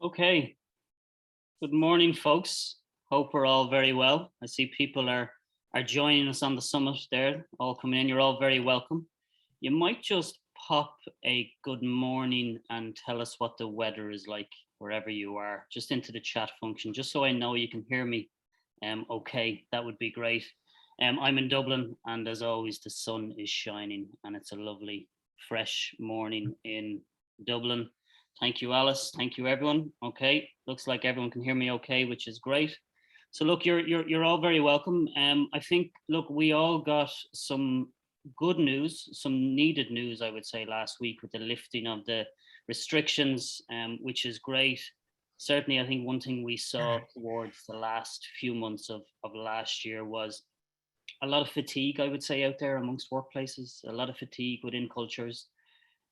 Okay, good morning, folks. Hope we're all very well. I see people are joining us on the summit there, all coming in. You're all very welcome. You might just pop a good morning and tell us what the weather is like wherever you are, just into the chat function, just so I know you can hear me. Okay, that would be great. I'm in Dublin, and as always, the sun is shining, and it's a lovely, fresh morning in Dublin. Thank you, Alice. Thank you, everyone. Okay, looks like everyone can hear me okay, which is great. So look, you're all very welcome. I think, look, we all got some good news, some needed news, I would say, last week with the lifting of the restrictions, which is great. Certainly, I think one thing we saw towards the last few months of last year was a lot of fatigue, I would say, out there amongst workplaces, a lot of fatigue within cultures.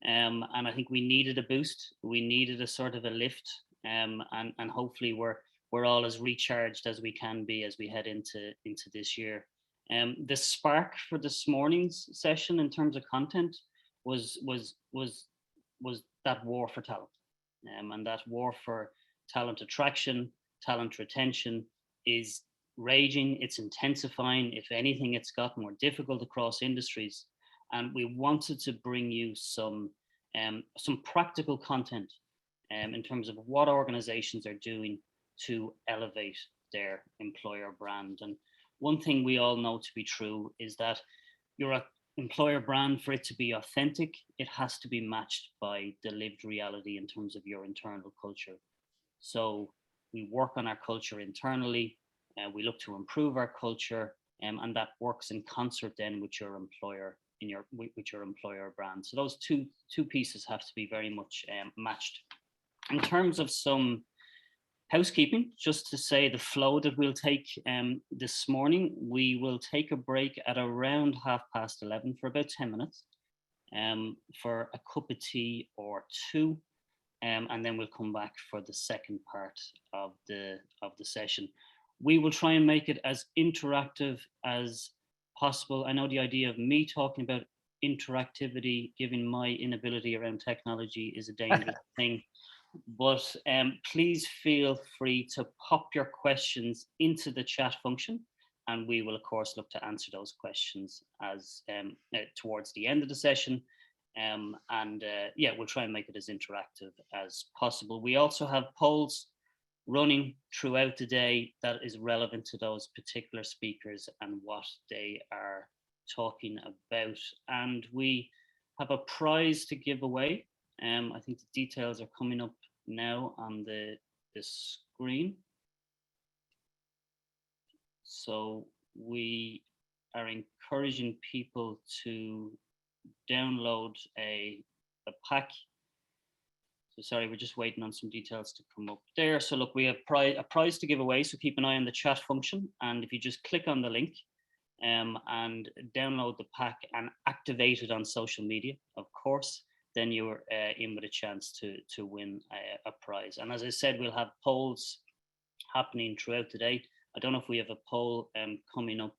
And I think we needed a boost. We needed a sort of a lift, and hopefully we're all as recharged as we can be as we head into this year. The spark for this morning's session in terms of content was that war for talent, and that war for talent attraction, talent retention is raging. It's intensifying. If anything, it's got more difficult across industries. And we wanted to bring you some practical content in terms of what organizations are doing to elevate their employer brand. And one thing we all know to be true is that your employer brand, for it to be authentic, it has to be matched by the lived reality in terms of your internal culture. So we work on our culture internally, we look to improve our culture, and that works in concert then with your employer with your employer brand. So those two pieces have to be very much matched. In terms of some housekeeping, just to say the flow that we'll take this morning, we will take a break at around 11:30 for about 10 minutes for a cup of tea or two, and then we'll come back for the second part of the session. We will try and make it as interactive as possible. I know the idea of me talking about interactivity, given my inability around technology, is a dangerous thing. But please feel free to pop your questions into the chat function, and we will, of course, look to answer those questions as towards the end of the session. Yeah, we'll try and make it as interactive as possible. We also have polls running throughout the day that is relevant to those particular speakers and what they are talking about. And we have a prize to give away. I think the details are coming up now on the screen. So we are encouraging people to download a pack. So sorry, we're just waiting on some details to come up there. So look, we have a prize to give away, so keep an eye on the chat function. And if you just click on the link and download the pack and activate it on social media, of course, then you're in with a chance to win a prize. And as I said, we'll have polls happening throughout the day. I don't know if we have a poll coming up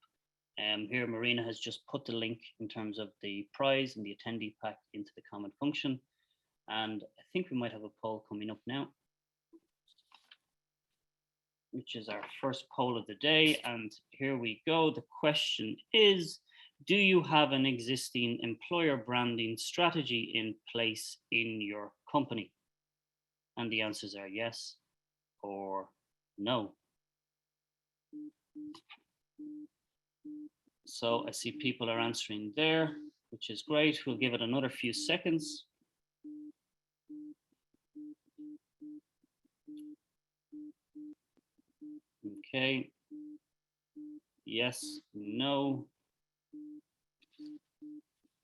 here. Marina has just put the link in terms of the prize and the attendee pack into the comment function. And I think we might have a poll coming up now, which is our first poll of the day. And here we go. The question is, do you have an existing employer branding strategy in place in your company? And the answers are yes or no. So I see people are answering there, which is great. We'll give it another few seconds. Okay. Yes, no.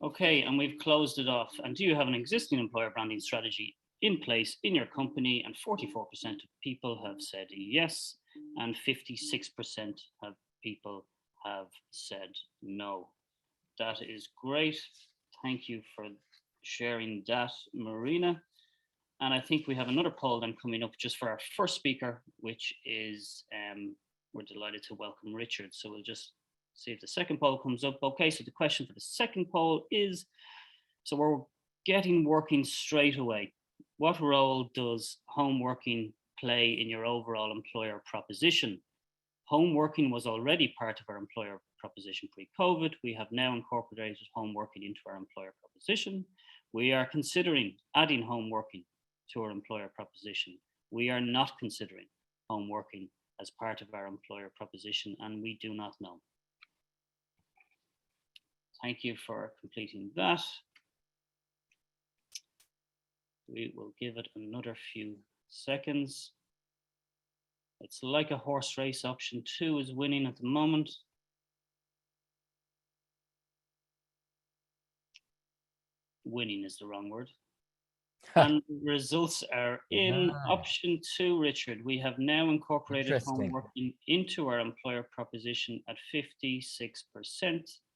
Okay, and we've closed it off. And do you have an existing employer branding strategy in place in your company? And 44% of people have said yes, and 56% of people have said no. That is great. Thank you for sharing that, Marina. And I think we have another poll then coming up just for our first speaker, which is, we're delighted to welcome Richard. So we'll just see if the second poll comes up. Okay, so the question for the second poll is, so we're getting working straight away. What role does home working play in your overall employer proposition. Home working was already part of our employer proposition pre-COVID. We have now incorporated home working into our employer proposition. We are considering adding home working to our employer proposition. We are not considering home working as part of our employer proposition, and we do not know. Thank you for completing that. We will give it another few seconds. It's like a horse race. Option 2 is winning at the moment. Winning is the wrong word. And results are in. Option 2, Richard. We have now incorporated home working into our employer proposition at 56%,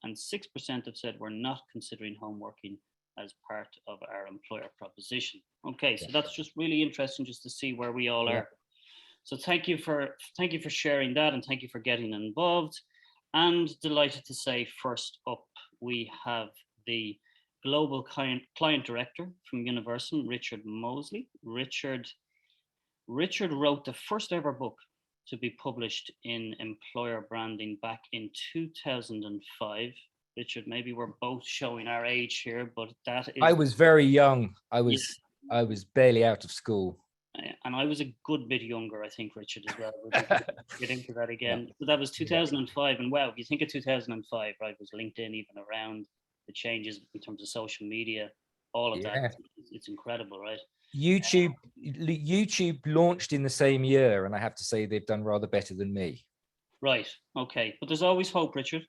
and 6% have said we're not considering home working as part of our employer proposition. Okay, so that's just really interesting just to see where we all are. So thank you for sharing that, and thank you for getting involved. And delighted to say, first up, we have the Global Client Director from Universum, Richard Mosley. Richard wrote the first ever book to be published in employer branding back in 2005. Richard, maybe we're both showing our age here, but that is... I was very young. I was barely out of school. And I was a good bit younger, I think, Richard, as well. We'll get into that again. So that was 2005. And wow, if you think of 2005, right, was LinkedIn even around, the changes in terms of social media, all of that, it's incredible, right? YouTube launched in the same year, and I have to say they've done rather better than me. Right, okay. But there's always hope, Richard.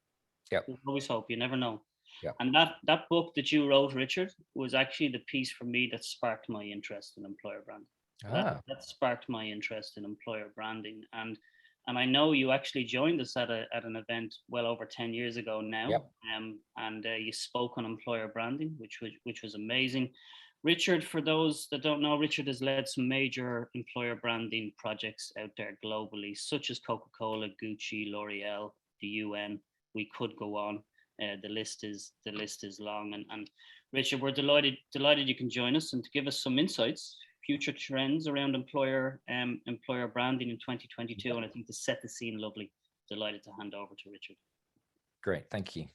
Yeah. There's always hope, you never know. Yeah. And that book that you wrote, Richard, was actually the piece for me that sparked my interest in employer branding. That sparked my interest in employer branding, and I know you actually joined us at an event well over 10 years ago now. Yep. And you spoke on employer branding, which was amazing. Richard, for those that don't know, Richard has led some major employer branding projects out there globally, such as Coca-Cola, Gucci, L'Oreal, the UN. We could go on. The list is long, and Richard, we're delighted you can join us and to give us some insights, future trends around employer branding in 2022, and I think to set the scene, lovely. Delighted to hand over to Richard. Great, thank you.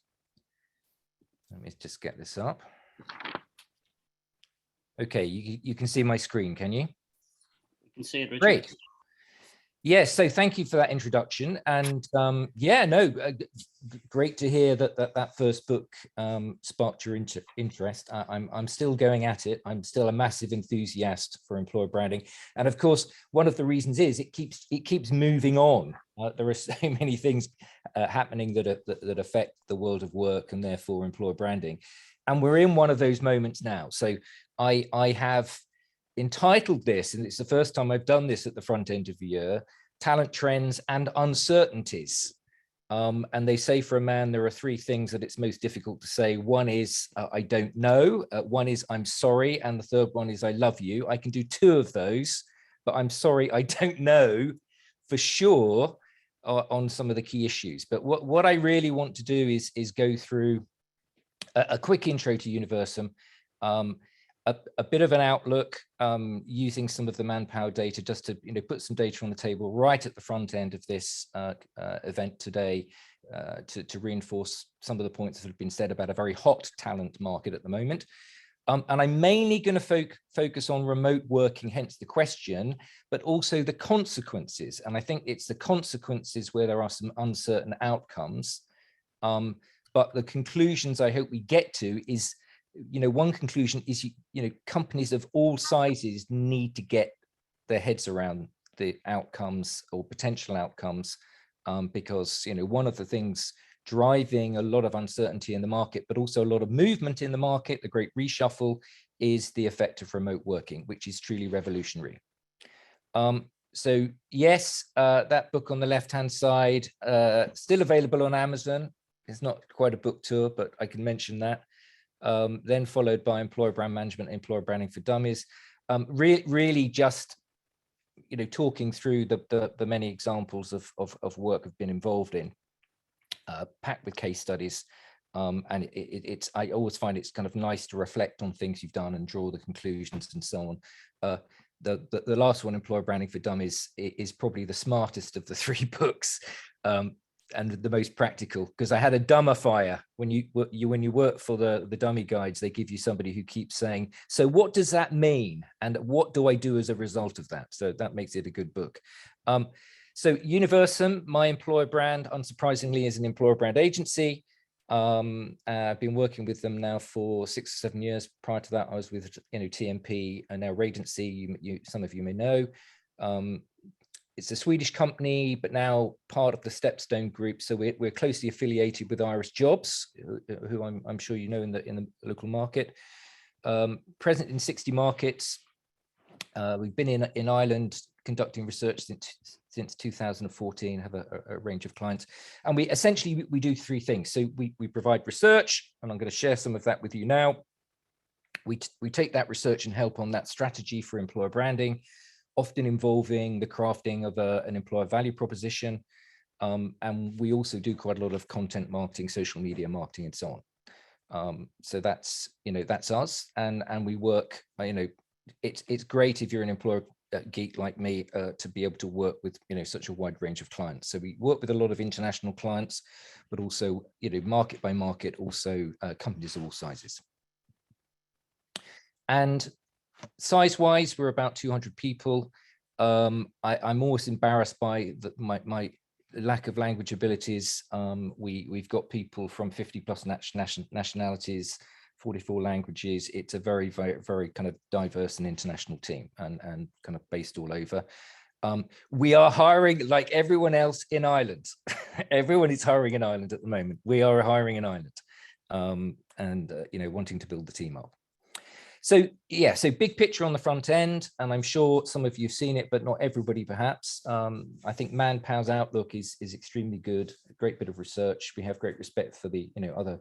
Let me just get this up. Okay, you can see my screen, can you? You can see it, Richard. Great. Yes, so thank you for that introduction, and great to hear that first book sparked your interest. I'm still going at it. I'm still a massive enthusiast for employer branding, and of course, one of the reasons is it keeps moving on. There are so many things happening that affect the world of work and therefore employer branding, and we're in one of those moments now. So I have entitled this, and it's the first time I've done this at the front end of the year, Talent Trends and Uncertainties. And they say for a man, there are three things that it's most difficult to say. One is, I don't know. One is, I'm sorry. And the third one is, I love you. I can do two of those, but I'm sorry, I don't know for sure on some of the key issues. But what I really want to do is go through a quick intro to Universum, a bit of an outlook, using some of the manpower data just to put some data on the table right at the front end of this event today, to reinforce some of the points that have been said about a very hot talent market at the moment. And I'm mainly going to focus on remote working, hence the question, but also the consequences. And I think it's the consequences where there are some uncertain outcomes. But the conclusions I hope we get to is, one conclusion is, companies of all sizes need to get their heads around the outcomes or potential outcomes, because, one of the things driving a lot of uncertainty in the market, but also a lot of movement in the market, the great reshuffle, is the effect of remote working, which is truly revolutionary. So yes, that book on the left-hand side, still available on Amazon. It's not quite a book tour, but I can mention that. Then followed by Employer Brand Management, Employer Branding for Dummies. Really just, talking through the many examples of work I've been involved in, packed with case studies. And I always find it's kind of nice to reflect on things you've done and draw the conclusions and so on. the last one, Employer Branding for Dummies, is probably the smartest of the 3 books, and the most practical, because I had a dumber fire. When you work for the dummy guides, they give you somebody who keeps saying, so what does that mean, and what do I do as a result of that? So that makes it a good book. So Universum, my employer brand, unsurprisingly, is an employer brand agency. I've been working with them now for 6 or 7 years. Prior to that, I was with TMP and now Radency. Some of you may know. It's a Swedish company, but now part of the Stepstone Group. So we're closely affiliated with Irish Jobs, who I'm sure you know in the local market. Present in 60 markets. We've been in Ireland conducting research since 2014, have a range of clients. And we essentially do 3 things. So we provide research, and I'm going to share some of that with you now. We take that research and help on that strategy for employer branding, often involving the crafting of an employer value proposition. And we also do quite a lot of content marketing, social media marketing, and so on. So that's us, and we work, it's great if you're an employer geek like me to be able to work with such a wide range of clients. So we work with a lot of international clients, but also market by market, also companies of all sizes. And size-wise, we're about 200 people. I'm always embarrassed by my lack of language abilities. We've got people from 50 plus nationalities, 44 languages. It's a very, very, very kind of diverse and international team, and kind of based all over. We are hiring like everyone else in Ireland. Everyone is hiring in Ireland at the moment. We are hiring in Ireland, and wanting to build the team up. So yeah, so big picture on the front end, and I'm sure some of you've seen it, but not everybody perhaps. I think Manpower's outlook is extremely good, a great bit of research. We have great respect for the other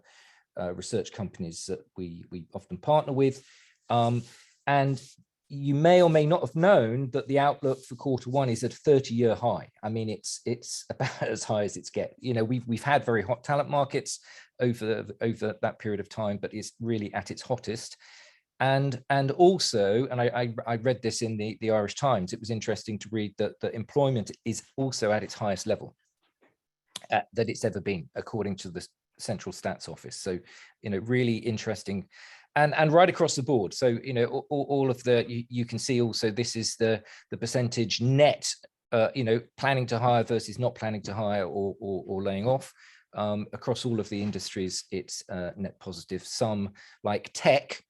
research companies that we often partner with. And you may or may not have known that the outlook for Q1 is at a 30-year high. I mean, it's about as high as it's get. We've had very hot talent markets over that period of time, but it's really at its hottest. And also, and I read this in the Irish Times, it was interesting to read that employment is also at its highest level that it's ever been, according to the Central Stats Office. So, really interesting, and right across the board. So, all of you can see also, this is the percentage net, planning to hire versus not planning to hire or laying off. Across all of the industries, it's net positive. Some, like tech,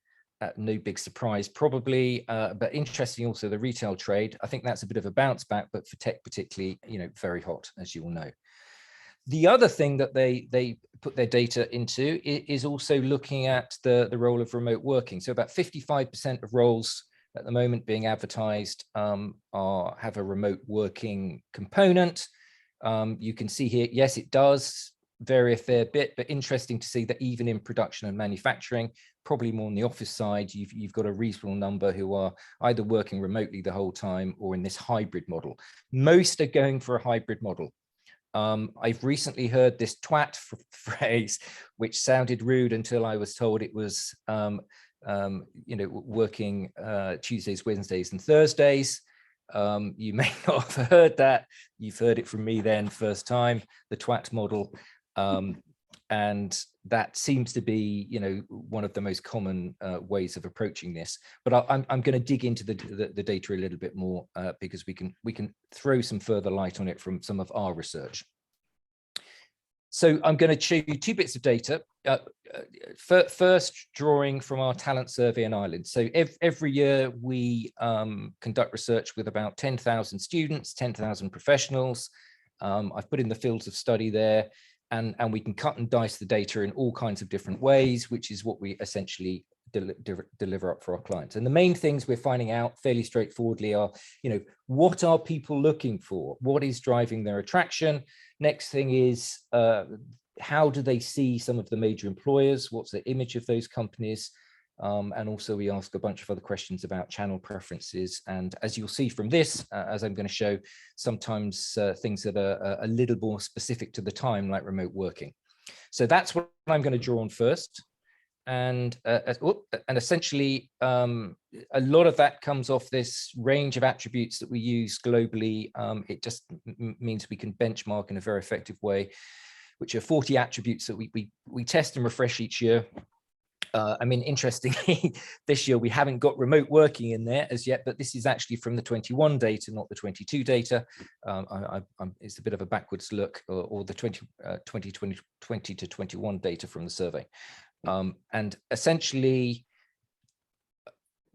no big surprise probably, but interesting also the retail trade. I think that's a bit of a bounce back, but for tech particularly, very hot, as you all know. The other thing that they put their data into is also looking at the role of remote working. So about 55% of roles at the moment being advertised have a remote working component. You can see here, yes, it does vary a fair bit, but interesting to see that even in production and manufacturing, probably more on the office side, you've got a reasonable number who are either working remotely the whole time or in this hybrid model. Most are going for a hybrid model. I've recently heard this twat phrase, which sounded rude until I was told it was, working Tuesdays, Wednesdays, and Thursdays. You may not have heard that. You've heard it from me then, first time, the twat model. And that seems to be, one of the most common ways of approaching this. But I'm going to dig into the data a little bit more because we can throw some further light on it from some of our research. So I'm going to show you 2 bits of data. First, drawing from our talent survey in Ireland. So every year we conduct research with about 10,000 students, 10,000 professionals. I've put in the fields of study there. And we can cut and dice the data in all kinds of different ways, which is what we essentially deliver up for our clients. And the main things we're finding out fairly straightforwardly are, what are people looking for? What is driving their attraction? Next thing is, how do they see some of the major employers? What's the image of those companies? And also we ask a bunch of other questions about channel preferences. And as you'll see from this, as I'm going to show, sometimes things that are a little more specific to the time, like remote working. So that's what I'm going to draw on first. and essentially a lot of that comes off this range of attributes that we use globally. It just means we can benchmark in a very effective way, which are 40 attributes that we test and refresh each year. I mean, interestingly, this year we haven't got remote working in there as yet, but this is actually from the 21 data, not the 22 data. It's a bit of a backwards look, or the 2020 to 21 data from the survey. And essentially,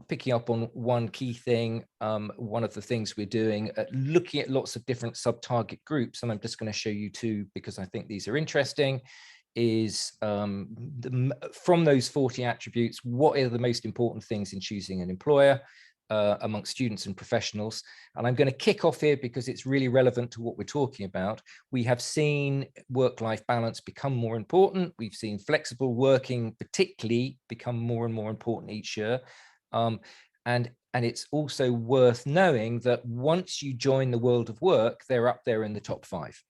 picking up on one key thing, one of the things we're doing, looking at lots of different sub-target groups, and I'm just going to show you two because I think these are interesting, is from those 40 attributes, what are the most important things in choosing an employer amongst students and professionals? And I'm going to kick off here because it's really relevant to what we're talking about. We have seen work-life balance become more important. We've seen flexible working particularly become more and more important each year. And it's also worth knowing that once you join the world of work, they're up there in the top 5.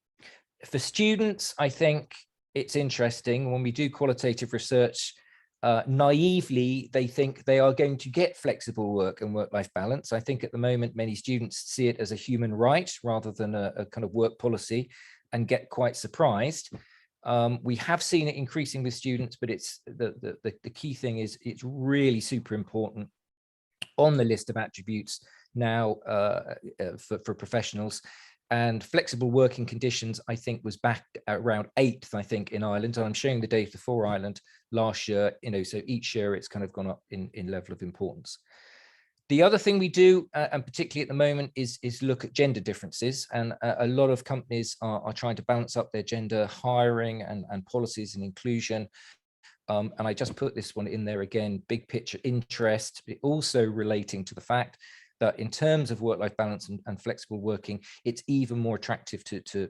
For students, I think it's interesting when we do qualitative research, naively, they think they are going to get flexible work and work-life balance. I think at the moment, many students see it as a human right rather than a kind of work policy and get quite surprised. We have seen it increasing with students, but it's the key thing is it's really super important on the list of attributes now for professionals. And flexible working conditions, I think, was back at around 8th, I think, in Ireland. And I'm showing the data for Ireland last year, so each year it's kind of gone up in level of importance. The other thing we do, and particularly at the moment, is look at gender differences. And a lot of companies are trying to balance up their gender hiring and policies and inclusion. And I just put this one in there again, big picture interest, but also relating to the fact that in terms of work-life balance and flexible working, it's even more attractive to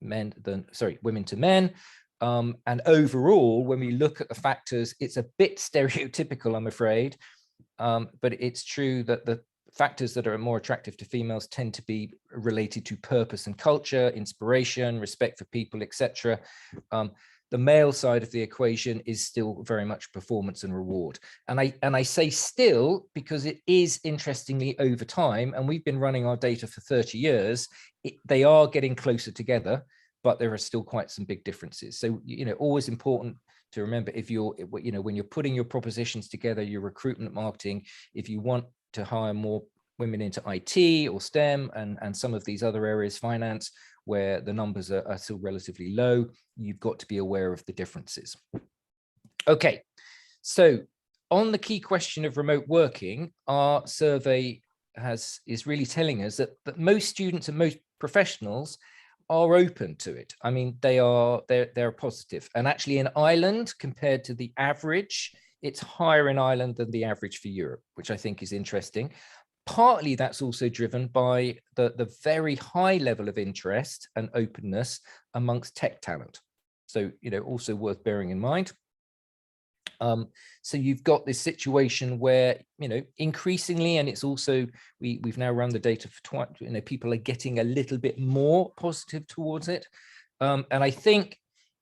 women to men. And overall, when we look at the factors, it's a bit stereotypical, I'm afraid, but it's true that the factors that are more attractive to females tend to be related to purpose and culture, inspiration, respect for people, etc. The male side of the equation is still very much performance and reward. And I say still because it is interestingly over time, and we've been running our data for 30 years, they are getting closer together, but there are still quite some big differences. So, always important to remember if you're, when you're putting your propositions together, your recruitment marketing, if you want to hire more women into IT or STEM and some of these other areas, finance, where the numbers are still relatively low, you've got to be aware of the differences. Okay, so on the key question of remote working, our survey is really telling us that most students and most professionals are open to it. I mean, they're positive. And actually in Ireland, compared to the average, it's higher in Ireland than the average for Europe, which I think is interesting. Partly that's also driven by the very high level of interest and openness amongst tech talent. So, also worth bearing in mind. So you've got this situation where, increasingly, and it's also, we've now run the data for twice, people are getting a little bit more positive towards it. And I think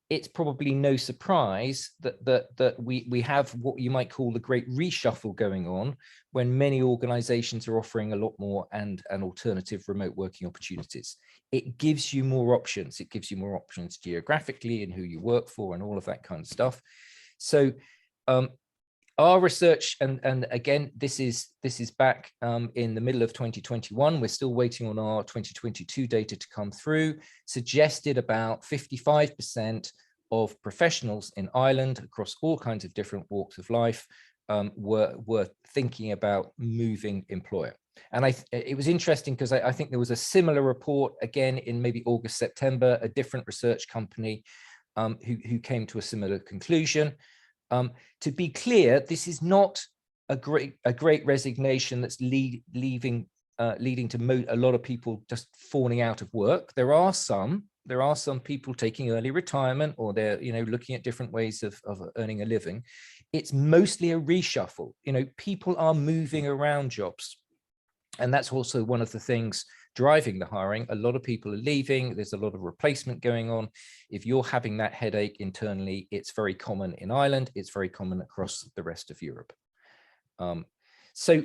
it's probably no surprise that we have what you might call the great reshuffle going on when many organizations are offering a lot more and alternative remote working opportunities. It gives you more options. It gives you more options geographically and who you work for and all of that kind of stuff. So our research, and again, this is back in the middle of 2021. We're still waiting on our 2022 data to come through, suggested about 55% of professionals in Ireland across all kinds of different walks of life were thinking about moving employer. And it was interesting because I think there was a similar report again in maybe August, September, a different research company who came to a similar conclusion. To be clear, this is not a great resignation that's leading to a lot of people just falling out of work. There are some people taking early retirement, or they're looking at different ways of earning a living. It's mostly a reshuffle. People are moving around jobs, and that's also one of the things driving the hiring. A lot of people are leaving. There's a lot of replacement going on. If you're having that headache internally, it's very common in Ireland. It's very common across the rest of Europe. So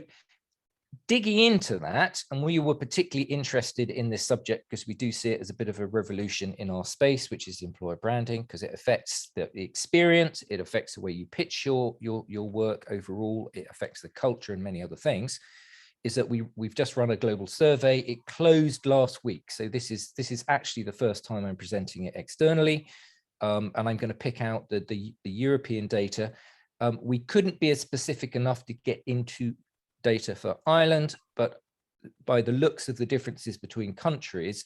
digging into that, and we were particularly interested in this subject because we do see it as a bit of a revolution in our space, which is employer branding, because it affects the experience, it affects the way you pitch your work overall, it affects the culture and many other things. Is that we've just run a global survey. It closed last week, so this is actually the first time I'm presenting it externally, and I'm going to pick out the European data. We couldn't be as specific enough to get into data for Ireland, but by the looks of the differences between countries,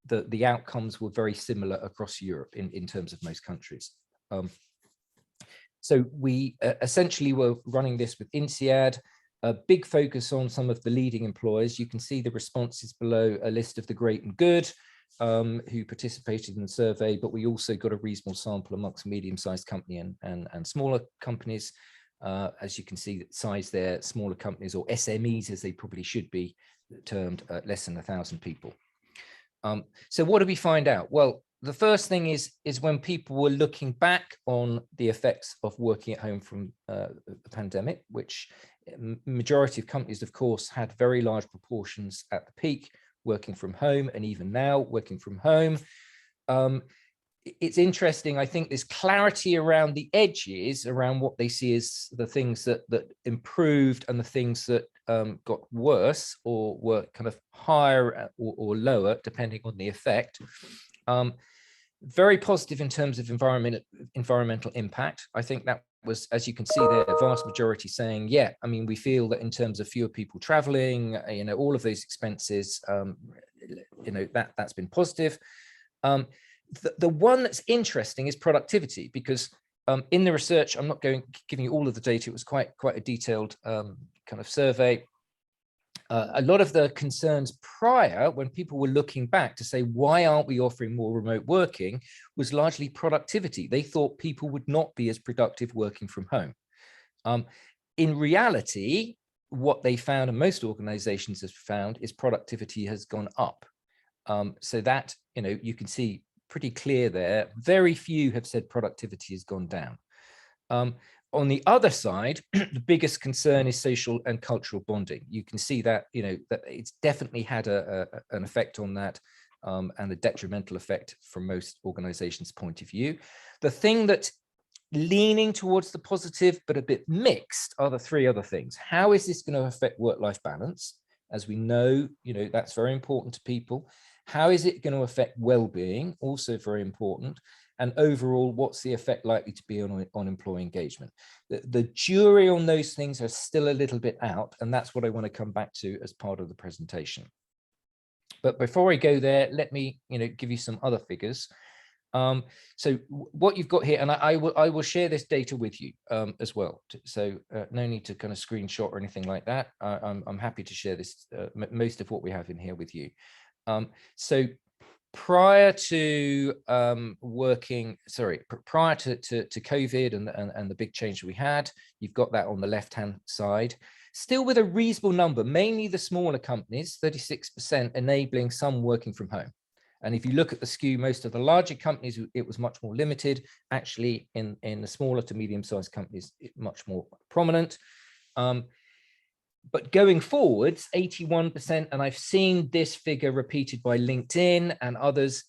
the outcomes were very similar across Europe in terms of most countries. So we essentially were running this with INSEAD, a big focus on some of the leading employers. You can see the responses below, a list of the great and good who participated in the survey, but we also got a reasonable sample amongst medium-sized company and smaller companies. As you can see, the size there, smaller companies, or SMEs as they probably should be termed, less than 1,000 people. So what did we find out? Well, the first thing is when people were looking back on the effects of working at home from the pandemic, which majority of companies, of course, had very large proportions at the peak working from home, and even now working from home. It's interesting. I think there's clarity around the edges around what they see as the things that improved and the things that got worse or were kind of higher or lower, depending on the effect. Very positive in terms of environmental impact. I think that was, as you can see there, a vast majority saying, yeah, I mean, we feel that in terms of fewer people traveling, all of those expenses, that's been positive. The one that's interesting is productivity, because in the research, I'm not giving you all of the data. It was quite a detailed kind of survey. A lot of the concerns prior, when people were looking back to say, why aren't we offering more remote working, was largely productivity. They thought people would not be as productive working from home. In reality, what they found, and most organizations have found, is productivity has gone up. So that, you can see pretty clear there. Very few have said productivity has gone down. On the other side, the biggest concern is social and cultural bonding. You can see that, that it's definitely had an effect on that, and a detrimental effect from most organizations' point of view. The thing that's leaning towards the positive, but a bit mixed, are the three other things. How is this going to affect work-life balance? As we know, that's very important to people. How is it going to affect well-being? Also very important. And overall, what's the effect likely to be on employee engagement? The jury on those things are still a little bit out, and that's what I want to come back to as part of the presentation. But before I go there, let me give you some other figures. So what you've got here, and I will share this data with you as well. So no need to kind of screenshot or anything like that. I'm happy to share this, most of what we have in here with you. So prior to prior to COVID and the big change we had, you've got that on the left-hand side, still with a reasonable number, mainly the smaller companies, 36% enabling some working from home. And if you look at the skew, most of the larger companies, it was much more limited. Actually, in the smaller to medium-sized companies, much more prominent. But going forwards, 81%, and I've seen this figure repeated by LinkedIn and others.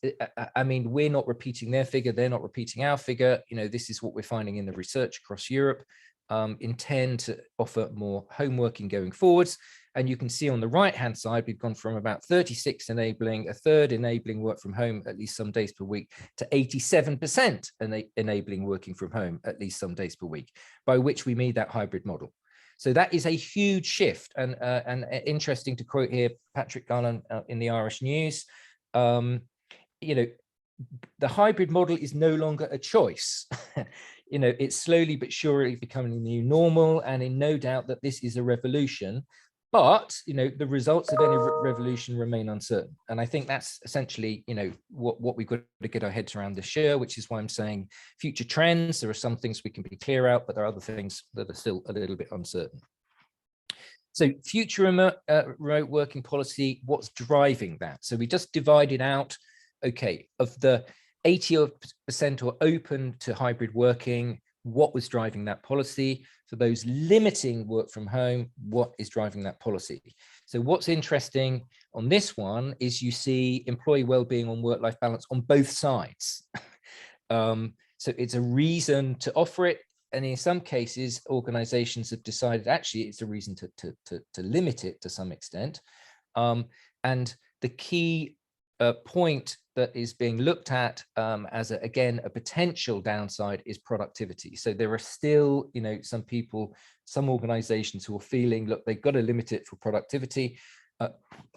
I mean, we're not repeating their figure, they're not repeating our figure. This is what we're finding in the research across Europe. Intend to offer more home working going forwards. And you can see on the right-hand side, we've gone from about 36 enabling, a third enabling work from home at least some days per week, to 87% enabling working from home at least some days per week, by which we made that hybrid model. So that is a huge shift, and interesting to quote here Patrick Garland in the Irish News. The hybrid model is no longer a choice. It's slowly but surely becoming the new normal, and in no doubt that this is a revolution. But the results of any revolution remain uncertain, and I think that's essentially what we've got to get our heads around this year, which is why I'm saying future trends. There are some things we can be clear out, but there are other things that are still a little bit uncertain. So future remote working policy, what's driving that? So we just divided out, okay, of the 80% or open to hybrid working, what was driving that policy? For those limiting work from home, what is driving that policy? So what's interesting on this one is you see employee well-being on work-life balance on both sides. So it's a reason to offer it. And in some cases, organizations have decided actually it's a reason to limit it to some extent. And the key point that is being looked at as again a potential downside is productivity. So there are still, you know, some people, some organizations who are feeling, look, they've got to limit it for productivity.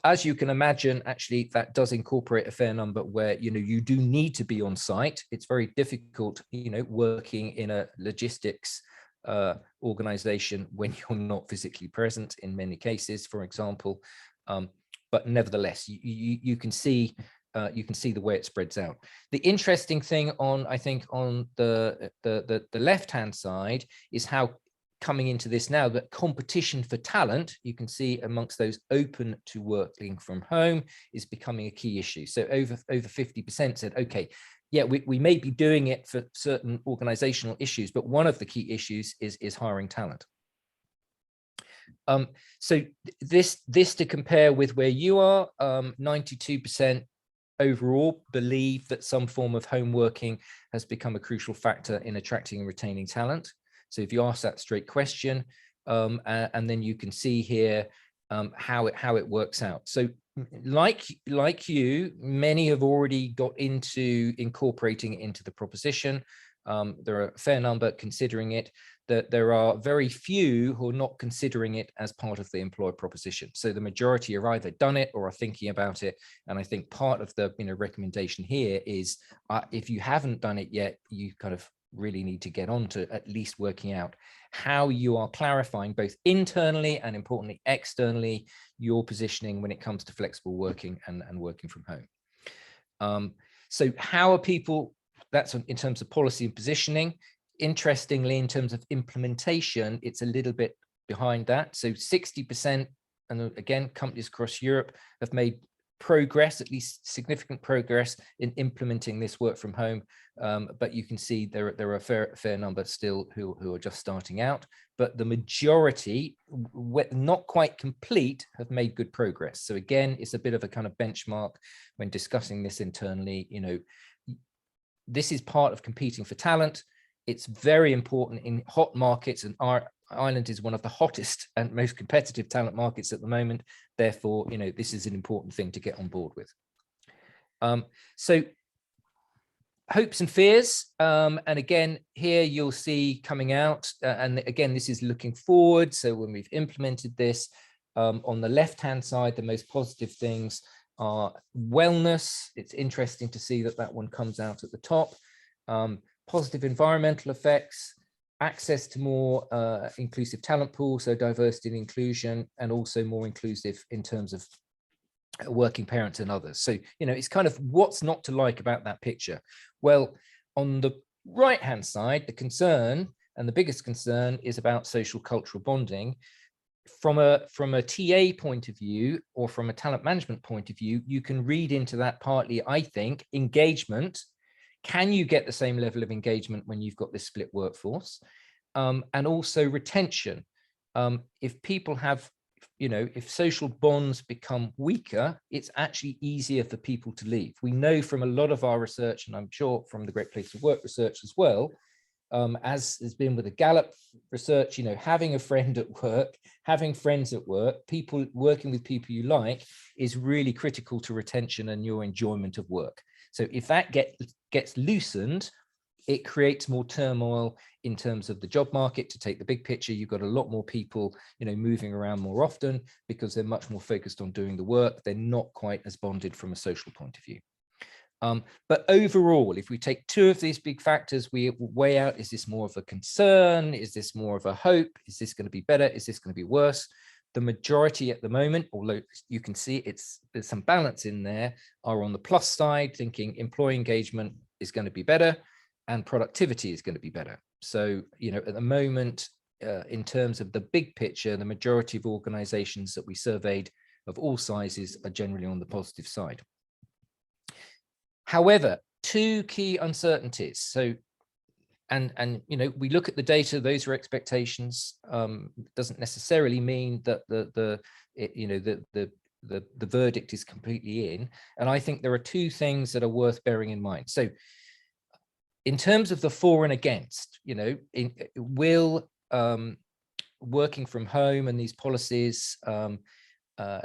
As you can imagine, actually, that does incorporate a fair number where, you know, you do need to be on site. It's very difficult, you know, working in a logistics organization when you're not physically present in many cases, for example. But nevertheless, you can see the way it spreads out. The interesting thing on, I think, on the left-hand side is how coming into this now, that competition for talent, you can see amongst those open to working from home is becoming a key issue. So over 50% said, okay, yeah, we may be doing it for certain organizational issues, but one of the key issues is hiring talent. So this to compare with where you are, 92% overall believe that some form of home working has become a crucial factor in attracting and retaining talent. So if you ask that straight question, and then you can see here how it works out. So like you, many have already got into incorporating it into the proposition. There are a fair number considering it. That there are very few who are not considering it as part of the employer proposition. So the majority have either done it or are thinking about it. And I think part of the recommendation here is if you haven't done it yet, you kind of really need to get on to at least working out how you are clarifying both internally and importantly externally your positioning when it comes to flexible working and working from home. So how are people, that's in terms of policy and positioning. Interestingly, in terms of implementation, it's a little bit behind that. So 60%, and again, companies across Europe have made progress, at least significant progress in implementing this work from home. But you can see there are a fair number still who are just starting out. But the majority, not quite complete, have made good progress. So again, it's a bit of a kind of benchmark when discussing this internally. You know, this is part of competing for talent. It's very important in hot markets, and Ireland is one of the hottest and most competitive talent markets at the moment. Therefore, you know, this is an important thing to get on board with. So hopes and fears. And again, here you'll see coming out, and again, this is looking forward. So when we've implemented this, on the left-hand side, the most positive things are wellness. It's interesting to see that one comes out at the top. Positive environmental effects, access to more inclusive talent pool, so diversity and inclusion, and also more inclusive in terms of working parents and others. So, you know, it's kind of what's not to like about that picture. Well, on the right-hand side, the concern, and the biggest concern, is about social cultural bonding. From a TA point of view, or from a talent management point of view, you can read into that partly, I think, engagement. Can you get the same level of engagement when you've got this split workforce? And also retention. If people have, you know, if social bonds become weaker, it's actually easier for people to leave. We know from a lot of our research, and I'm sure from the Great Place to Work research as well, as has been with the Gallup research, you know, having a friend at work, having friends at work, people working with people you like is really critical to retention and your enjoyment of work. So if that gets loosened, it creates more turmoil in terms of the job market. To take the big picture, you've got a lot more people, you know, moving around more often because they're much more focused on doing the work. They're not quite as bonded from a social point of view. But overall, if we take two of these big factors, we weigh out, is this more of a concern? Is this more of a hope? Is this going to be better? Is this going to be worse? The majority at the moment, although you can see there's some balance in there, are on the plus side, thinking employee engagement is going to be better and productivity is going to be better. So, you know, at the moment, in terms of the big picture, the majority of organizations that we surveyed of all sizes are generally on the positive side. However, two key uncertainties. So, and you know, we look at the data; those are expectations. Doesn't necessarily mean that the verdict is completely in. And I think there are two things that are worth bearing in mind. So, in terms of the for and against, you know, will working from home and these policies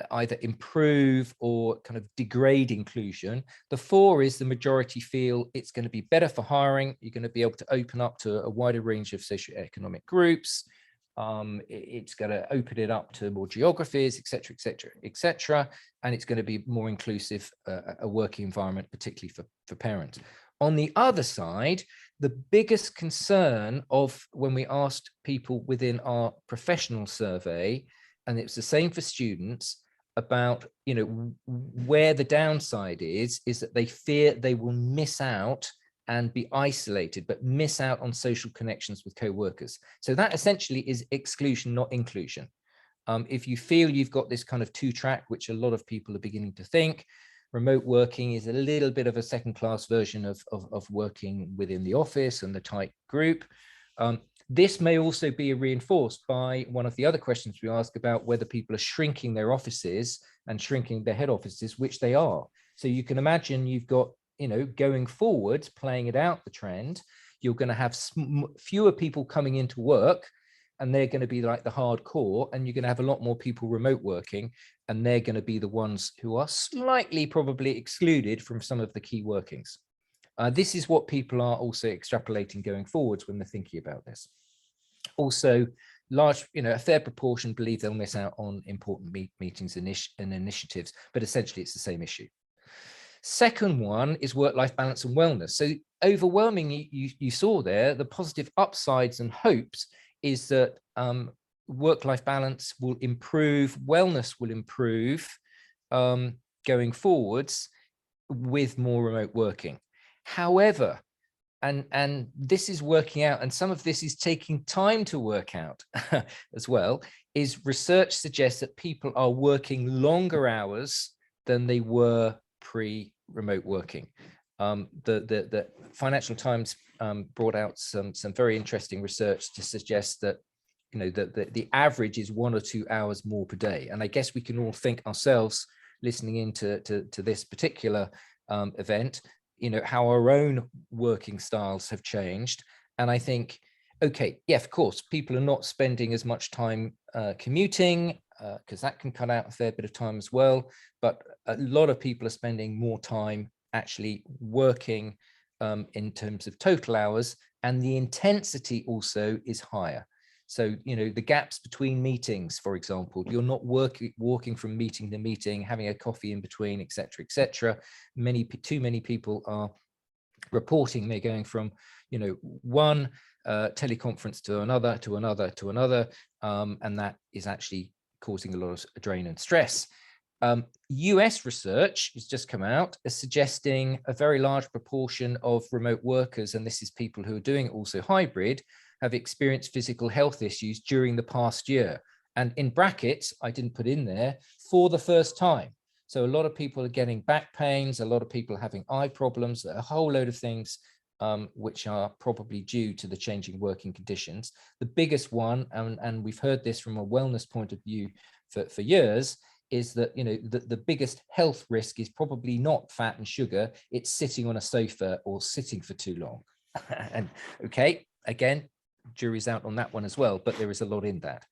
either improve or kind of degrade inclusion? The for is the majority feel it's going to be better for hiring. You're going to be able to open up to a wider range of socioeconomic groups. It's going to open it up to more geographies, et cetera, et cetera, et cetera. And it's going to be more inclusive, a working environment, particularly for parents. On the other side, the biggest concern of when we asked people within our professional survey, and it's the same for students, about, you know, where the downside is that they fear they will miss out and be isolated, but miss out on social connections with co-workers. So that essentially is exclusion, not inclusion. If you feel you've got this kind of two-track, which a lot of people are beginning to think, remote working is a little bit of a second-class version of working within the office and the tight group. This may also be reinforced by one of the other questions we ask about whether people are shrinking their offices and shrinking their head offices, which they are. So you can imagine you've got, you know, going forward, playing it out, the trend, you're going to have fewer people coming into work, and they're going to be like the hardcore, and you're going to have a lot more people remote working, and they're going to be the ones who are slightly probably excluded from some of the key workings. This is what people are also extrapolating going forwards when they're thinking about this. Also, a fair proportion believe they'll miss out on important meetings and initiatives, but essentially it's the same issue. Second one is work-life balance and wellness. So overwhelmingly, you saw there, the positive upsides and hopes is that work-life balance will improve, wellness will improve going forwards with more remote working. However, and this is working out, and some of this is taking time to work out as well, is research suggests that people are working longer hours than they were pre-remote working. The Financial Times brought out some very interesting research to suggest that, you know, the average is 1 or 2 hours more per day. And I guess we can all think ourselves, listening into to this particular event, you know, how our own working styles have changed. And I think, okay, yeah, of course, people are not spending as much time commuting, because that can cut out a fair bit of time as well. But a lot of people are spending more time actually working in terms of total hours, and the intensity also is higher. So, you know, the gaps between meetings, for example, you're not walking from meeting to meeting, having a coffee in between, et cetera, et cetera. Too many people are reporting they're going from, you know, one teleconference to another, to another, to another, and that is actually causing a lot of drain and stress. US research has just come out as suggesting a very large proportion of remote workers, and this is people who are doing also hybrid, have experienced physical health issues during the past year. And in brackets, I didn't put in there, for the first time. So a lot of people are getting back pains, a lot of people are having eye problems, a whole load of things which are probably due to the changing working conditions. The biggest one, and we've heard this from a wellness point of view for years, is that, you know, the biggest health risk is probably not fat and sugar, it's sitting on a sofa or sitting for too long. And okay, again, jury's out on that one as well, but there is a lot in that.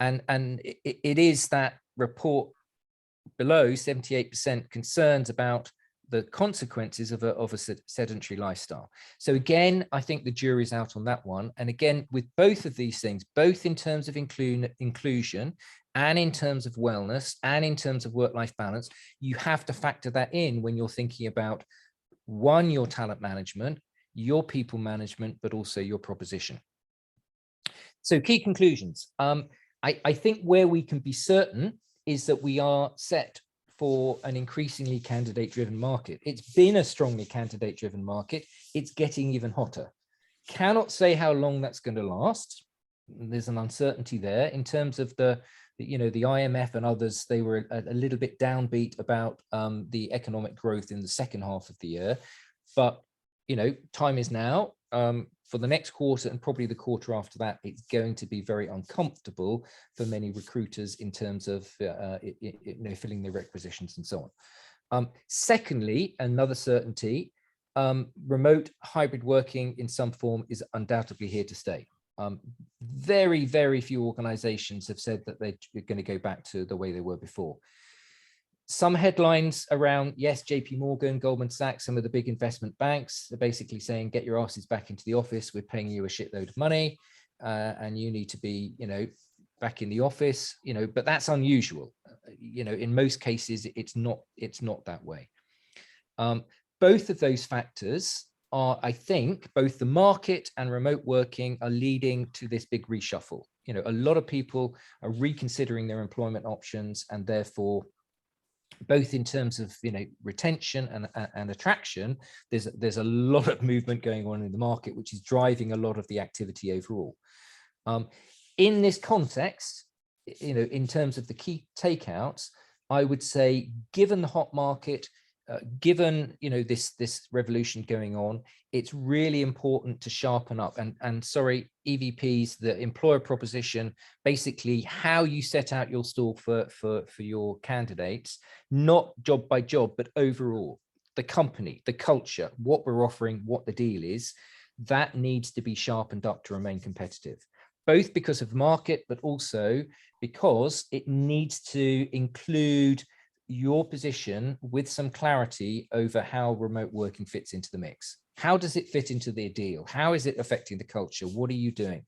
And it is that report below, 78% concerns about the consequences of a sedentary lifestyle. So again, I think the jury's out on that one. And again, with both of these things, both in terms of inclusion and in terms of wellness and in terms of work-life balance, you have to factor that in when you're thinking about, one, your talent management, your people management, but also your proposition. So key conclusions. I think where we can be certain is that we are set for an increasingly candidate-driven market. It's been a strongly candidate-driven market. It's getting even hotter. Cannot say how long that's going to last. there's an uncertainty there in terms of the IMF and others. They were a little bit downbeat about the economic growth in the second half of the year, but time is now. For the next quarter and probably the quarter after that, it's going to be very uncomfortable for many recruiters in terms of filling their requisitions and so on. Secondly, another certainty, remote hybrid working in some form is undoubtedly here to stay. Very, very few organizations have said that they're going to go back to the way they were before. Some headlines around, yes, JP Morgan, Goldman Sachs, some of the big investment banks, they're basically saying, get your asses back into the office. We're paying you a shitload of money and you need to be, back in the office, but that's unusual. In most cases, it's not that way. Both of those factors are, I think, both the market and remote working are leading to this big reshuffle. A lot of people are reconsidering their employment options, and therefore, both in terms of retention and attraction, there's a lot of movement going on in the market, which is driving a lot of the activity overall. In this context, in terms of the key takeouts, I would say, given the hot market, given this revolution going on, it's really important to sharpen up and sorry, EVPs, the employer proposition, basically how you set out your stall for your candidates, not job by job, but overall the company, the culture, what we're offering, what the deal is, that needs to be sharpened up to remain competitive, both because of market, but also because it needs to include your position with some clarity over how remote working fits into the mix. How does it fit into the deal? How is it affecting the culture? What are you doing?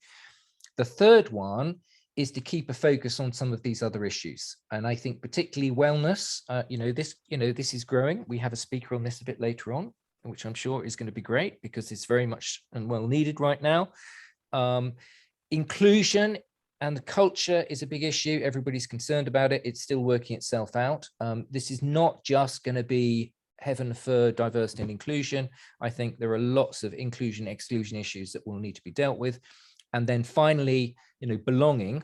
The third one is to keep a focus on some of these other issues. And I think particularly wellness, this is growing. We have a speaker on this a bit later on, which I'm sure is going to be great because it's very much and well needed right now. Inclusion and the culture is a big issue. Everybody's concerned about it. It's still working itself out. This is not just going to be heaven for diversity and inclusion. I think there are lots of inclusion, exclusion issues that will need to be dealt with. And then finally, belonging,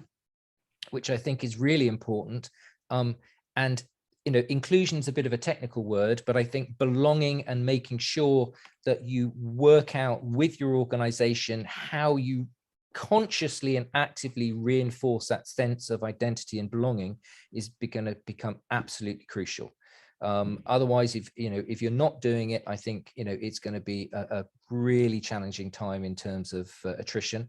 which I think is really important. And inclusion is a bit of a technical word, but I think belonging and making sure that you work out with your organization how you consciously and actively reinforce that sense of identity and belonging is going to become absolutely crucial. Otherwise, if you're not doing it, I think it's going to be a really challenging time in terms of attrition.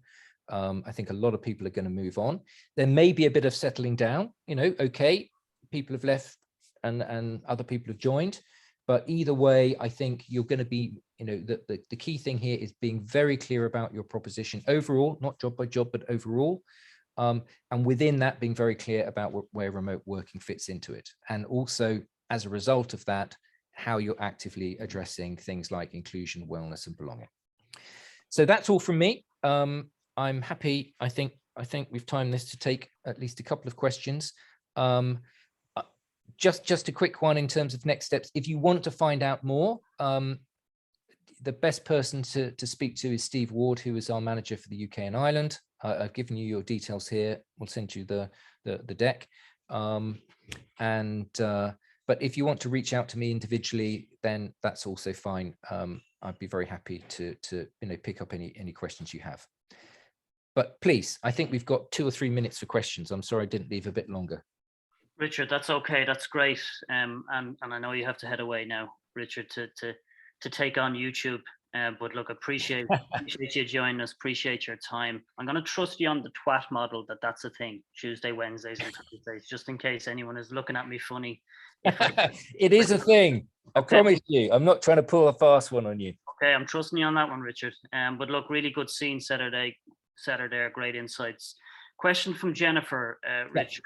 I think a lot of people are going to move on. There may be a bit of settling down. Okay, people have left and other people have joined, but either way, I think you're going to be, the key thing here is being very clear about your proposition overall, not job by job, but overall. And within that, being very clear about where remote working fits into it. And also, as a result of that, how you're actively addressing things like inclusion, wellness, and belonging. So that's all from me. I'm happy. I think we've timed this to take at least a couple of questions. Just a quick one in terms of next steps. If you want to find out more, the best person to speak to is Steve Ward, who is our manager for the UK and Ireland. I've given you your details here. We'll send you the deck. But if you want to reach out to me individually, then that's also fine. I'd be very happy to pick up any questions you have. But please, I think we've got 2 or 3 minutes for questions. I'm sorry I didn't leave a bit longer. Richard, that's okay. That's great. And I know you have to head away now, Richard, to take on YouTube. But look, appreciate you joining us. Appreciate your time. I'm going to trust you on the twat model. That's a thing. Tuesday, Wednesdays, and Thursdays, just in case anyone is looking at me funny. It is a thing. I promise you. I'm not trying to pull a fast one on you. Okay, I'm trusting you on that one, Richard. But look, really good scene Saturday. Great insights. Question from Jennifer, Richard.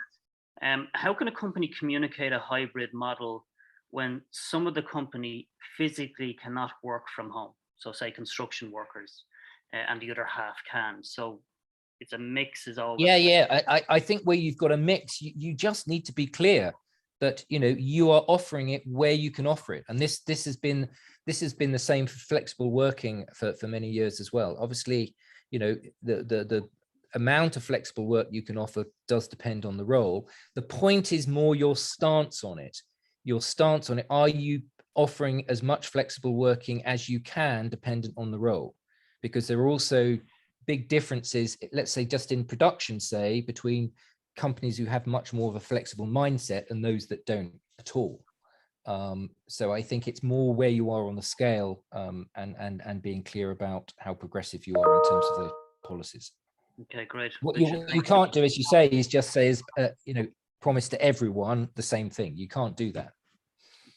How can a company communicate a hybrid model when some of the company physically cannot work from home? So say construction workers and the other half can. So it's a mix is always. Yeah. I think where you've got a mix, you just need to be clear that, you are offering it where you can offer it. And this has been the same for flexible working for many years as well. Obviously, the amount of flexible work you can offer does depend on the role. The point is more your stance on it. Your stance on it. Are you offering as much flexible working as you can, dependent on the role? Because there are also big differences, let's say just in production, say, between companies who have much more of a flexible mindset and those that don't at all. So I think it's more where you are on the scale, and being clear about how progressive you are in terms of those policies. Okay, great. What you can't do, as you say, is just say, promise to everyone the same thing. You can't do that.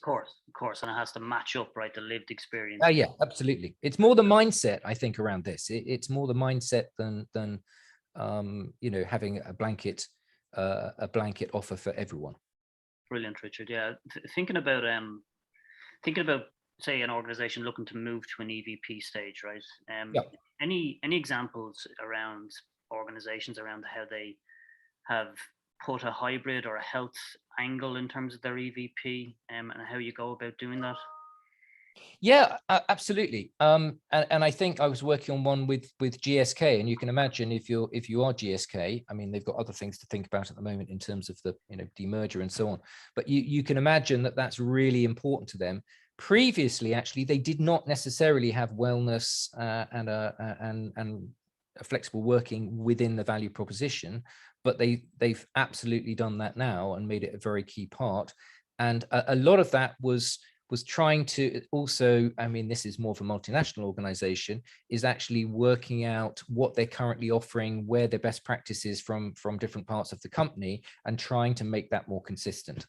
Of course, and it has to match up, right? The lived experience. Oh yeah, absolutely. It's more the mindset, I think, around this. It's more the mindset than having a blanket offer for everyone. Brilliant, Richard. Yeah, thinking about say an organization looking to move to an EVP stage, right? Yeah. Any examples around organizations around how they have put a hybrid or a health angle in terms of their EVP, and how you go about doing that? Yeah, absolutely. And I think I was working on one with GSK, and you can imagine if you are GSK, I mean, they've got other things to think about at the moment in terms of the demerger and so on. But you can imagine that that's really important to them. Previously, actually, they did not necessarily have wellness and a flexible working within the value proposition, but they've absolutely done that now and made it a very key part. And a lot of that was trying to also, I mean, this is more of a multinational organization, is actually working out what they're currently offering, where their best practices from different parts of the company, and trying to make that more consistent.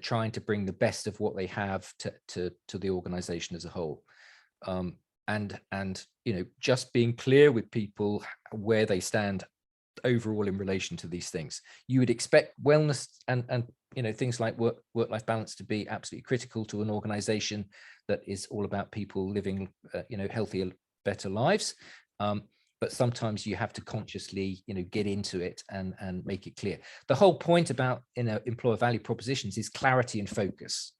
Trying to bring the best of what they have to the organization as a whole. And just being clear with people where they stand overall in relation to these things. You would expect wellness and things like work-life balance to be absolutely critical to an organization that is all about people living healthier, better lives. But sometimes you have to consciously get into it and make it clear. The whole point about employer value propositions is clarity and focus.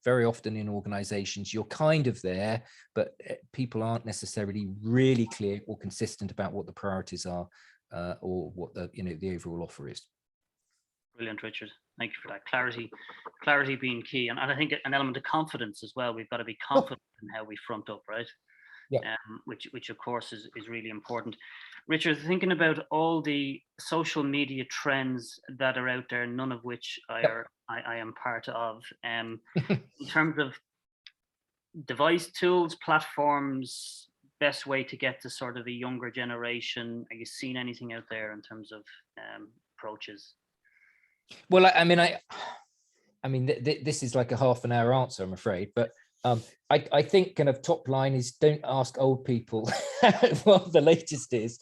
Very often in organizations you're kind of there, but people aren't necessarily really clear or consistent about what the priorities are, or what the overall offer is. Brilliant, Richard. Thank you for that. Clarity being key, and I think an element of confidence as well. We've got to be confident in how we front up, right? Yeah. Which of course is really important. Richard, thinking about all the social media trends that are out there, none of which I am part of, in terms of device, tools, platforms, best way to get to sort of a younger generation. Are you seeing anything out there in terms of approaches? Well, I mean, this is like a half an hour answer, I'm afraid, but I think kind of top line is don't ask old people what the latest is.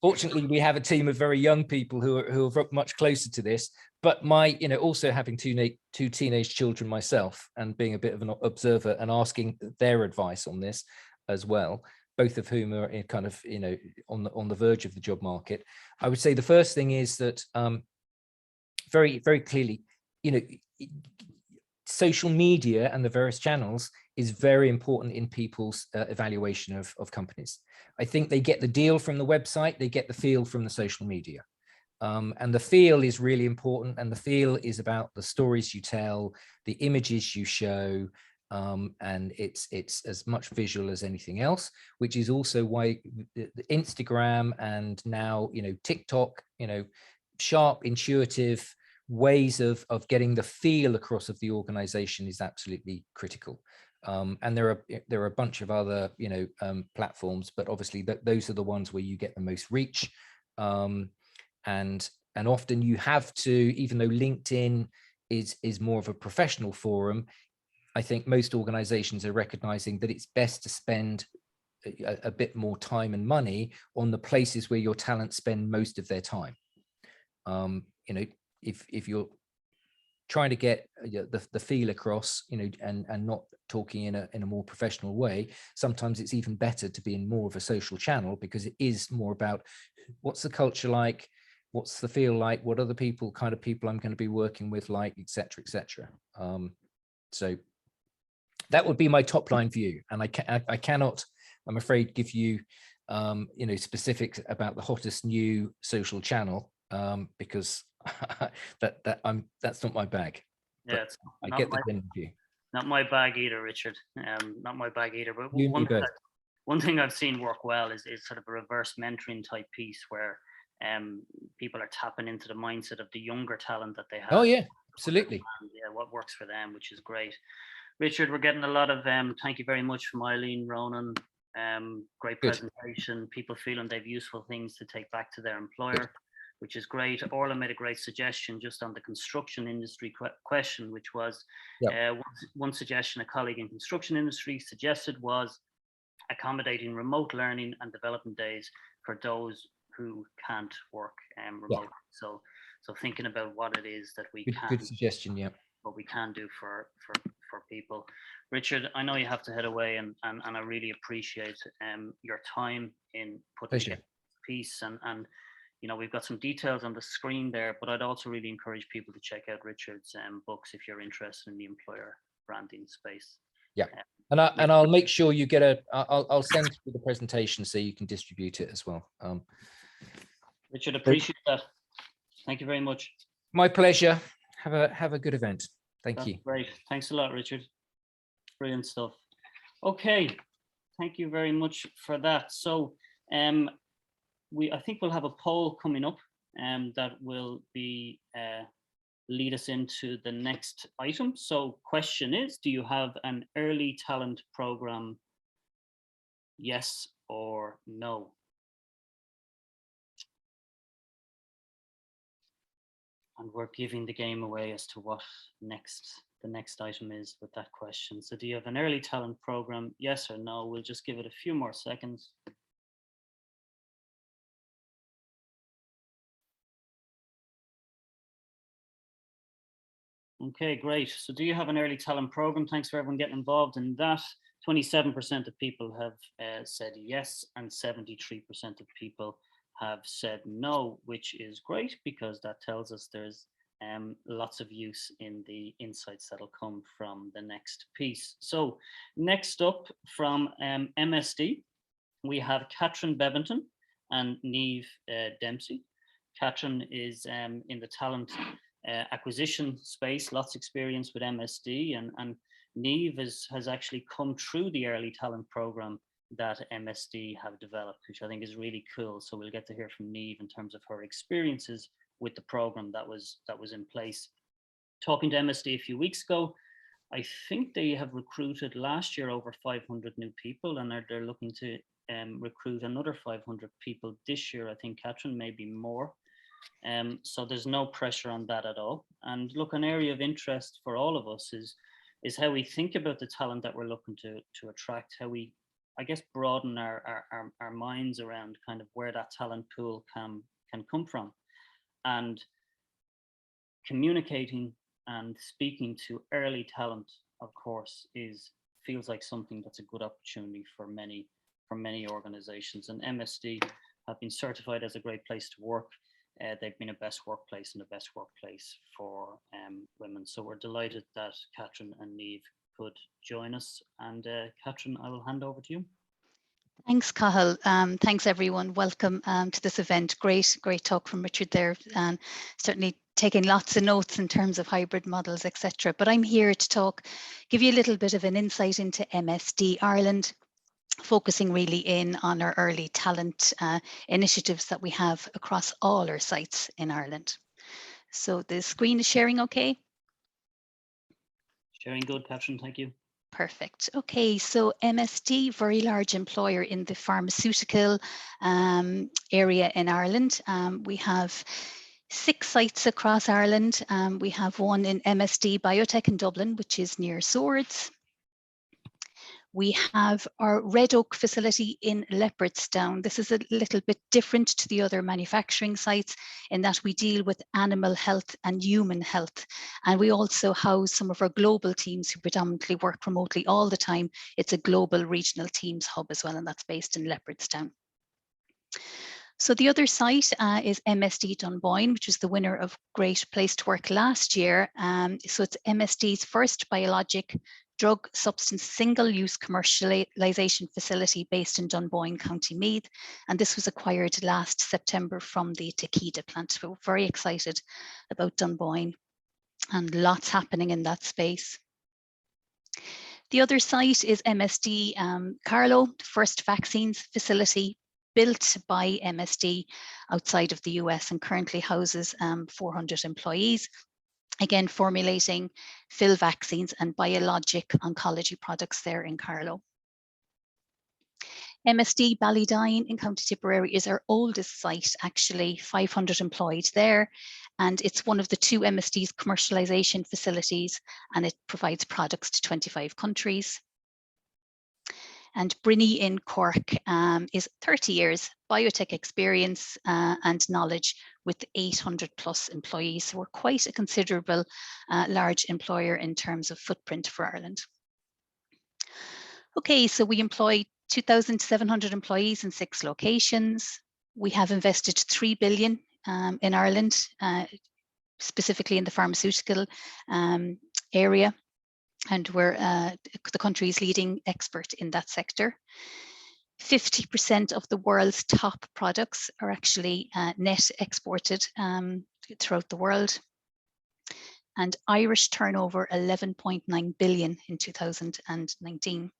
Fortunately, we have a team of very young people who are much closer to this. But also having two teenage children myself, and being a bit of an observer and asking their advice on this as well, both of whom are kind of on the verge of the job market. I would say the first thing is that very, very clearly, social media and the various channels is very important in people's evaluation of companies. I think they get the deal from the website, they get the feel from the social media. And the feel is really important, and the feel is about the stories you tell, the images you show, and it's as much visual as anything else, which is also why the Instagram and now TikTok, sharp, intuitive ways of getting the feel across of the organization is absolutely critical. And there are a bunch of other platforms, but obviously those are the ones where you get the most reach. And often you have to, even though LinkedIn is more of a professional forum, I think most organizations are recognizing that it's best to spend a bit more time and money on the places where your talent spend most of their time. If you're trying to get the feel across, and not talking in a more professional way, sometimes it's even better to be in more of a social channel, because it is more about what's the culture like, what's the feel like, what are the kind of people I'm going to be working with like, etc., etc. So that would be my top line view, and I cannot, I'm afraid, give you you know, specifics about the hottest new social channel, because that's not my bag. Yeah, But I get the general view. Not my bag either, Richard. Not my bag either. But You and me both. one thing I've seen work well is sort of a reverse mentoring type piece where people are tapping into the mindset of the younger talent that they have. Oh yeah, absolutely. And, yeah, what works for them, which is great. Richard, we're getting a lot of thank you very much from Eileen, Ronan. Great presentation. People feeling they've useful things to take back to their employer, which is great. Orla made a great suggestion just on the construction industry question, which was one suggestion a colleague in construction industry suggested was accommodating remote learning and development days for those who can't work remotely. So thinking about what it is that we can. Good suggestion, yeah. What we can do for people. Richard, I know you have to head away, and I really appreciate your time in putting together this piece, and you know, we've got some details on the screen there, but I'd also really encourage people to check out Richard's books if you're interested in the employer branding space. Yeah, and I'll make sure you get I'll send you the presentation so you can distribute it as well. Richard, appreciate that. Thank you very much. My pleasure. Have a good event. Thank you. Great. Thanks a lot, Richard. Brilliant stuff. Okay. Thank you very much for that. So I think we'll have a poll coming up that will be lead us into the next item. So question is, do you have an early talent program? Yes or no? And we're giving the game away as to what the next item is with that question. So do you have an early talent program? Yes or no? We'll just give it a few more seconds. Okay, great. So do you have an early talent program? Thanks for everyone getting involved in that. 27% of people have said yes, and 73% of people have said no, which is great because that tells us there's lots of use in the insights that'll come from the next piece. So next up from MSD, we have Catherine Beventon and Niamh Dempsey. Catherine is in the talent acquisition space, lots of experience with MSD, and Niamh has actually come through the early talent program that MSD have developed, which I think is really cool. So we'll get to hear from Niamh in terms of her experiences with the program that was in place. Talking to MSD a few weeks ago, I think they have recruited last year over 500 new people, and they're looking to recruit another 500 people this year. I think, Catherine, maybe more. So there's no pressure on that at all. And look, an area of interest for all of us is how we think about the talent that we're looking to attract, how we, I guess, broaden our minds around kind of where that talent pool can come from. And communicating and speaking to early talent, of course, feels like something that's a good opportunity for many organizations. And MSD have been certified as a great place to work. They've been a best workplace and a best workplace for women. So we're delighted that Catherine and Niamh could join us. And Catherine, I will hand over to you. Thanks, Cathal. Thanks, everyone. Welcome to this event. Great talk from Richard there, and certainly taking lots of notes in terms of hybrid models, etc. But I'm here to give you a little bit of an insight into MSD Ireland, focusing really in on our early talent initiatives that we have across all our sites in Ireland. So the screen is sharing okay? Sharing good, Catherine, thank you. Perfect. Okay, so MSD, very large employer in the pharmaceutical area in Ireland. We have 6 sites across Ireland. We have one in MSD Biotech in Dublin, which is near Swords. We have our Red Oak facility in Leopardstown. This is a little bit different to the other manufacturing sites in that we deal with animal health and human health. And we also house some of our global teams who predominantly work remotely all the time. It's a global regional teams hub as well, and that's based in Leopardstown. So the other site is MSD Dunboyne, which was the winner of Great Place to Work last year. So it's MSD's first biologic drug substance single-use commercialization facility based in Dunboyne, County Meath, and this was acquired last September from the Takeda plant. We're very excited about Dunboyne and lots happening in that space. The other site is MSD Carlow, the first vaccines facility built by MSD outside of the US and currently houses 400 employees. Again, formulating fill vaccines and biologic oncology products there in Carlow. MSD Ballydyne in County Tipperary is our oldest site, actually 500 employed there, and it's one of the 2 MSD's commercialization facilities, and it provides products to 25 countries. And Brinny in Cork is 30 years biotech experience and knowledge with 800 plus employees. So we're quite a considerable large employer in terms of footprint for Ireland. Okay, so we employ 2,700 employees in 6 locations. We have invested 3 billion in Ireland, specifically in the pharmaceutical area. And we're the country's leading expert in that sector. 50% of the world's top products are actually net exported throughout the world. And Irish turnover 11.9 billion in 2019.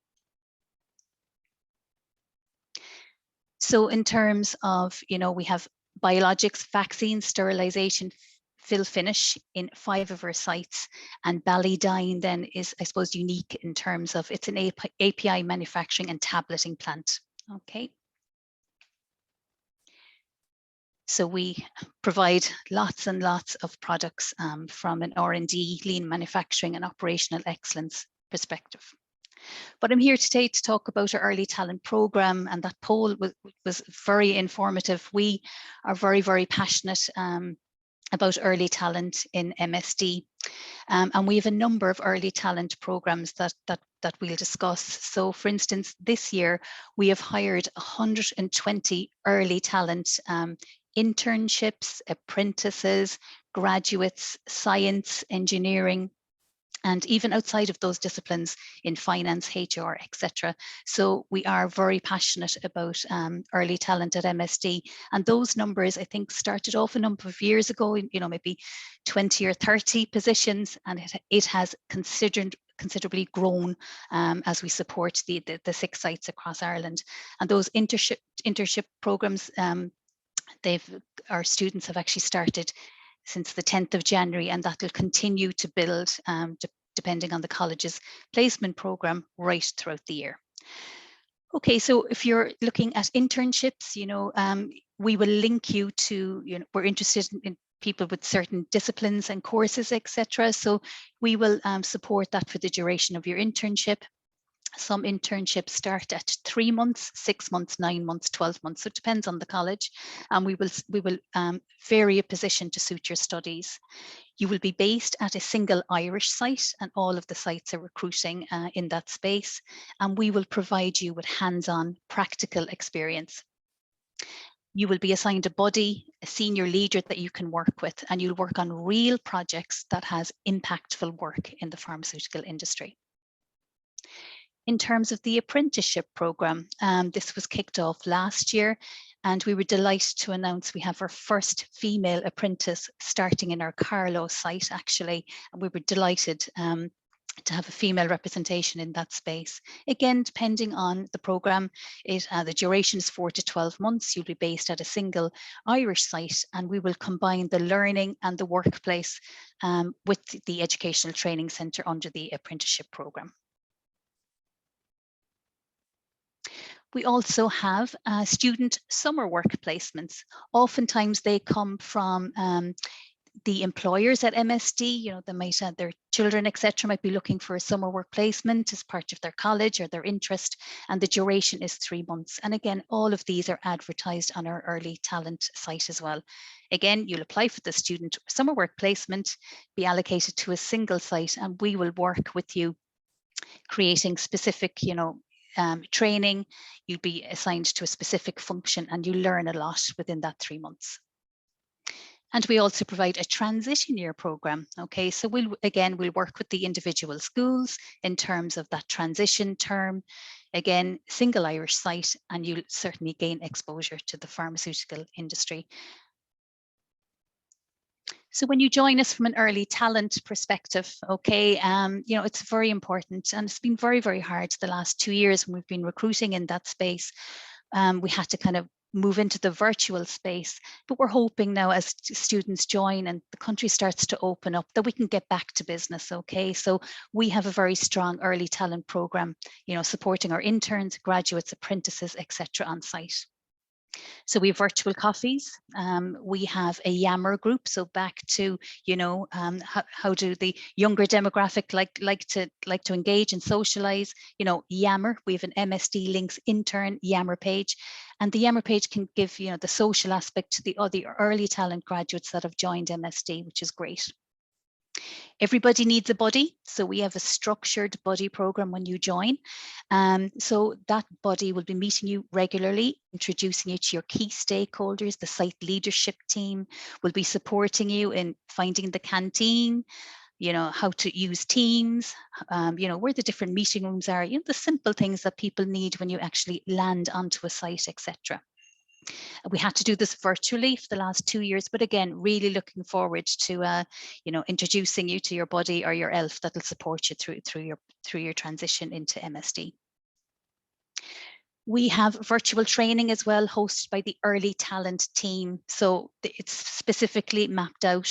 So in terms of, we have biologics, vaccines, sterilization, fill finish in 5 of our sites, and Ballydyne then is, I suppose, unique in terms of it's an API manufacturing and tableting plant. Okay. So we provide lots and lots of products from an R&D, lean manufacturing and operational excellence perspective. But I'm here today to talk about our early talent program, and that poll was very informative. We are very, very passionate about early talent in MSD, and we have a number of early talent programs that we'll discuss. So, for instance, this year we have hired 120 early talent internships, apprentices, graduates, science, engineering, and even outside of those disciplines in finance, HR, etc. So we are very passionate about early talent at MSD. And those numbers, I think, started off a number of years ago, maybe 20 or 30 positions, and it has considerably grown as we support the 6 sites across Ireland. And those internship programs, our students have actually started since the 10th of January, and that will continue to build depending on the college's placement program right throughout the year. Okay, so if you're looking at internships, we will link you to, we're interested in people with certain disciplines and courses, etc. So we will support that for the duration of your internship. Some internships start at 3 months, 6 months, 9 months, 12 months. So it depends on the college, and we will vary a position to suit your studies. You will be based at a single Irish site, and all of the sites are recruiting in that space. And we will provide you with hands-on practical experience. You will be assigned a buddy, a senior leader that you can work with, and you'll work on real projects that has impactful work in the pharmaceutical industry. In terms of the apprenticeship program, this was kicked off last year, and we were delighted to announce we have our first female apprentice starting in our Carlow site, actually. And we were delighted to have a female representation in that space. Again, depending on the program, the duration is 4 to 12 months. You'll be based at a single Irish site, and we will combine the learning and the workplace with the educational training centre under the apprenticeship program. We also have student summer work placements. Oftentimes they come from the employers at MSD. They might have their children, etc., might be looking for a summer work placement as part of their college or their interest, and the duration is 3 months. And again, all of these are advertised on our early talent site as well. Again, you'll apply for the student summer work placement, be allocated to a single site, and we will work with you creating specific, training. You'll be assigned to a specific function, and you learn a lot within that 3 months. And we also provide a transition year program. Okay, so we'll work with the individual schools in terms of that transition term. Again, single Irish site, and you'll certainly gain exposure to the pharmaceutical industry. So when you join us from an early talent perspective, okay, you know, it's very important, and it's been very, very hard the last 2 years when we've been recruiting in that space. We had to kind of move into the virtual space, but we're hoping now as students join and the country starts to open up that we can get back to business. Okay, so we have a very strong early talent program, you know, supporting our interns, graduates, apprentices, etc. on site. So we have virtual coffees. We have a Yammer group. So back to, you know, how do the younger demographic like to engage and socialize? You know, Yammer. We have an MSD Links intern Yammer page, and the Yammer page can give, you know, the social aspect to the other early talent graduates that have joined MSD, which is great. Everybody needs a buddy, so we have a structured buddy program when you join. So that buddy will be meeting you regularly, introducing you to your key stakeholders. The site leadership team will be supporting you in finding the canteen, you know, how to use Teams, you know, where the different meeting rooms are, you know, the simple things that people need when you actually land onto a site, etc. We had to do this virtually for the last 2 years, but again, really looking forward to, you know, introducing you to your buddy or your elf that'll support you through your transition into MSD. We have virtual training as well, hosted by the early talent team. So it's specifically mapped out.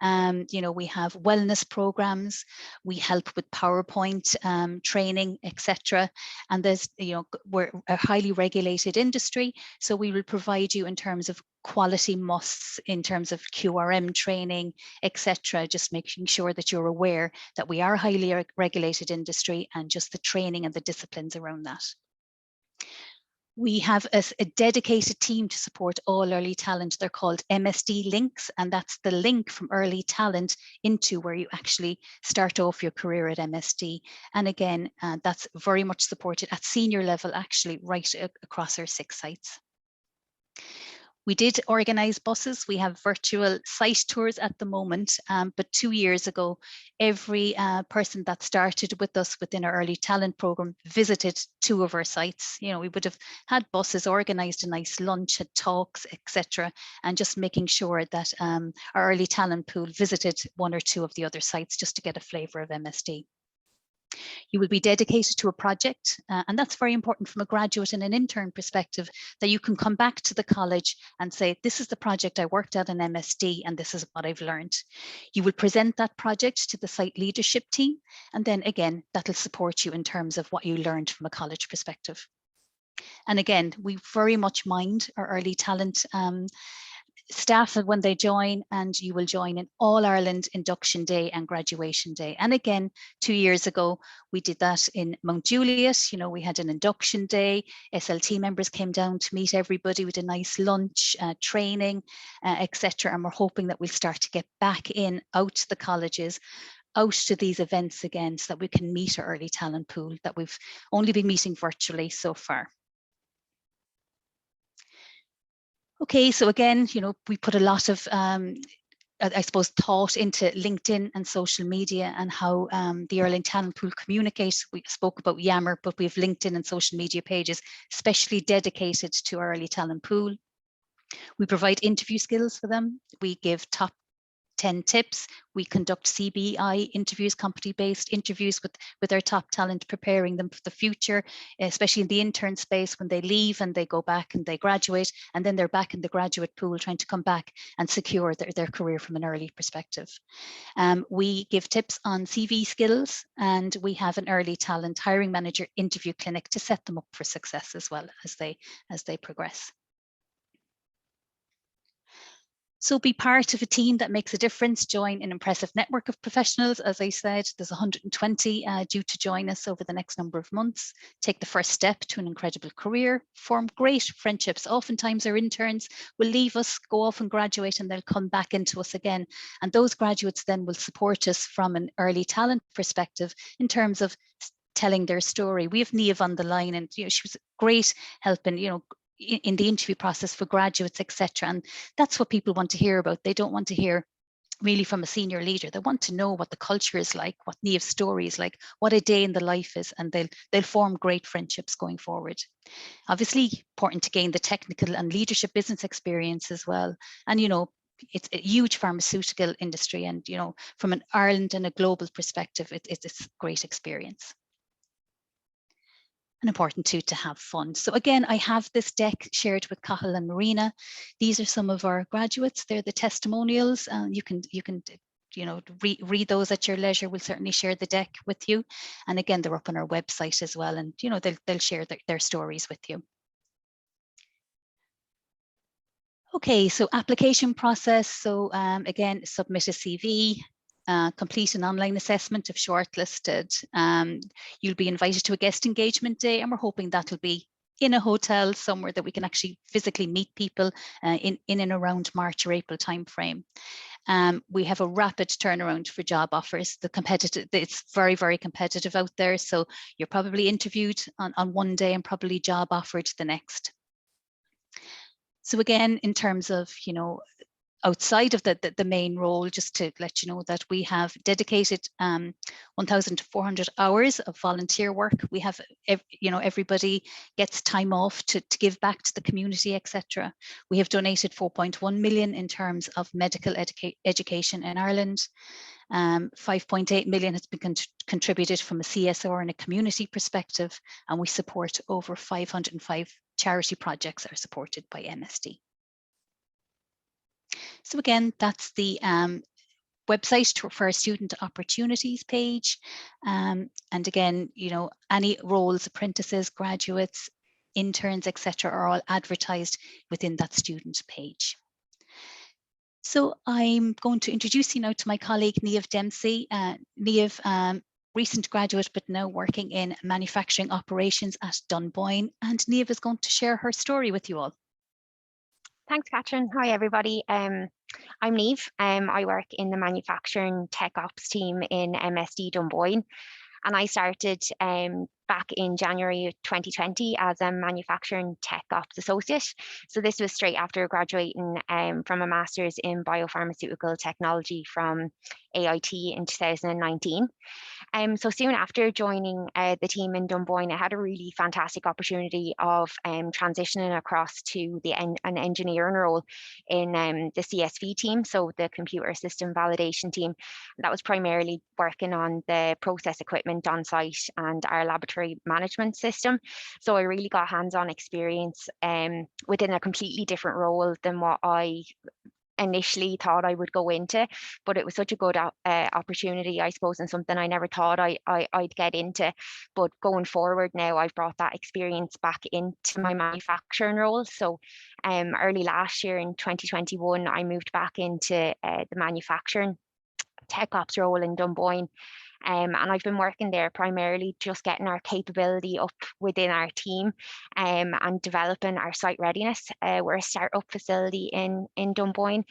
You know, we have wellness programs, we help with PowerPoint training, etc. And there's, you know, we're a highly regulated industry, so we will provide you in terms of quality musts, in terms of QRM training, etc. Just making sure that you're aware that we are a highly regulated industry and just the training and the disciplines around that. We have a dedicated team to support all early talent. They're called MSD Links, and that's the link from early talent into where you actually start off your career at MSD. And again, that's very much supported at senior level, actually, right across our 6 sites. We did organise buses. We have virtual site tours at the moment, but 2 years ago, every person that started with us within our early talent programme visited 2 of our sites. You know, we would have had buses, organised a nice lunch, had talks, etc., and just making sure that our early talent pool visited 1 or 2 of the other sites just to get a flavour of MSD. You will be dedicated to a project, and that's very important from a graduate and an intern perspective, that you can come back to the college and say, this is the project I worked at in MSD and this is what I've learned. You will present that project to the site leadership team, and then again, that'll support you in terms of what you learned from a college perspective. And again, we very much mind our early talent staff when they join, and you will join in All Ireland Induction Day and Graduation Day. And again, 2 years ago, we did that in Mount Juliet. You know, we had an induction day. SLT members came down to meet everybody with a nice lunch, training, etc. And we're hoping that we'll start to get back in, out to the colleges, out to these events again, so that we can meet our early talent pool that we've only been meeting virtually so far. Okay, so again, you know, we put a lot of, I suppose, thought into LinkedIn and social media and how the early talent pool communicates. We spoke about Yammer, but we have LinkedIn and social media pages, especially dedicated to our early talent pool. We provide interview skills for them. We give top 10 tips. We conduct CBI interviews, competency-based interviews with our top talent, preparing them for the future, especially in the intern space when they leave and they go back and they graduate, and then they're back in the graduate pool trying to come back and secure their career from an early perspective. We give tips on CV skills, and we have an early talent hiring manager interview clinic to set them up for success as well as they progress. So be part of a team that makes a difference. Join an impressive network of professionals. As I said, there's 120 due to join us over the next number of months. Take the first step to an incredible career. Form great friendships. Oftentimes our interns will leave us, go off and graduate, and they'll come back into us again. And those graduates then will support us from an early talent perspective in terms of telling their story. We have Niamh on the line, and you know, she was great helping, you know, in the interview process for graduates, etc. And that's what people want to hear about. They don't want to hear really from a senior leader. They want to know what the culture is like, what Niamh's story is like, what a day in the life is, and they'll form great friendships going forward. Obviously, important to gain the technical and leadership business experience as well. And, you know, it's a huge pharmaceutical industry, and, you know, from an Ireland and a global perspective, it's a great experience. And important too to have fun. So again, I have this deck shared with Cathal and Marina. These are some of our graduates. They're the testimonials. You can you know, read those at your leisure. We'll certainly share the deck with you. And again, they're up on our website as well. And, you know, they'll share their stories with you. Okay, so application process. So again, submit a CV. Complete an online assessment if shortlisted. You'll be invited to a guest engagement day, and we're hoping that'll be in a hotel somewhere that we can actually physically meet people in and around March or April timeframe. We have a rapid turnaround for job offers. It's very, very competitive out there. So you're probably interviewed on one day and probably job offered the next. So again, in terms of, you know, outside of the main role, just to let you know that we have dedicated 1,400 hours of volunteer work. We have, you know, everybody gets time off to give back to the community, etc. We have donated 4.1 million in terms of medical education in Ireland. 5.8 million has been contributed from a CSR and a community perspective, and we support over 505 charity projects that are supported by MSD. So again, that's the website for our student opportunities page. And again, you know, any roles, apprentices, graduates, interns, etc., are all advertised within that student page. So I'm going to introduce you now to my colleague, Niamh Dempsey. Niamh, recent graduate, but now working in manufacturing operations at Dunboyne. And Niamh is going to share her story with you all. Thanks, Catherine. Hi, everybody. I'm Niamh. I work in the manufacturing tech ops team in MSD Dunboyne, and I started back in January 2020 as a manufacturing tech ops associate. So this was straight after graduating from a master's in biopharmaceutical technology from AIT in 2019. So soon after joining the team in Dunboyne, I had a really fantastic opportunity of transitioning across to an engineering role in the CSV team, so the computer system validation team. That was primarily working on the process equipment on site and our laboratory management system. So I really got hands-on experience within a completely different role than what I initially thought I would go into, but it was such a good opportunity, I suppose, and something I never thought I'd get into. But going forward now, I've brought that experience back into my manufacturing role. So early last year in 2021, I moved back into the manufacturing tech ops role in Dunboyne. And I've been working there primarily just getting our capability up within our team and developing our site readiness. We're a startup facility in Dunboyne,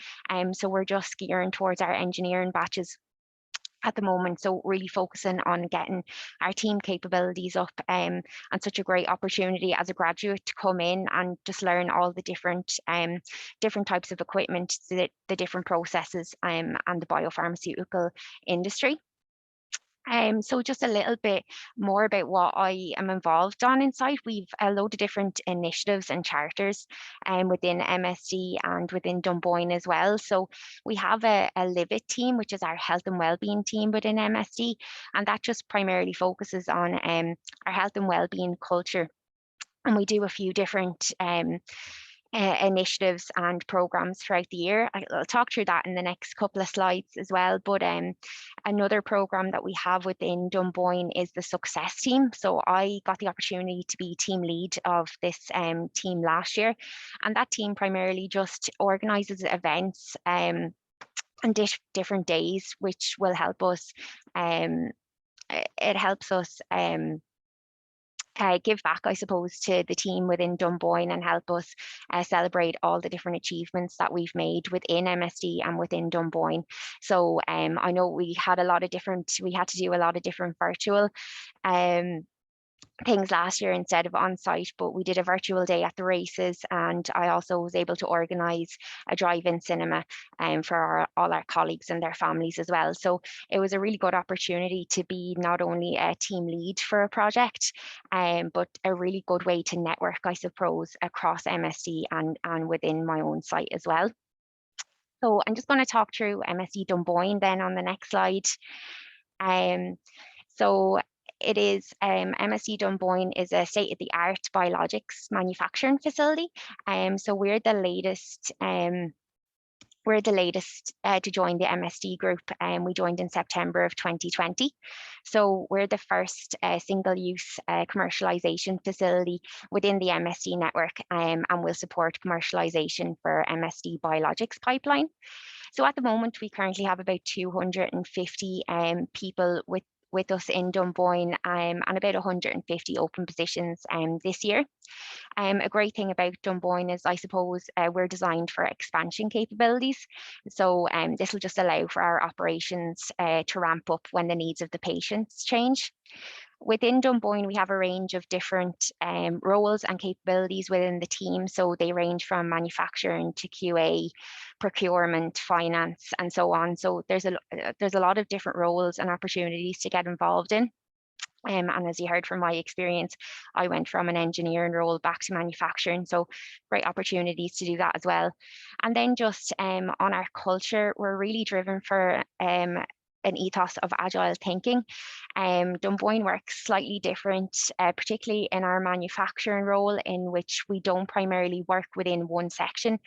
so we're just gearing towards our engineering batches at the moment, so really focusing on getting our team capabilities up, and such a great opportunity as a graduate to come in and just learn all the different types of equipment, the different processes, and the biopharmaceutical industry. So just a little bit more about what I am involved on inside. We've a load of different initiatives and charters within MSD and within Dunboyne as well. So we have a Live It team, which is our health and wellbeing team within MSD, and that just primarily focuses on our health and wellbeing culture. And we do a few different initiatives and programs throughout the year. I'll talk through that in the next couple of slides as well. But another program that we have within Dunboyne is the Success Team. So I got the opportunity to be team lead of this team last year, and that team primarily just organises events and different days, which will help us. It helps us give back, I suppose, to the team within Dunboyne and help us celebrate all the different achievements that we've made within MSD and within Dunboyne. So I know we had to do a lot of different virtual things last year instead of on site, but we did a virtual day at the races, and I also was able to organise a drive-in cinema for all our colleagues and their families as well. So it was a really good opportunity to be not only a team lead for a project, but a really good way to network, I suppose, across MSD and within my own site as well. So I'm just going to talk through MSD Dunboyne then on the next slide. So it is MSD Dunboyne is a state-of-the-art biologics manufacturing facility. So we're the latest to join the MSD group, and we joined in September of 2020. So we're the first single-use commercialization facility within the MSD network, and will support commercialization for MSD biologics pipeline. So at the moment, we currently have about 250 people with us in Dunboyne, and about 150 open positions this year. A great thing about Dunboyne is, I suppose, we're designed for expansion capabilities. So this will just allow for our operations to ramp up when the needs of the patients change. Within Dunboyne, we have a range of different roles and capabilities within the team. So they range from manufacturing to QA, procurement, finance, and so on. So there's a lot of different roles and opportunities to get involved in. And as you heard from my experience, I went from an engineering role back to manufacturing, so great opportunities to do that as well. And then just on our culture, we're really driven for an ethos of agile thinking. Dunboyne works slightly different, particularly in our manufacturing role, in which we don't primarily work within one section,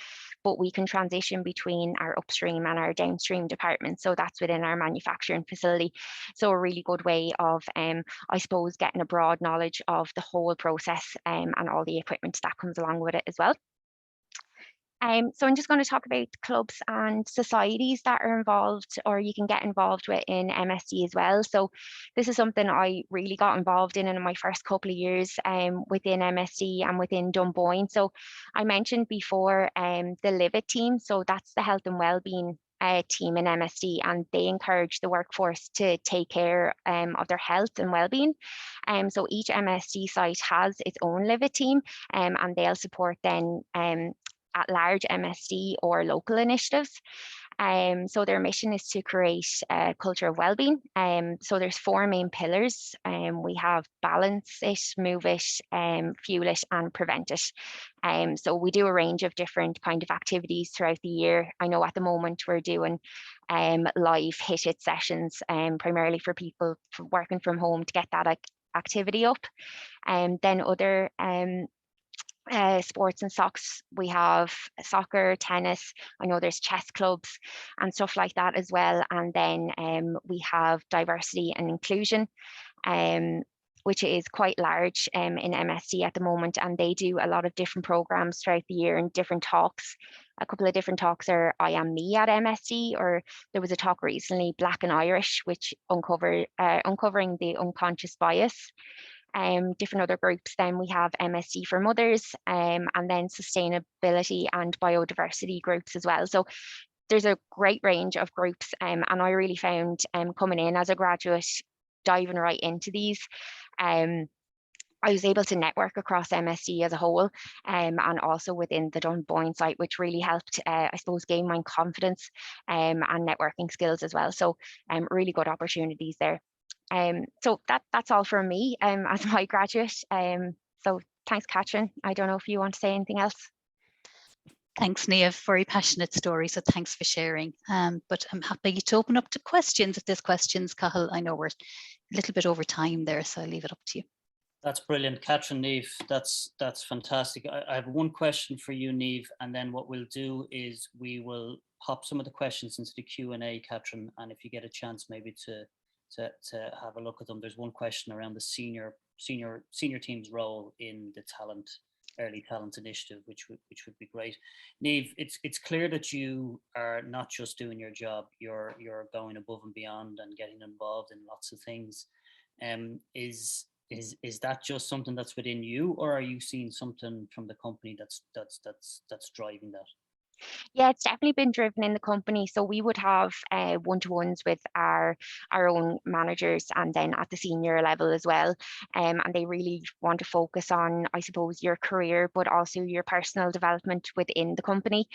but we can transition between our upstream and our downstream departments. So that's within our manufacturing facility. So a really good way of, I suppose, getting a broad knowledge of the whole process and all the equipment that comes along with it as well. So I'm just going to talk about clubs and societies that are involved, or you can get involved with in MSD as well. So this is something I really got involved in my first couple of years within MSD and within Dunboyne. So I mentioned before the Live It team. So that's the health and wellbeing team in MSD, and they encourage the workforce to take care of their health and well-being. So each MSD site has its own Live It team, and they'll support then at large MSD or local initiatives. So their mission is to create a culture of well-being. So there's 4 main pillars. We have balance it, move it, fuel it, and prevent it. So we do a range of different kind of activities throughout the year. I know at the moment we're doing live hit it sessions, primarily for people working from home to get that activity up. And then other sports and socks, we have soccer, tennis, I know there's chess clubs and stuff like that as well. And then we have diversity and inclusion, which is quite large in MSD at the moment, and they do a lot of different programs throughout the year and different talks. A couple of different talks are I Am Me at MSD, or there was a talk recently, Black and Irish, which uncovering the unconscious bias. Different other groups, then we have MSD for Mothers, and then sustainability and biodiversity groups as well. So there's a great range of groups, and I really found coming in as a graduate, diving right into these, I was able to network across MSD as a whole, and also within the Dunboyne site, which really helped, I suppose, gain my confidence and networking skills as well. So really good opportunities there. So that's all from me as my graduate. So thanks, Catherine. I don't know if you want to say anything else. Thanks, Niamh. Very passionate story, so thanks for sharing. But I'm happy to open up to questions if there's questions. Cathal, I know we're a little bit over time there, so I'll leave it up to you. That's brilliant, Catherine, Niamh. That's fantastic. I have one question for you, Niamh, and then what we'll do is we will pop some of the questions into the Q&A, Catherine, and if you get a chance maybe to have a look at them. There's one question around the senior team's role in the early talent initiative, which would be great. Niamh, it's clear that you are not just doing your job, you're going above and beyond and getting involved in lots of things. Is that just something that's within you, or are you seeing something from the company that's driving that? Yeah, it's definitely been driven in the company. So we would have one-to-ones with our own managers, and then at the senior level as well. And they really want to focus on, I suppose, your career, but also your personal development within the company.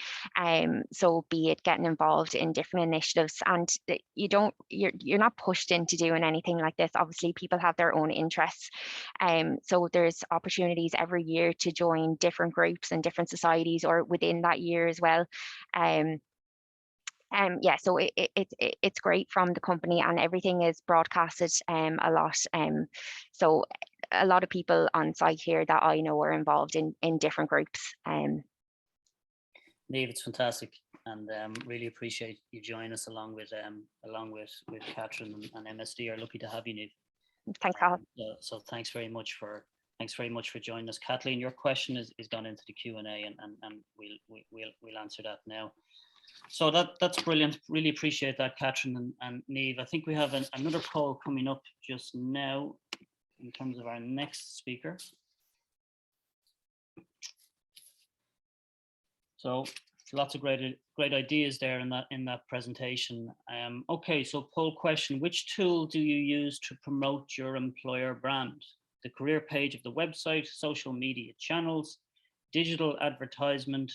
So be it getting involved in different initiatives, and you're not pushed into doing anything like this. Obviously, people have their own interests. So there's opportunities every year to join different groups and different societies, or within that year as well. Yeah, so it's great from the company, and everything is broadcasted a lot. So a lot of people on site here that I know are involved in different groups. Niamh, it's fantastic, and really appreciate you joining us along with Catherine and MSD. Are lucky to have you, Niamh. Thanks, Cathal. So thanks very much for joining us. Kathleen, your question is gone into the Q&A, and we'll answer that now. So that's brilliant. Really appreciate that, Catherine and Niamh. I think we have another call coming up just now in terms of our next speaker. So lots of great ideas there in that presentation. Okay, so poll question: which tool do you use to promote your employer brand? The career page of the website, social media channels, digital advertisement,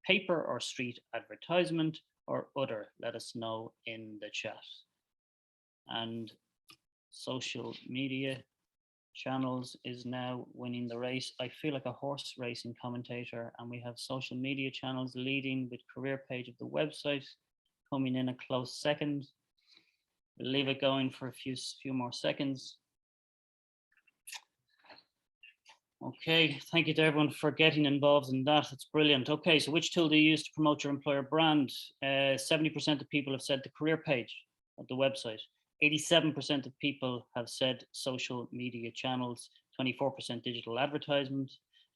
paper or street advertisement, or other? Let us know in the chat. And social media channels is now winning the race. I feel like a horse racing commentator, and we have social media channels leading, with career page of the website coming in a close second. We'll leave it going for a few more seconds. Okay, thank you to everyone for getting involved in that. It's brilliant. Okay, so which tool do you use to promote your employer brand? 70% of people have said the career page of the website. 87% of people have said social media channels, 24% digital advertisement,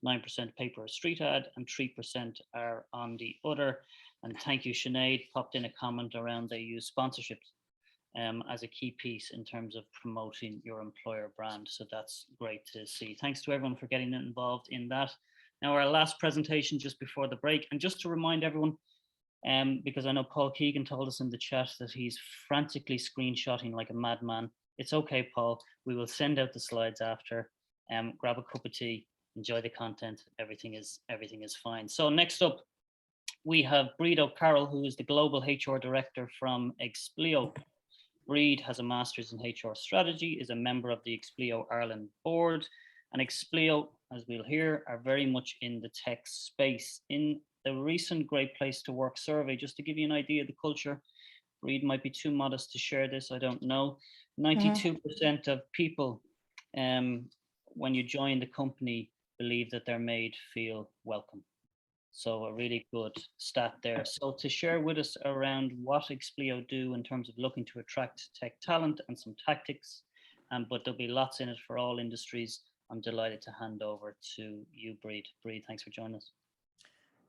9% paper or street ad, and 3% are on the other. And thank you, Sinead, popped in a comment around they use sponsorships as a key piece in terms of promoting your employer brand. So that's great to see. Thanks to everyone for getting involved in that. Now, our last presentation just before the break, and just to remind everyone, because I know Paul Keegan told us in the chat that he's frantically screenshotting like a madman. It's okay, Paul. We will send out the slides after. Grab a cup of tea, enjoy the content. Everything is fine. So next up, we have Breed O'Carroll, who is the Global HR Director from Expleo. Breed has a master's in HR strategy, is a member of the Expleo Ireland board, and Expleo, as we'll hear, are very much in the tech space. In the recent Great Place to Work survey, just to give you an idea of the culture, Breed might be too modest to share this, I don't know. 92% of people, when you join the company, believe that they're made feel welcome. So a really good stat there. So to share with us around what Expleo do in terms of looking to attract tech talent and some tactics, but there'll be lots in it for all industries. I'm delighted to hand over to you, Breed. Breed, thanks for joining us.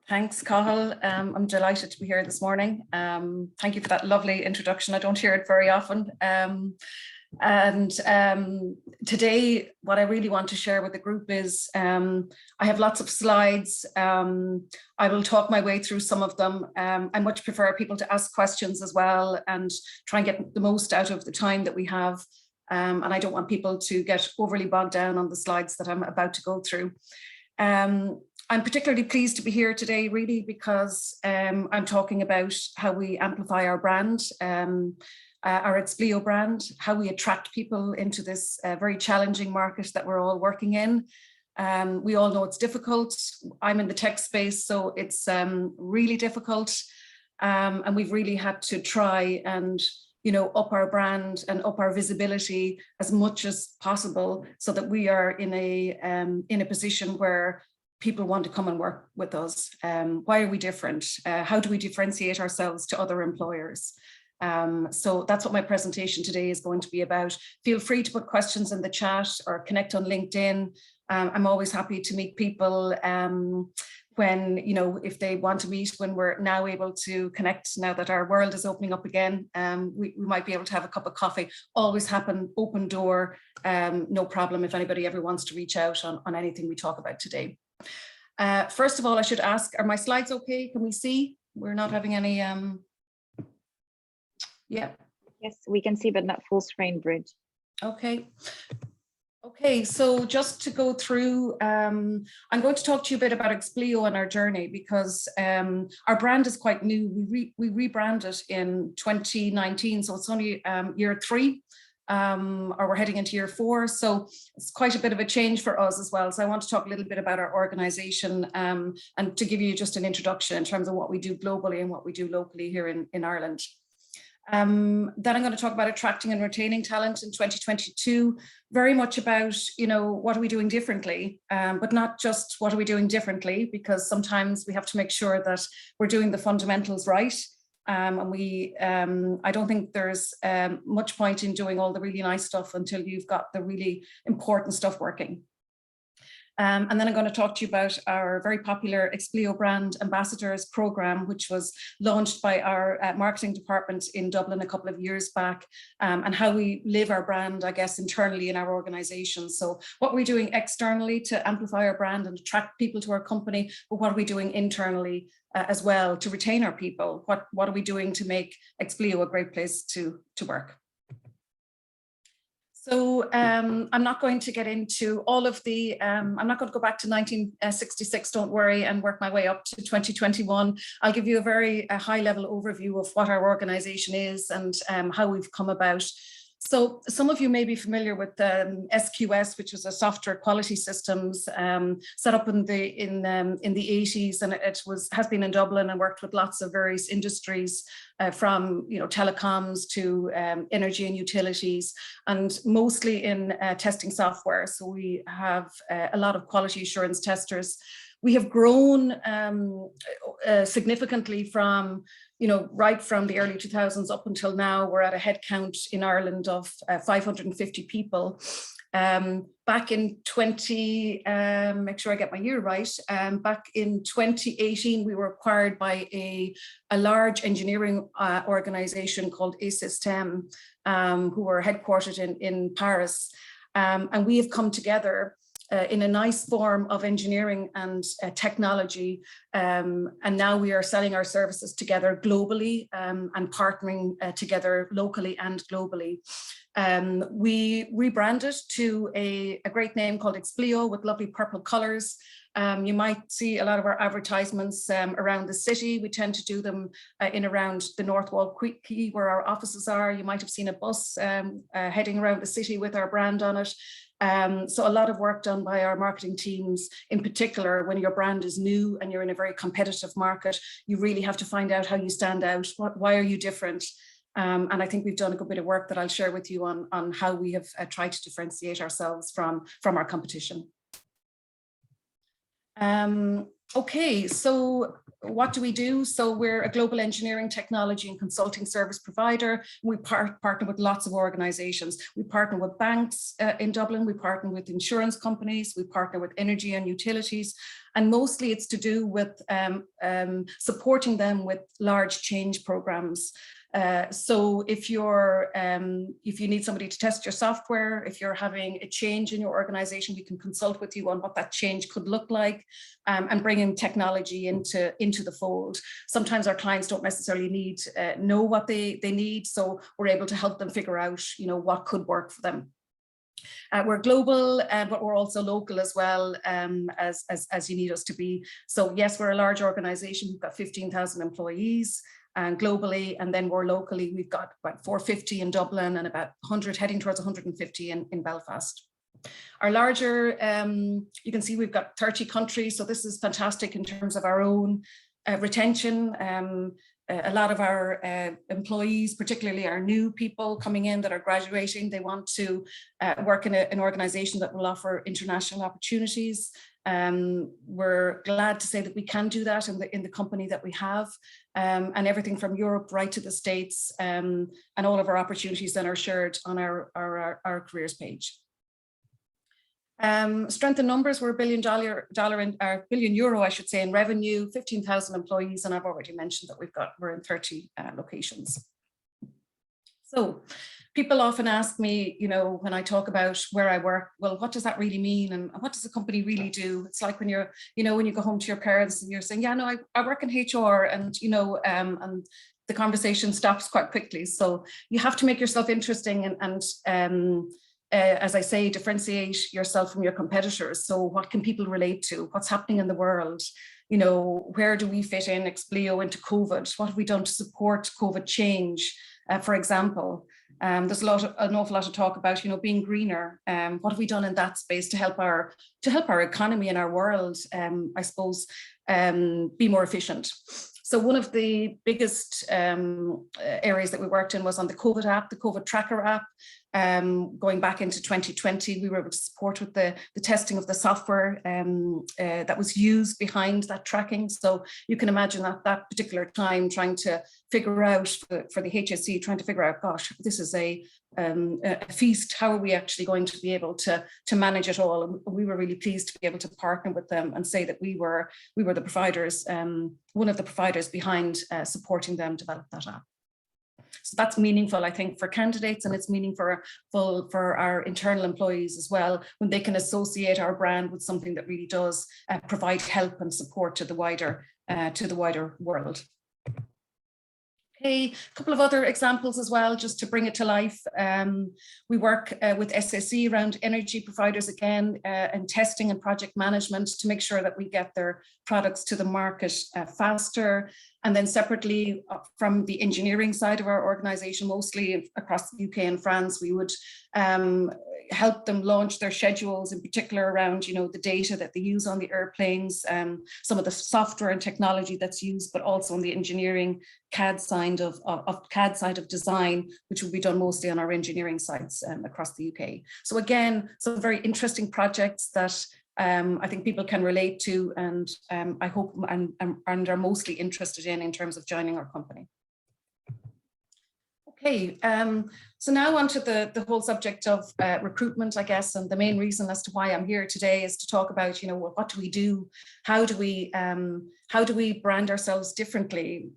Thanks, Cathal. I'm delighted to be here this morning. Thank you for that lovely introduction. I don't hear it very often. Today, what I really want to share with the group is I have lots of slides. I will talk my way through some of them. I much prefer people to ask questions as well and try and get the most out of the time that we have. And I don't want people to get overly bogged down on the slides that I'm about to go through. I'm particularly pleased to be here today, really, because I'm talking about how we amplify our brand, our Expleo brand, how we attract people into this very challenging market that we're all working in. We all know it's difficult. I'm in the tech space, so it's really difficult. And we've really had to try and up our brand and up our visibility as much as possible so that we are in a position where people want to come and work with us. Why are we different? How do we differentiate ourselves to other employers? So that's what my presentation today is going to be about. Feel free to put questions in the chat or connect on LinkedIn. I'm always happy to meet people when, if they want to meet, when we're now able to connect, now that our world is opening up again, we might be able to have a cup of coffee. Always happen, open door, no problem if anybody ever wants to reach out on anything we talk about today. First of all, I should ask, are my slides okay? Can we see? we're not having any, yeah. Yes, we can see, but not full screen, Bridge. Okay. Okay, so just to go through, I'm going to talk to you a bit about Expleo and our journey, because our brand is quite new. We rebranded in 2019, so it's only year 3, or we're heading into year 4. So it's quite a bit of a change for us as well. So I want to talk a little bit about our organization, and to give you just an introduction in terms of what we do globally and what we do locally here in Ireland. Then I'm going to talk about attracting and retaining talent in 2022, very much about, you know, what are we doing differently, but not just what are we doing differently, because sometimes we have to make sure that we're doing the fundamentals right. And I don't think there's much point in doing all the really nice stuff until you've got the really important stuff working. And then I'm going to talk to you about our very popular Expleo Brand Ambassadors program, which was launched by our marketing department in Dublin a couple of years back, and how we live our brand, I guess, internally in our organization. So what are we doing externally to amplify our brand and attract people to our company, but what are we doing internally as well to retain our people? What are we doing to make Expleo a great place to work? So I'm not going to get into all of the, I'm not going to go back to 1966, don't worry, and work my way up to 2021. I'll give you a very high level overview of what our organization is and how we've come about. So some of you may be familiar with SQS, which was a software quality systems set up in the 80s, and it has been in Dublin and worked with lots of various industries, from telecoms to energy and utilities, and mostly in testing software. So we have a lot of quality assurance testers. We have grown significantly from, right from the early 2000s up until now. We're at a headcount in Ireland of 550 people. Back in make sure I get my year right, back in 2018, we were acquired by a large engineering organization called Asystem, who were headquartered in Paris. And we have come together in a nice form of engineering and technology. And now we are selling our services together globally, and partnering together locally and globally. We rebranded to a great name called Expleo with lovely purple colors. You might see a lot of our advertisements around the city. We tend to do them in around the North Wall Quay, where our offices are. You might have seen a bus heading around the city with our brand on it. So a lot of work done by our marketing teams, in particular, when your brand is new and you're in a very competitive market, you really have to find out how you stand out. Why are you different? And I think we've done a good bit of work that I'll share with you on how we have tried to differentiate ourselves from our competition. Okay, so what do we do? So we're a global engineering, technology and consulting service provider. We partner with lots of organizations. We partner with banks in Dublin. We partner with insurance companies. We partner with energy and utilities. And mostly it's to do with supporting them with large change programs. So if you need somebody to test your software, if you're having a change in your organization, we can consult with you on what that change could look like, and bring in technology into the fold. Sometimes our clients don't necessarily know what they need, so we're able to help them figure out, what could work for them. We're global, but we're also local as well, as you need us to be. So yes, we're a large organization. We've got 15,000 employees. And globally, and then more locally, we've got about 450 in Dublin and about 100, heading towards 150 in Belfast. Our larger, you can see we've got 30 countries, so this is fantastic in terms of our own retention. A lot of our employees, particularly our new people coming in that are graduating, they want to work in an organization that will offer international opportunities. We're glad to say that we can do that in the company that we have, and everything from Europe right to the States, and all of our opportunities then are shared on our careers page. Strength in numbers, we're €1 billion, I should say, in revenue, 15,000 employees, and I've already mentioned that we're in 30 locations. So people often ask me, you know, when I talk about where I work, well, what does that really mean? And what does the company really do? It's like when you're, you know, when you go home to your parents and you're saying, yeah, no, I work in HR, and, you know, and the conversation stops quite quickly. So you have to make yourself interesting and as I say, differentiate yourself from your competitors. So what can people relate to? What's happening in the world? You know, where do we fit in Expleo into COVID? What have we done to support COVID change, for example? There's an awful lot of talk about, you know, being greener. What have we done in that space to help our economy and our world, I suppose, be more efficient? So one of the biggest areas that we worked in was on the COVID app, the COVID tracker app. Going back into 2020, we were able to support with the testing of the software that was used behind that tracking. So you can imagine at that particular time trying to figure out for the HSE, trying to figure out, gosh, this is a feast. How are we actually going to be able to manage it all? And we were really pleased to be able to partner with them and say that we were the providers, one of the providers behind supporting them develop that app. So that's meaningful, I think, for candidates, and it's meaningful for our internal employees as well, when they can associate our brand with something that really does provide help and support to the wider world. Okay, a couple of other examples as well, just to bring it to life. We work with SSE around energy providers again, and testing and project management to make sure that we get their products to the market faster. And then separately from the engineering side of our organization, mostly across the UK and France, we would help them launch their schedules, in particular around, you know, the data that they use on the airplanes, some of the software and technology that's used, but also on the engineering CAD side of design, which will be done mostly on our engineering sites across the UK. So again, some very interesting projects that I think people can relate to, and I hope and are mostly interested in terms of joining our company. Okay, so now onto the whole subject of recruitment, I guess, and the main reason as to why I'm here today is to talk about, you know, what do we do? How do we brand ourselves differently?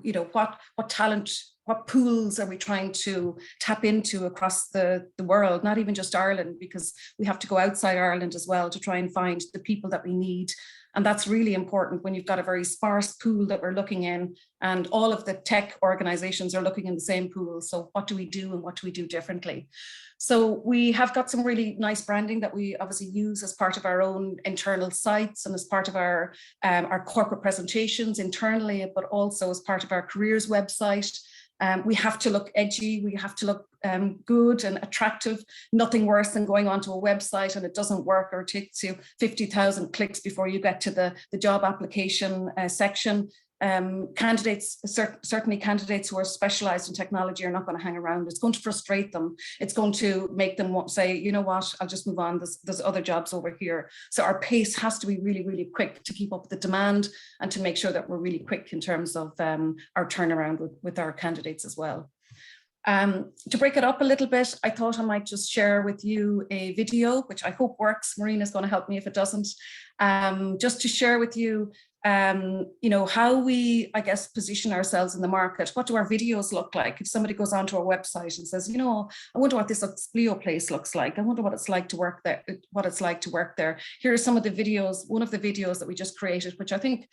You know, what talent, what pools are we trying to tap into across the world, not even just Ireland, because we have to go outside Ireland as well to try and find the people that we need. And that's really important when you've got a very sparse pool that we're looking in, and all of the tech organizations are looking in the same pool. So what do we do and what do we do differently? So we have got some really nice branding that we obviously use as part of our own internal sites and as part of our corporate presentations internally, but also as part of our careers website. We have to look edgy, we have to look good and attractive. Nothing worse than going onto a website and it doesn't work, or it takes you 50,000 clicks before you get to the job application section. Candidates, certainly candidates who are specialized in technology, are not going to hang around. It's going to frustrate them. It's going to make them want to say, you know what, I'll just move on. There's other jobs over here. So our pace has to be really, really quick to keep up with the demand and to make sure that we're really quick in terms of our turnaround with our candidates as well. To break it up a little bit, I thought I might just share with you a video, which I hope works. Marina's going to help me if it doesn't. Just to share with you, you know, how we, I guess, position ourselves in the market. What do our videos look like? If somebody goes onto our website and says, you know, I wonder what this Expleo place looks like. I wonder what it's like to work there, Here are some of the videos, one of the videos that we just created, which I think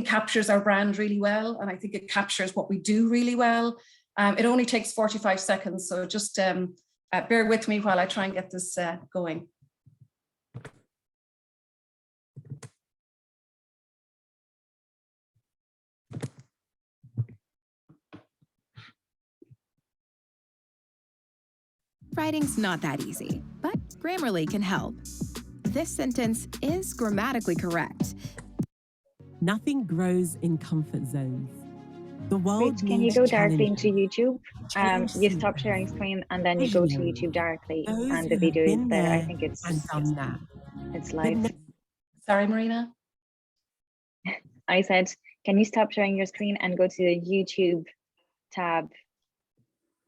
captures our brand really well. And I think it captures what we do really well. It only takes 45 seconds. So just bear with me while I try and get this going. Writing's not that easy, but Grammarly can help. This sentence is grammatically correct. Nothing grows in comfort zones. The world Wait, can you go directly into YouTube? You stop simple. sharing screen and then you go to YouTube directly, Those and the who video have is been there. I there think it's done that. live. Sorry, Marina. I said, can you stop sharing your screen and go to the YouTube tab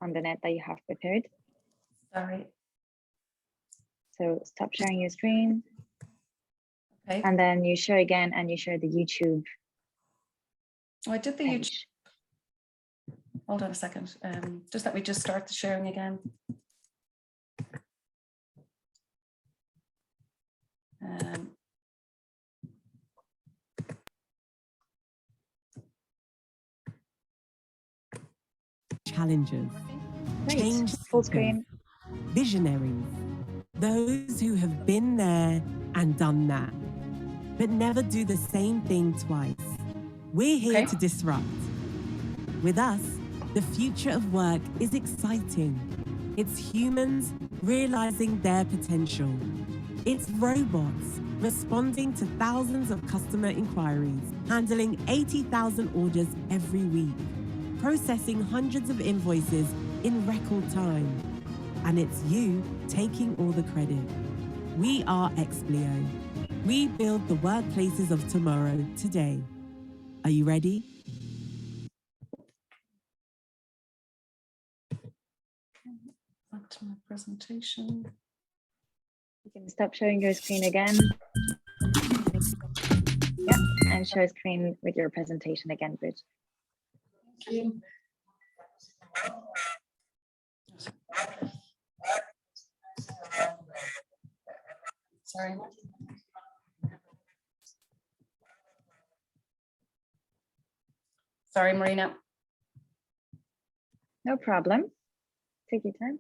on the net that you have prepared? Sorry. So stop sharing your screen. Okay. And then you share again and you share the YouTube. Oh, I did the page. YouTube. hold on a second. Just let me just start the sharing again. Challengers, Great. change Full seekers, screen. visionaries, those who have been there and done that, but never do the same thing twice. We're here to disrupt. With us, the future of work is exciting. It's humans realizing their potential. It's robots responding to thousands of customer inquiries, handling 80,000 orders every week, processing hundreds of invoices in record time. And it's you taking all the credit. We are Expleo. We build the workplaces of tomorrow today. Are you ready? Back to my presentation. You can stop sharing your screen again. Yeah, and share screen with your presentation again, Bridge. Thank you. Sorry. Sorry, Marina. No problem. Take your time.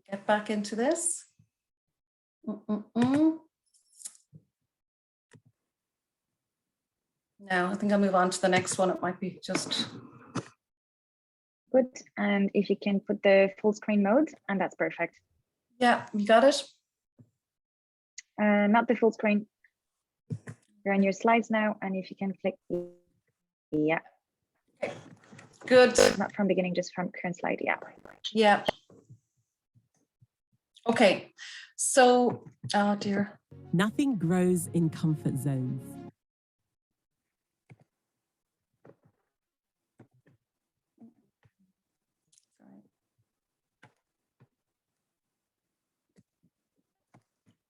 Get back into this. Now, I think I'll move on to the next one. It might be just... Good. And if you can put the full screen mode, and that's perfect. Yeah, you got it? Not the full screen. You're on your slides now, and if you can click, yeah. Okay. Good. Not from beginning, just from current slide, yeah. Yeah. Okay, so, oh dear. Nothing grows in comfort zones. Sorry.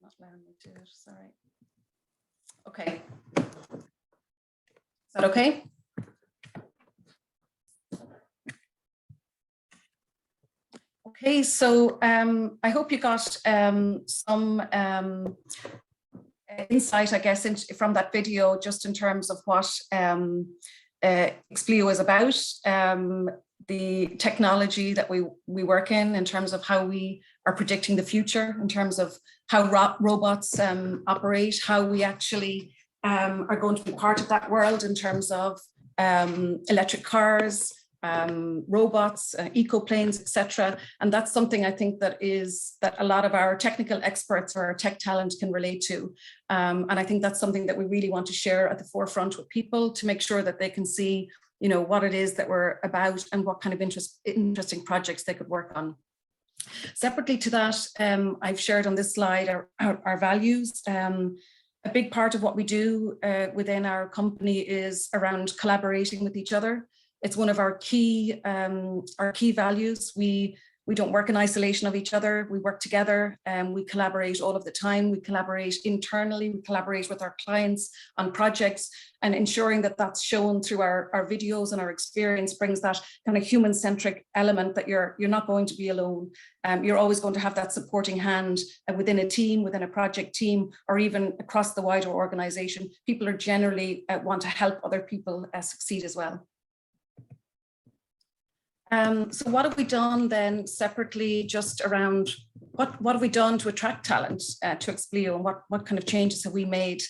Not allowing me to do it, sorry. Okay. Is that okay? Okay, so I hope you got some insight, I guess, from that video, just in terms of what Expleo is about, the technology that we work in terms of how we are predicting the future, in terms of how robots operate, how we actually are going to be part of that world in terms of electric cars, robots, eco-planes, etc. And that's something I think that a lot of our technical experts or our tech talent can relate to. And I think that's something that we really want to share at the forefront with people to make sure that they can see, you know, what it is that we're about and what kind of interesting projects they could work on. Separately to that, I've shared on this slide our values. A big part of what we do within our company is around collaborating with each other. It's one of our key values. We don't work in isolation of each other. We work together and we collaborate all of the time. We collaborate internally. We collaborate with our clients on projects, and ensuring that that's shown through our videos and our experience brings that kind of human-centric element that you're not going to be alone. You're always going to have that supporting hand within a team, within a project team, or even across the wider organization. People are generally want to help other people succeed as well. So what have we done then separately, just around what have we done to attract talent to Expleo, and what kind of changes have we made?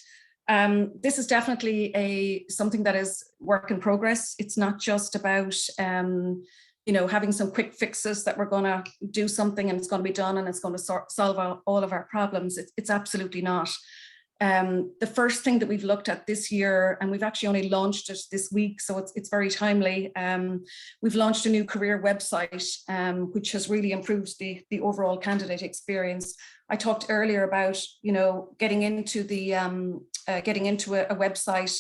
This is definitely something that is work in progress. It's not just about you know, having some quick fixes that we're going to do something and it's going to be done and it's going to solve all of our problems. It's absolutely not. The first thing that we've looked at this year, and we've actually only launched it this week, so it's very timely. We've launched a new career website, which has really improved the overall candidate experience. I talked earlier about, you know, getting into a website.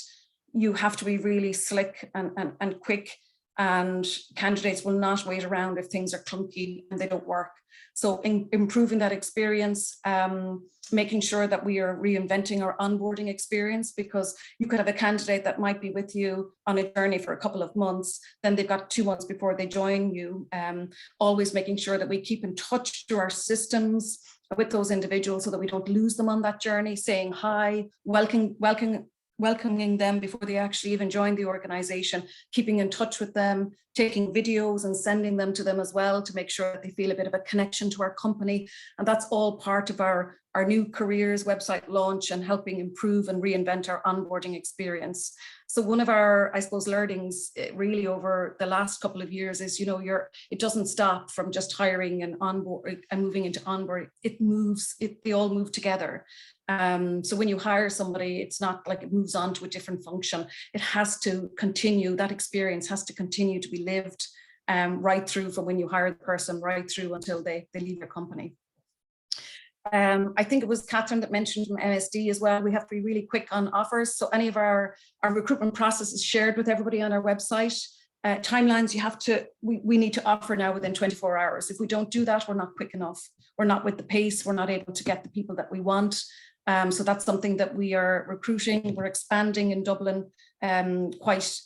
You have to be really slick and quick, and candidates will not wait around if things are clunky and they don't work. So improving that experience, making sure that we are reinventing our onboarding experience, because you could have a candidate that might be with you on a journey for a couple of months, then they've got 2 months before they join you. Always making sure that we keep in touch through our systems with those individuals so that we don't lose them on that journey, saying hi, welcoming them before they actually even join the organization, keeping in touch with them, taking videos and sending them to them as well to make sure that they feel a bit of a connection to our company. And that's all part of our new careers website launch and helping improve and reinvent our onboarding experience. So one of our, I suppose, learnings really over the last couple of years is, you know, it doesn't stop from just hiring and onboard and moving into onboard. They all move together. So when you hire somebody, it's not like it moves on to a different function. It has to continue, that experience has to continue to be lived right through from when you hire the person right through until they leave your company. I think it was Catherine that mentioned from MSD as well. We have to be really quick on offers. So any of our recruitment process is shared with everybody on our website. Timelines, we need to offer now within 24 hours. If we don't do that, we're not quick enough. We're not with the pace. We're not able to get the people that we want. So that's something that we are recruiting. We're expanding in Dublin quite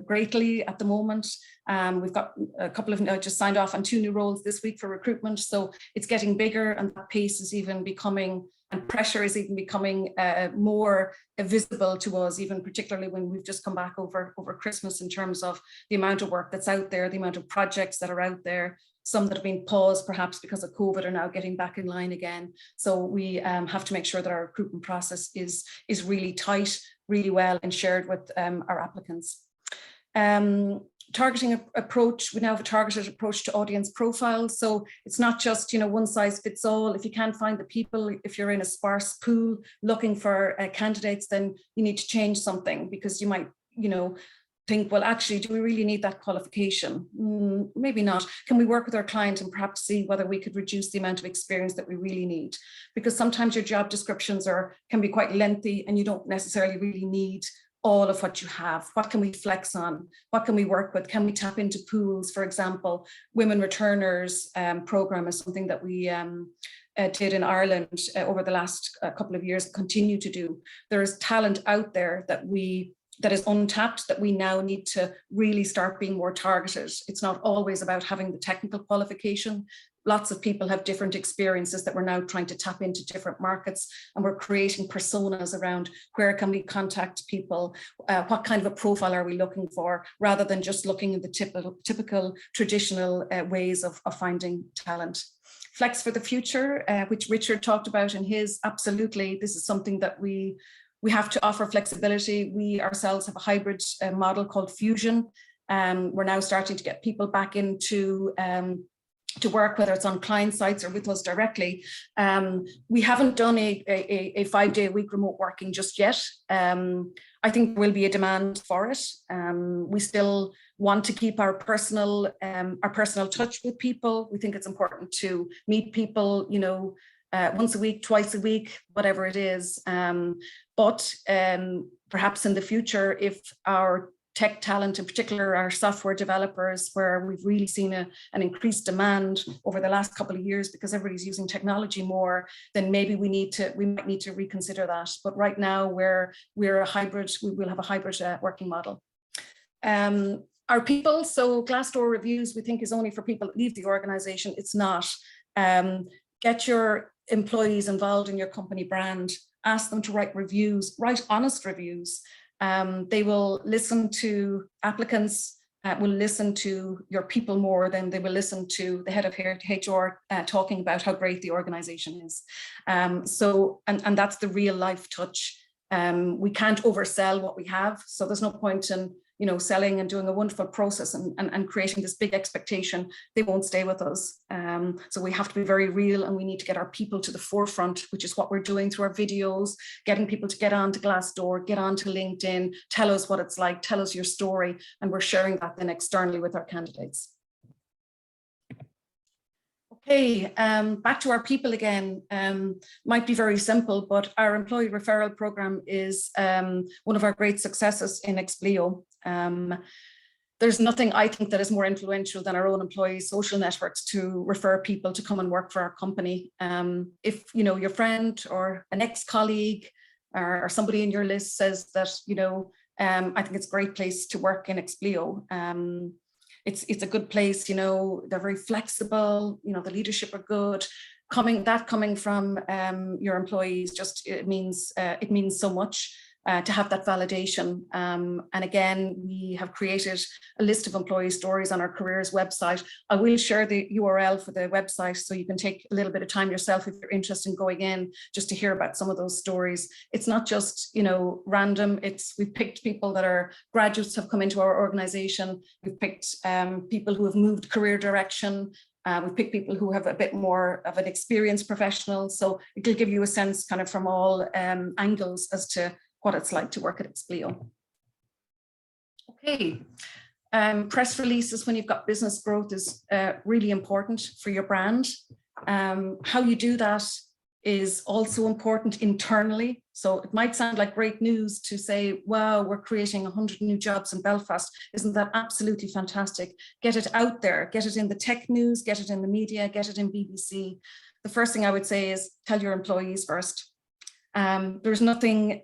greatly at the moment. We've got a couple of, just signed off on 2 new roles this week for recruitment. So it's getting bigger, and that pace is even becoming, and pressure is even becoming more visible to us, even particularly when we've just come back over Christmas, in terms of the amount of work that's out there, the amount of projects that are out there. Some that have been paused perhaps because of COVID are now getting back in line again. So we have to make sure that our recruitment process is really tight, really well, and shared with our applicants. Targeting approach, we now have a targeted approach to audience profiles. So it's not just, you know, one size fits all. If you can't find the people, if you're in a sparse pool looking for candidates, then you need to change something, because you might, you know, think, well, actually, do we really need that qualification? Maybe not. Can we work with our client and perhaps see whether we could reduce the amount of experience that we really need? Because sometimes your job descriptions can be quite lengthy, and you don't necessarily really need all of what you have. What can we flex on? What can we work with? Can we tap into pools? For example, Women Returners program is something that we did in Ireland over the last couple of years, continue to do. There is talent out there that is untapped, that we now need to really start being more targeted. It's not always about having the technical qualification. Lots of people have different experiences that we're now trying to tap into different markets, and we're creating personas around where can we contact people, what kind of a profile are we looking for, rather than just looking at the typical traditional ways of finding talent. Flex for the future, which Richard talked about in his, absolutely, this is something that we have to offer flexibility. We ourselves have a hybrid model called Fusion. We're now starting to get people back into to work, whether it's on client sites or with us directly. We haven't done a 5-day-a-week remote working just yet. I think there will be a demand for it. We still want to keep our personal touch with people. We think it's important to meet people, you know, once a week, twice a week, whatever it is. But perhaps in the future, if our tech talent, in particular our software developers, where we've really seen an increased demand over the last couple of years because everybody's using technology more, then maybe we might need to reconsider that. But right now we're a hybrid, we will have a hybrid working model. Our people, so Glassdoor reviews, we think is only for people that leave the organization. It's not. Get your employees involved in your company brand, ask them to write reviews, write honest reviews. They will listen to applicants, will listen to your people more than they will listen to the head of HR talking about how great the organization is. And that's the real life touch. We can't oversell what we have, so there's no point in, you know, selling and doing a wonderful process and creating this big expectation. They won't stay with us. So we have to be very real, and we need to get our people to the forefront, which is what we're doing through our videos, getting people to get onto Glassdoor, get onto LinkedIn, tell us what it's like, tell us your story, and we're sharing that then externally with our candidates. Okay, back to our people again. Might be very simple, but our employee referral program is one of our great successes in Expleo. there's nothing I think that is more influential than our own employees' social networks to refer people to come and work for our company. If your friend or an ex-colleague or somebody in your list says that, I think it's a great place to work in Expleo. It's a good place, they're very flexible, the leadership are good. Coming from your employees, it means so much. To have that validation. And again, we have created a list of employee stories on our careers website. I will share the URL for the website so you can take a little bit of time yourself if you're interested in going in just to hear about some of those stories. It's not just, random. We've picked people that are graduates have come into our organization. We've picked people who have moved career direction. We've picked people who have a bit more of an experienced professional. So it'll give you a sense kind of from all angles as to what it's like to work at Expleo. Okay, press releases when you've got business growth is really important for your brand. How you do that is also important internally. So it might sound like great news to say, wow, we're creating 100 new jobs in Belfast. Isn't that absolutely fantastic? Get it out there, get it in the tech news, get it in the media, get it in BBC. The first thing I would say is tell your employees first. There's nothing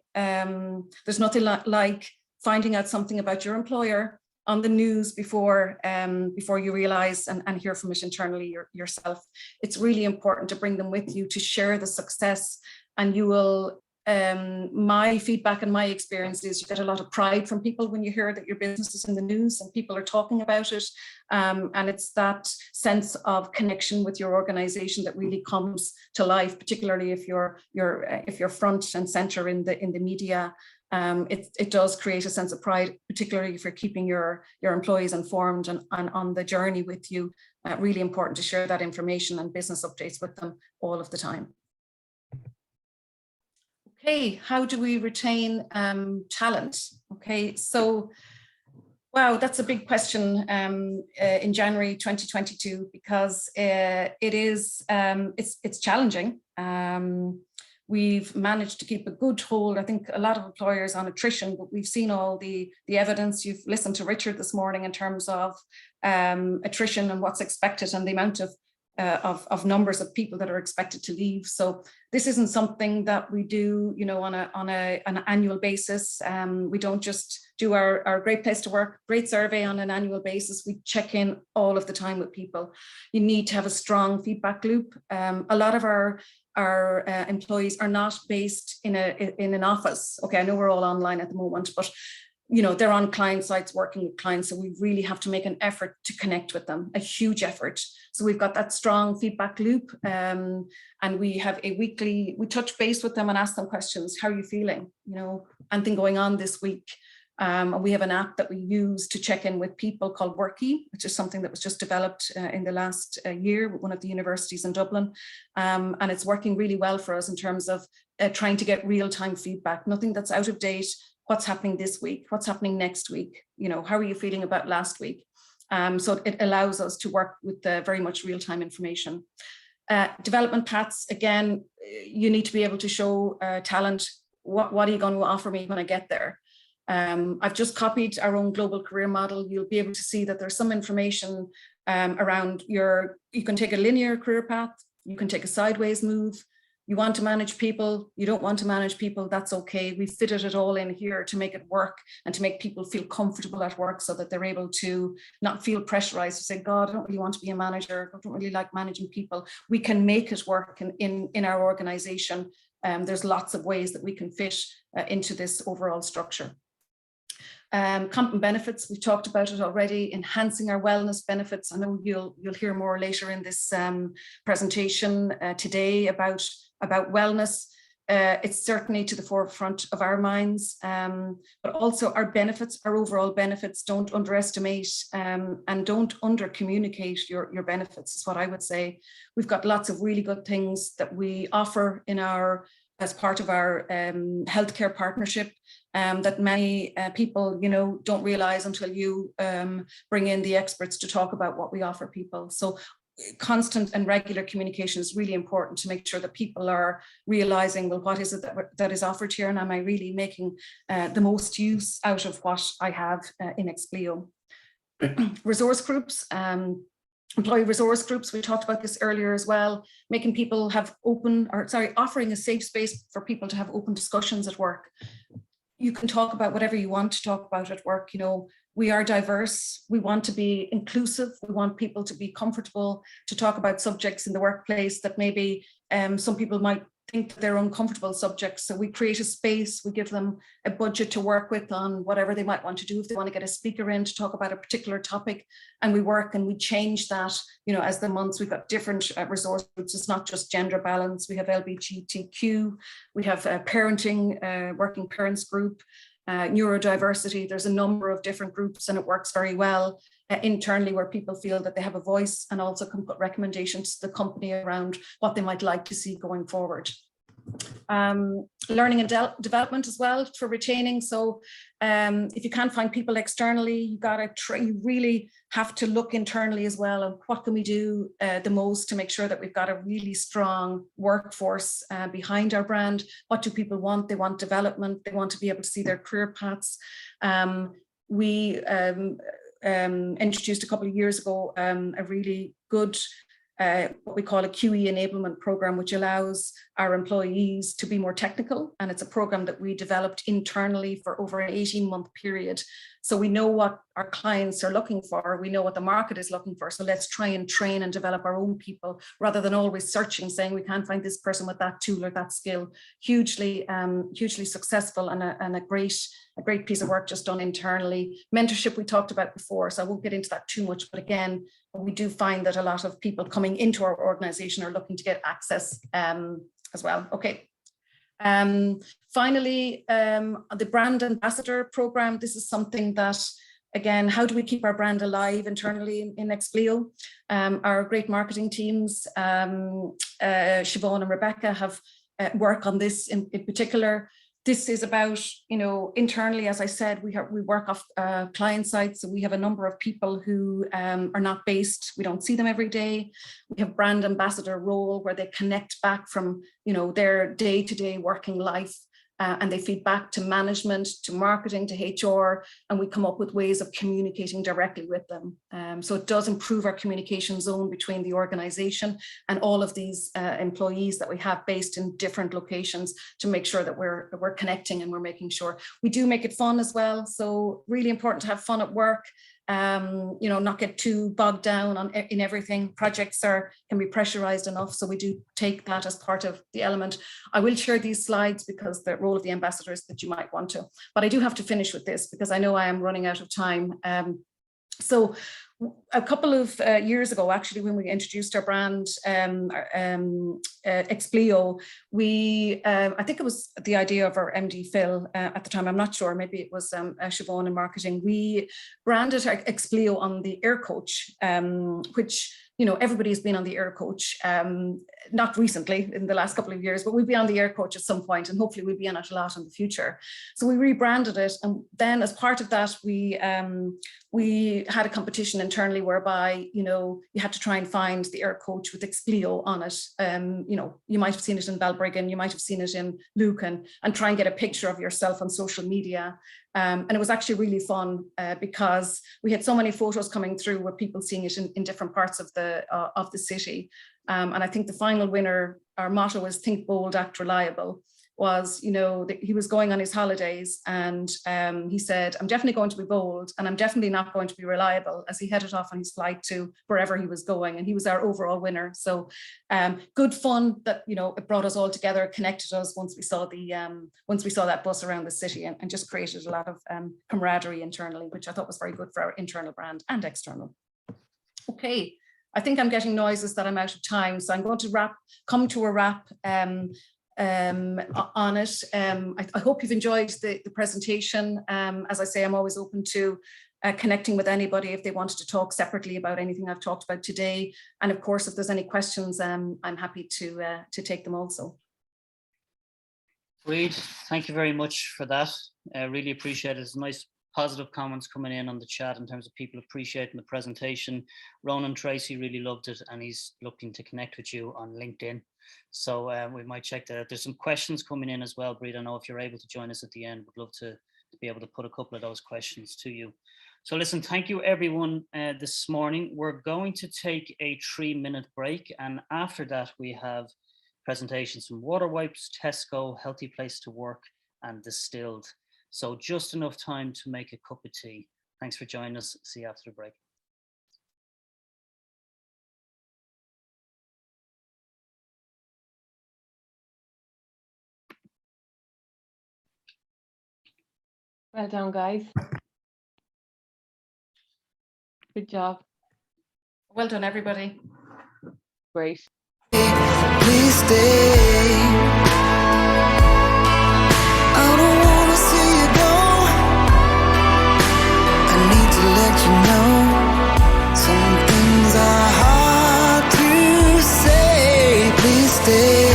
like finding out something about your employer on the news before you realize and hear from it internally yourself. It's really important to bring them with you to share the success, and you will. My feedback and my experience is you get a lot of pride from people when you hear that your business is in the news and people are talking about it. And it's that sense of connection with your organization that really comes to life, particularly if you're front and center in the media. It does create a sense of pride, particularly if you're keeping your employees informed and on the journey with you. Really important to share that information and business updates with them all of the time. Okay, how do we retain talent? Okay, so, wow, that's a big question in January 2022 because it's challenging. We've managed to keep a good hold. I think a lot of employers on attrition, but we've seen all the evidence. You've listened to Richard this morning in terms of attrition and what's expected and the amount of numbers of people that are expected to leave. So this isn't something that we do, on an annual basis. We don't just do our Great Place to Work, great survey on an annual basis. We check in all of the time with people. You need to have a strong feedback loop. A lot of our employees are not based in an office. Okay, I know we're all online at the moment, but they're on client sites working with clients. So we really have to make an effort to connect with them, a huge effort. So we've got that strong feedback loop and we have we touch base with them and ask them questions. How are you feeling? Anything going on this week? We have an app that we use to check in with people called Worky, which is something that was just developed in the last year with one of the universities in Dublin. And it's working really well for us in terms of trying to get real-time feedback, nothing that's out of date. What's happening this week? What's happening next week? How are you feeling about last week? So it allows us to work with very much real-time information. Development paths, again, you need to be able to show talent. What are you going to offer me when I get there? I've just copied our own global career model. You'll be able to see that there's some information around you can take a linear career path, you can take a sideways move. You want to manage people, you don't want to manage people, that's okay. We've fitted it all in here to make it work and to make people feel comfortable at work so that they're able to not feel pressurized to say, God, I don't really want to be a manager, I don't really like managing people. We can make it work in our organization. There's lots of ways that we can fit into this overall structure. Comp and benefits, we talked about it already, enhancing our wellness benefits. I know you'll hear more later in this presentation today about wellness. It's certainly to the forefront of our minds, but also our benefits, our overall benefits. Don't underestimate and don't under communicate your benefits is what I would say. We've got lots of really good things that we offer as part of our healthcare partnership that many people, don't realize until you bring in the experts to talk about what we offer people. So constant and regular communication is really important to make sure that people are realizing, well, what is it that is offered here, and am I really making the most use out of what I have in Expleo? resource groups, employee resource groups. We talked about this earlier as well, making people have offering a safe space for people to have open discussions at work. You can talk about whatever you want to talk about at work. You know, we are diverse. We want to be inclusive. We want people to be comfortable to talk about subjects in the workplace that maybe some people might think that they're uncomfortable subjects. So we create a space, we give them a budget to work with on whatever they might want to do. If they want to get a speaker in to talk about a particular topic, and we work and we change that, you know, as the months. We've got different resource groups. It's not just gender balance. We have LGBTQ, we have parenting, working parents group, neurodiversity. There's a number of different groups, and it works very well internally, where people feel that they have a voice and also can put recommendations to the company around what they might like to see going forward. Learning and development as well for retaining. So if you can't find people externally, you really have to look internally as well. And what can we do the most to make sure that we've got a really strong workforce behind our brand? What do people want? They want development. They want to be able to see their career paths. We introduced a couple of years ago a really good what we call a QE enablement program, which allows our employees to be more technical. And it's a program that we developed internally for over an 18-month period. So we know what our clients are looking for. We know what the market is looking for. So let's try and train and develop our own people rather than always searching, saying we can't find this person with that tool or that skill. Hugely successful, and a great piece of work just done internally. Mentorship we talked about before, so I won't get into that too much. But again, we do find that a lot of people coming into our organization are looking to get access as well. Okay. Finally, the brand ambassador program. This is something that, again, how do we keep our brand alive internally in Expleo? Our great marketing teams, Siobhan and Rebecca, have work on this in particular. This is about, you know, internally, as I said, we work off client sites. So we have a number of people who are not based. We don't see them every day. We have brand ambassador role where they connect back from, you know, their day-to-day working life. And they feed back to management, to marketing, to HR, and we come up with ways of communicating directly with them. So it does improve our communication zone between the organization and all of these employees that we have based in different locations, to make sure that we're connecting and we're making sure. We do make it fun as well. So really important to have fun at work. You know, not get too bogged down in everything. Projects can be pressurized enough, so we do take that as part of the element. I will share these slides because the role of the ambassadors that you might want to, but I do have to finish with this because I know I am running out of time. So a couple of years ago, actually, when we introduced our brand, Expleo, I think it was the idea of our MD Phil at the time, I'm not sure, maybe it was Siobhan in marketing. We branded Expleo on the air coach, which, you know, everybody's been on the air coach, not recently in the last couple of years, but we'll be on the air coach at some point, and hopefully we'll be on it a lot in the future. So we rebranded it, and then as part of that, we had a competition internally whereby, you know, you had to try and find the air coach with Expleo on it. You know, you might have seen it in Balbriggan, you might have seen it in Lucan, and try and get a picture of yourself on social media. And it was actually really fun because we had so many photos coming through with people seeing it in different parts of the city. And I think the final winner, our motto was think bold, act reliable, was, you know, he was going on his holidays, and he said, I'm definitely going to be bold, and I'm definitely not going to be reliable, as he headed off on his flight to wherever he was going. And he was our overall winner. So good fun that, you know, it brought us all together, connected us once we saw that bus around the city, and just created a lot of camaraderie internally, which I thought was very good for our internal brand and external. Okay. I think I'm getting noises that I'm out of time, so I'm going to come to a wrap on it. I hope you've enjoyed the presentation. As I say, I'm always open to connecting with anybody if they wanted to talk separately about anything I've talked about today. And of course, if there's any questions, I'm happy to take them also. Reid, thank you very much for that. I really appreciate it. It's nice positive comments coming in on the chat in terms of people appreciating the presentation. Ronan Tracy really loved it, and he's looking to connect with you on LinkedIn. So we might check that out. There's some questions coming in as well, Breed. I know if you're able to join us at the end, we'd love to be able to put a couple of those questions to you. So listen, thank you everyone this morning. We're going to take a 3-minute break, and after that we have presentations from WaterWipes, Tesco, Healthy Place to Work, and Distilled. So just enough time to make a cup of tea. Thanks for joining us. See you after the break. Well done, guys. Good job. Well done, everybody. Great. Please stay. I don't wanna see you go. I need to let you know some things are hard to say. Please stay.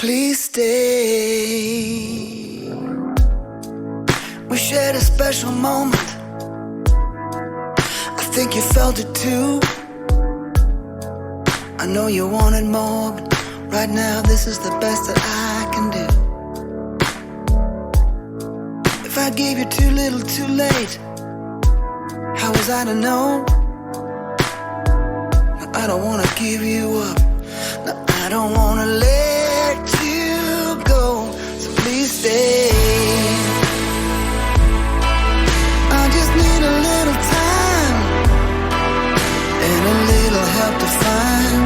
Please stay. We shared a special moment. I think you felt it too. I know you wanted more, but right now this is the best that I can do. If I gave you too little too late, how was I to know? No, I don't wanna give you up. No, I don't wanna let you go. So please stay. I just need a little time and a little help to find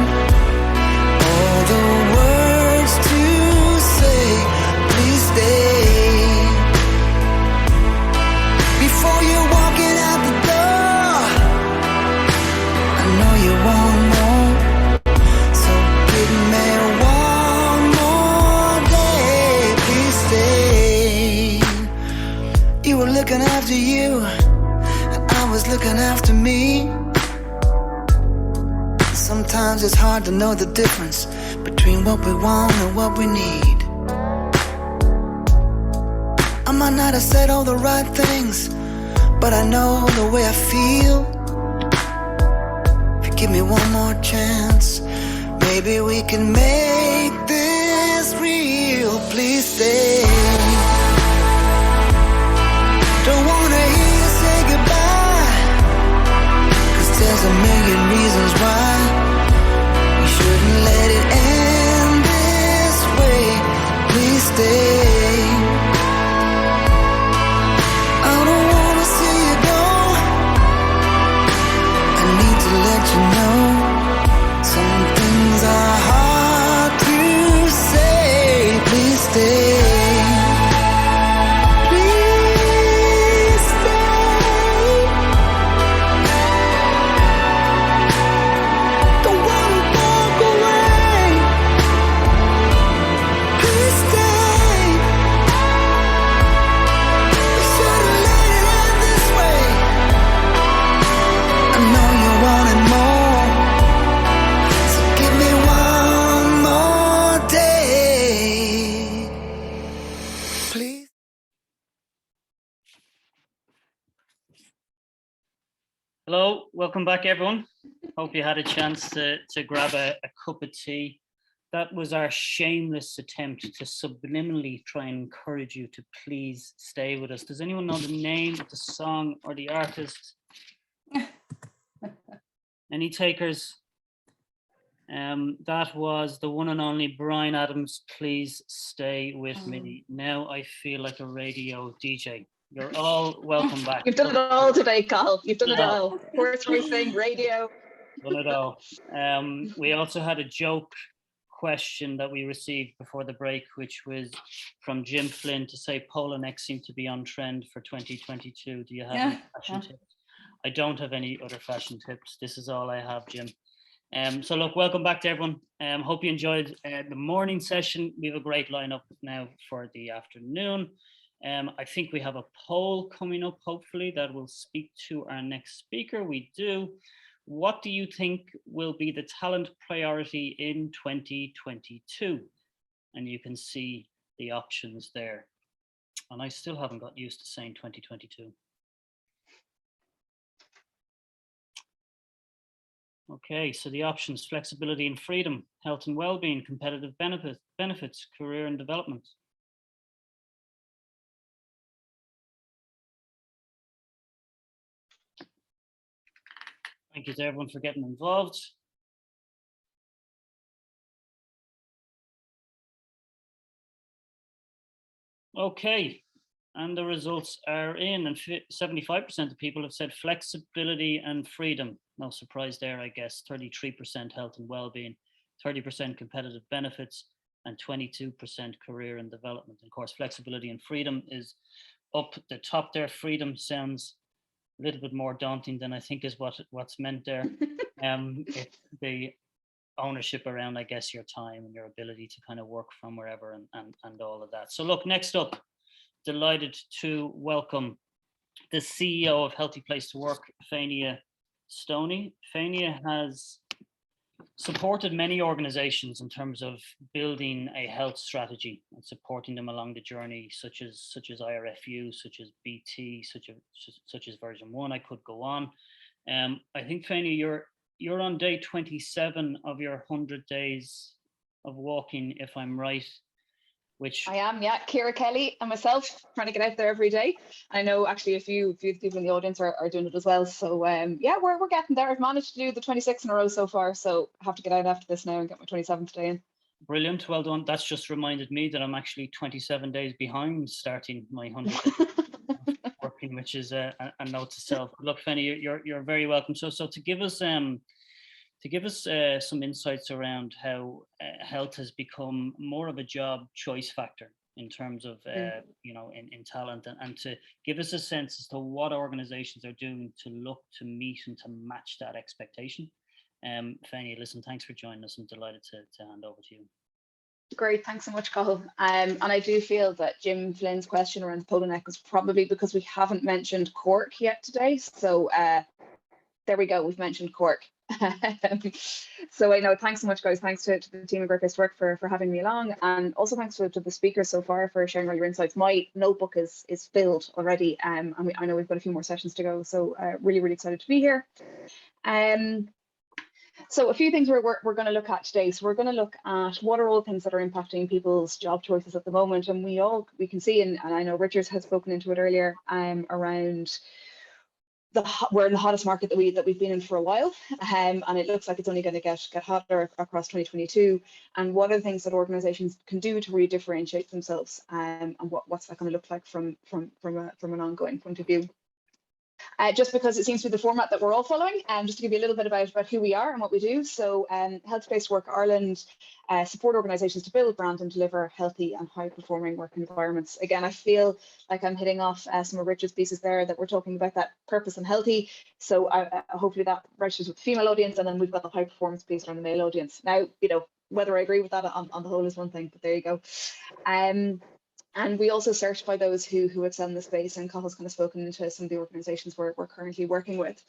all the words to say. Please stay. Before you're walking out the door, I know you want more. So give me one more day. Please stay. You were looking after you, and I was looking after me. Sometimes it's hard to know the difference between what we want and what we need. I might not have said all the right things, but I know the way I feel. If you give me one more chance, maybe we can make this real. Please stay. Don't wanna hear you say goodbye, 'cause there's a million reasons why we shouldn't let it end this way. Please stay. I don't wanna see you go. I need to let you know some things are hard to say. Please stay. Please stay. Don't wanna walk away. Please stay. We shouldn't let it end this way. I know you wanted more, so give me one more day, please. Hello, welcome back everyone. Hope you had a chance to grab a cup of tea. That was our shameless attempt to subliminally try and encourage you to please stay with us. Does anyone know the name of the song or the artist? Any takers? That was the one and only Bryan Adams, Please Stay With Me. Now I feel like a radio DJ. You're all welcome back. You've done it all today, Cathal. You've done it Yeah. all. Horse racing, radio. Done it all. We also had a joke question that we received before the break, which was from Jim Flynn to say Polo necks seem to be on trend for 2022. Do you have any fashion tips? I don't have any other fashion tips. This is all I have, Jim. So look, welcome back to everyone. Hope you enjoyed the morning session. We have a great lineup now for the afternoon. I think we have a poll coming up, hopefully, that will speak to our next speaker. We do. What do you think will be the talent priority in 2022? And you can see the options there. And I still haven't got used to saying 2022. Okay, so the options: flexibility and freedom, health and well-being, competitive benefits, career and development. Thank you to everyone for getting involved. Okay, and the results are in, and 75% of people have said flexibility and freedom. No surprise there, I guess. 33% health and well-being, 30% competitive benefits, and 22% career and development. And of course, flexibility and freedom is up the top there. Freedom sounds a little bit more daunting than I think is what's meant there. It's the ownership around, I guess, your time and your ability to kind of work from wherever and all of that. So look, next up, delighted to welcome the CEO of Healthy Place to Work, Fania Stoney. Fania has supported many organizations in terms of building a health strategy and supporting them along the journey, such as IRFU, such as BT, such as version 1. I could go on. I think, Fania, you're on day 27 of your 100 days of walking, if I'm right. Which I am, yeah. Ciara Kelly and myself trying to get out there every day. I know actually a few people in the audience are doing it as well. So yeah, we're getting there. I've managed to do the 26 in a row so far. So I have to get out after this now and get my 27th day in. Brilliant, well done. That's just reminded me that I'm actually 27 days behind starting my 100 days working, which is a note to self. Look, Fania, you're very welcome. So to give us some insights around how health has become more of a job choice factor in terms of, in talent, and to give us a sense as to what organizations are doing to look to meet and to match that expectation. Fania, listen, thanks for joining us. I'm delighted to hand over to you. Great, thanks so much, Cathal. And I do feel that Jim Flynn's question around the polo neck was probably because we haven't mentioned Cork yet today. So there we go, we've mentioned Cork. So I know, thanks so much, guys. Thanks to the team at Great Place to Work for having me along, and also thanks to the speakers so far for sharing all your insights. My notebook is filled already, and I know we've got a few more sessions to go, so really excited to be here. So a few things we're going to look at today. So we're going to look at what are all the things that are impacting people's job choices at the moment, and we can see, and I know Richard has spoken into it earlier, around we're in the hottest market that we've been in for a while, and it looks like it's only going to get hotter across 2022. And what are the things that organizations can do to really differentiate themselves, and what's that going to look like from an ongoing point of view? Just because it seems to be the format that we're all following, and just to give you a little bit about who we are and what we do. So Healthy Place to Work Ireland support organisations to build, brand and deliver healthy and high performing work environments. Again, I feel like I'm hitting off some of Richard's pieces there, that we're talking about that purpose and healthy. So hopefully that registers with the female audience, and then we've got the high performance piece around the male audience. Now, whether I agree with that on the whole is one thing, but there you go. And we also certify those who excel in the space, and Cathal's kind of spoken into some of the organisations we're currently working with.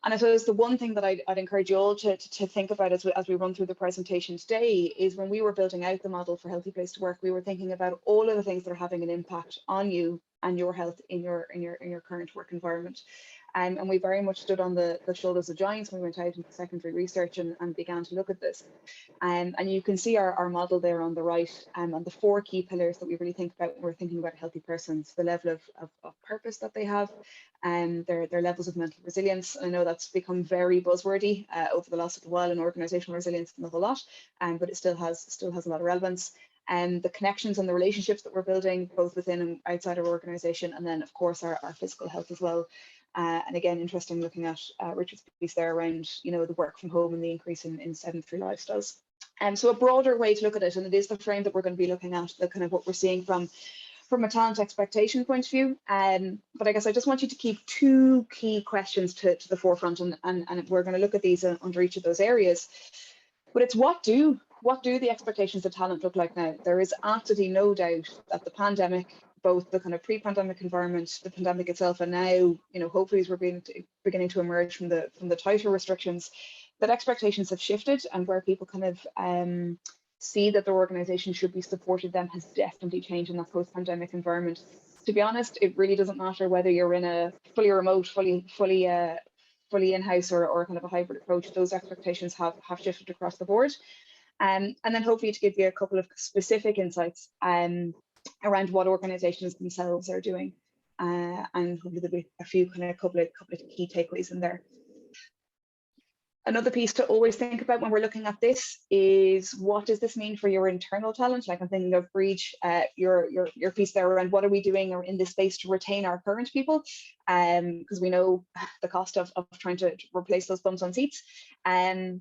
And I suppose the one thing that I'd encourage you all to think about as we run through the presentation today is, when we were building out the model for Healthy Place to Work, we were thinking about all of the things that are having an impact on you and your health in your current work environment. And we very much stood on the shoulders of giants when we went out into secondary research and began to look at this. And you can see our model there on the right, and the 4 key pillars that we really think about when we're thinking about healthy persons: the level of purpose that they have, and their levels of mental resilience. I know that's become very buzzwordy over the last little while, and organizational resilience and the whole lot, but it still has a lot of relevance. And the connections and the relationships that we're building both within and outside our organization, and then of course our physical health as well. And again, interesting looking at Richard's piece there around the work from home and the increase in sedentary lifestyles. So a broader way to look at it, and it is the frame that we're going to be looking at, the kind of what we're seeing from a talent expectation point of view. But I guess I just want you to keep 2 key questions to the forefront, and we're going to look at these under each of those areas. But it's what do the expectations of talent look like now? There is absolutely no doubt that the pandemic, both the kind of pre-pandemic environment, the pandemic itself, and now, you know, hopefully as we're beginning to emerge from the tighter restrictions, that expectations have shifted, and where people kind of see that their organization should be supported then has definitely changed in that post-pandemic environment. To be honest, it really doesn't matter whether you're in a fully remote, fully in-house or kind of a hybrid approach. Those expectations have shifted across the board. And then hopefully to give you a couple of specific insights around what organizations themselves are doing, and hopefully there'll be a few couple of key takeaways in there. Another piece to always think about when we're looking at this is, what does this mean for your internal talent? Like I'm thinking of Breach, your piece there around what are we doing in this space to retain our current people, because we know the cost of trying to replace those bums on seats, and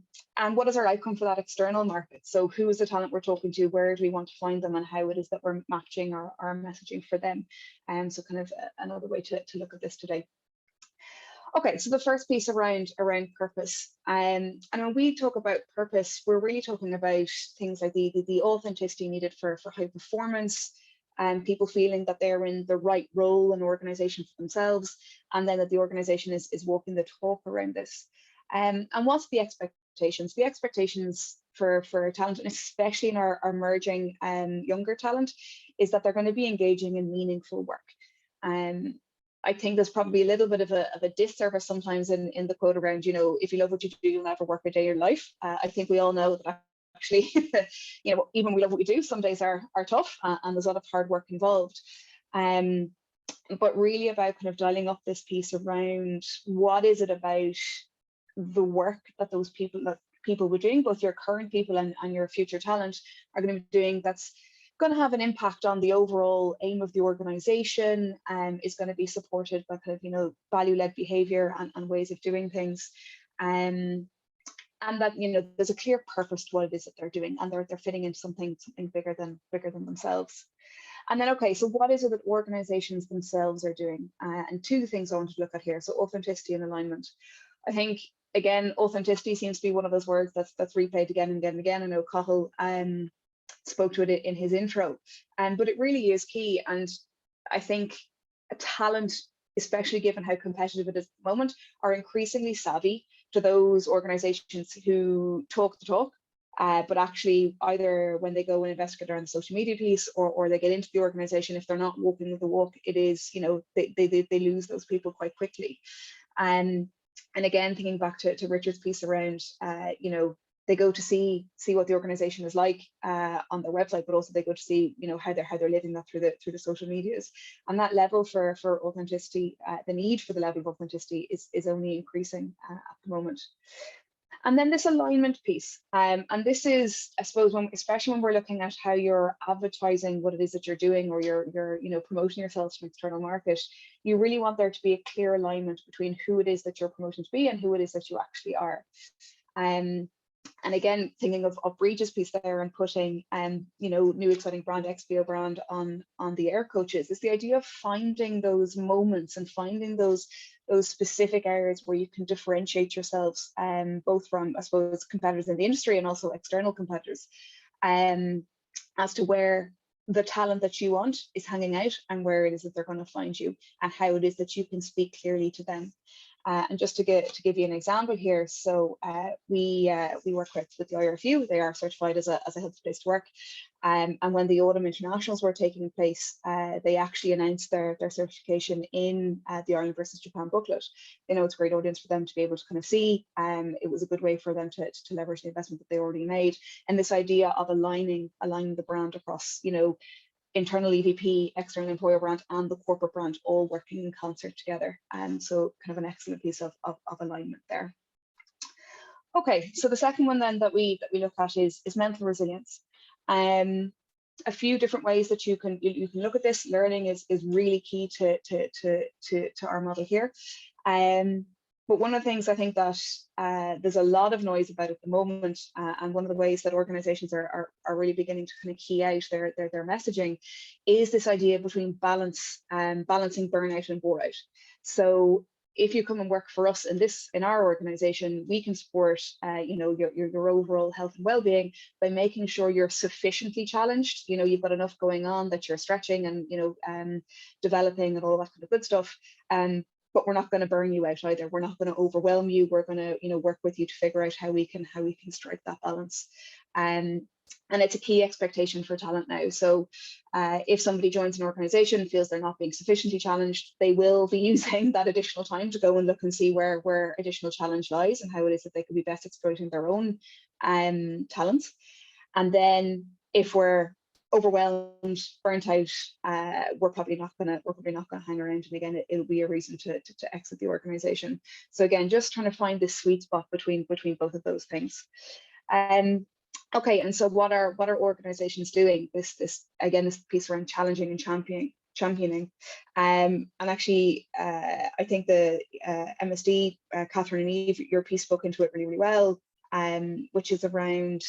what is our outcome for that external market? So who is the talent we're talking to, where do we want to find them, and how it is that we're matching our messaging for them. So kind of another way to look at this today. Okay, so the first piece around purpose, and when we talk about purpose, we're really talking about things like the authenticity needed for high performance, and people feeling that they're in the right role and organization for themselves, and then that the organization is walking the talk around this. And what's the expectations? The expectations for talent, and especially in our emerging younger talent, is that they're going to be engaging in meaningful work. I think there's probably a little bit of a disservice sometimes in the quote around, you know, if you love what you do, you'll never work a day in your life. I think we all know that actually, you know, even we love what we do, some days are tough, and there's a lot of hard work involved. But really about kind of dialing up this piece around, what is it about the work that those people were doing, both your current people and your future talent are going to be doing, that's going to have an impact on the overall aim of the organization, and is going to be supported by kind of, you know, value-led behavior and ways of doing things, and that, you know, there's a clear purpose to what it is that they're doing, and they're fitting into something bigger than themselves. And then, okay, so what is it that organizations themselves are doing? And two things I wanted to look at here. So authenticity and alignment. I think, again, authenticity seems to be one of those words that's replayed again and again and again. I know Cathal spoke to it in his intro, but it really is key. And I think talent, especially given how competitive it is at the moment, are increasingly savvy to those organizations who talk the talk, but actually either when they go and investigate around the social media piece, or they get into the organization, if they're not walking the walk, it is, you know, they lose those people quite quickly. And again, thinking back to Richard's piece around, you know, they go to see what the organization is like on their website, but also they go to see, you know, how they're living that through the social medias. And that level for authenticity, the need for the level of authenticity is only increasing at the moment. And then this alignment piece, and this is, I suppose, especially when we're looking at how you're advertising what it is that you're doing, or you're you know, promoting yourself to an external market, you really want there to be a clear alignment between who it is that you're promoting to be and who it is that you actually are. And again, thinking of Breach's piece there and putting, you know, new exciting brand, Expleo brand on the air coaches, is the idea of finding those moments and finding those specific areas where you can differentiate yourselves, both from, I suppose, competitors in the industry and also external competitors, as to where the talent that you want is hanging out, and where it is that they're going to find you, and how it is that you can speak clearly to them. And just to give you an example here, so we work with the IRFU. They are certified as a healthy place to work, and when the Autumn Internationals were taking place, they actually announced their certification in the Ireland versus Japan booklet. You know, it's a great audience for them to be able to kind of see. It was a good way for them to leverage the investment that they already made, and this idea of aligning the brand across, you know, internal EVP, external employer brand, and the corporate brand all working in concert together. And so kind of an excellent piece of alignment there. Okay, so the second one then that we look at is mental resilience. A few different ways that you can look at this. Learning is really key to our model here. But one of the things I think that there's a lot of noise about at the moment, and one of the ways that organizations are really beginning to kind of key out their messaging, is this idea between balancing burnout and bore out. So if you come and work for us in our organization, we can support your overall health and well-being by making sure you're sufficiently challenged. You've got enough going on that you're stretching and developing and all that kind of good stuff. But we're not going to burn you out either. We're not going to overwhelm you. We're going to work with you to figure out how we can strike that balance. And it's a key expectation for talent now. So if somebody joins an organization, feels they're not being sufficiently challenged, they will be using that additional time to go and look and see where additional challenge lies and how it is that they could be best exploiting their own talents. And then if we're overwhelmed, burnt out, we're probably not going to hang around. And again, it'll be a reason to exit the organization. So again, just trying to find this sweet spot between both of those things. Okay, and so what are organizations doing? This piece around challenging and championing. And actually, I think the MSD, Catherine and Eve, your piece spoke into it really, really well, which is around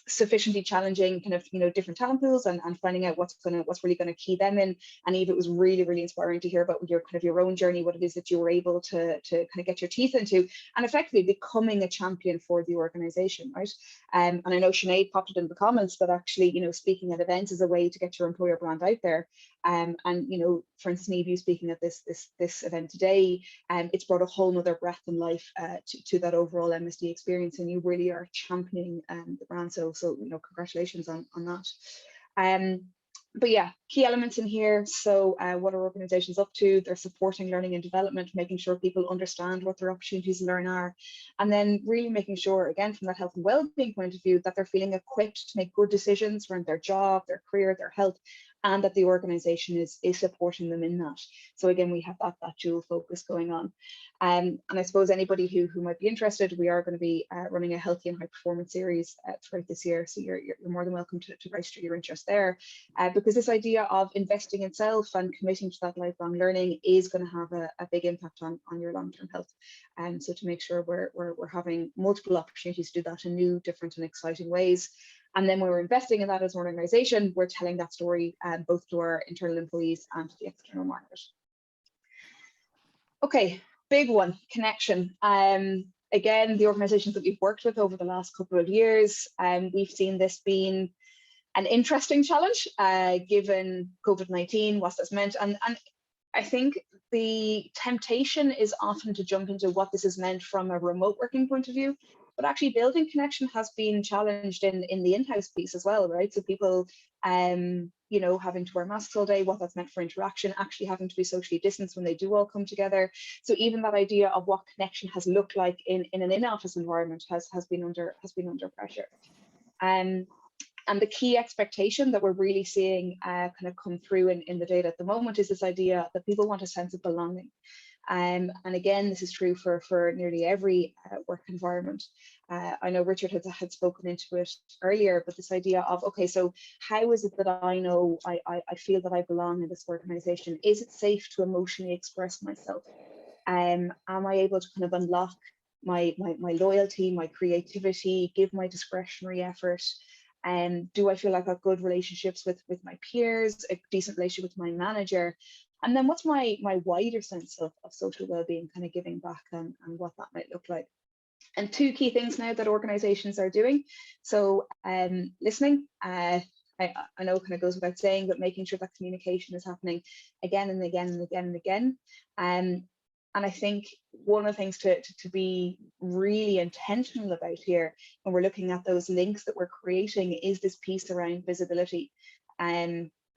sufficiently challenging kind of different talent pools and finding out what's really going to key them in. And Eve, it was really, really inspiring to hear about your own journey, what it is that you were able to kind of get your teeth into and effectively becoming a champion for the organization, right? And I know Sinead popped it in the comments, but actually speaking at events is a way to get your employer brand out there. And for instance, Eve, you speaking at this event today, it's brought a whole nother breadth and life to that overall MSD experience, and you really are championing the brand. So congratulations on that. But yeah, key elements in here. So what are organizations up to? They're supporting learning and development, making sure people understand what their opportunities to learn are, and then really making sure, again, from that health and well-being point of view, that they're feeling equipped to make good decisions around their job, their career, their health, and that the organization is supporting them in that. So again, we have that dual focus going on. And I suppose anybody who might be interested, we are going to be running a healthy and high performance series throughout this year. So you're more than welcome to register your interest there, because this idea of investing in self and committing to that lifelong learning is going to have a big impact on your long-term health. And so to make sure we're having multiple opportunities to do that in new, different and exciting ways. And then when we're investing in that as an organization, we're telling that story both to our internal employees and to the external market. Okay, big one, connection. Again, the organizations that we've worked with over the last couple of years, we've seen this being an interesting challenge given COVID-19, what that's meant. And I think the temptation is often to jump into what this has meant from a remote working point of view, but actually building connection has been challenged in the in-house piece as well, right? So people, having to wear masks all day, what that's meant for interaction, actually having to be socially distanced when they do all come together. So even that idea of what connection has looked like in an in-office environment has been under pressure. And the key expectation that we're really seeing kind of come through in the data at the moment is this idea that people want a sense of belonging. And again, this is true for nearly every work environment. I know Richard had spoken into it earlier, but this idea of, okay, so how is it that I know I feel that I belong in this organization? Is it safe to emotionally express myself? Am I able to kind of unlock my loyalty, my creativity, give my discretionary effort? And do I feel like I've got good relationships with my peers, a decent relationship with my manager? And then what's my wider sense of social well-being, kind of giving back and what that might look like? And two key things now that organizations are doing. So listening, I know kind of goes without saying, but making sure that communication is happening again and again and again and again. And I think one of the things to be really intentional about here when we're looking at those links that we're creating is this piece around visibility.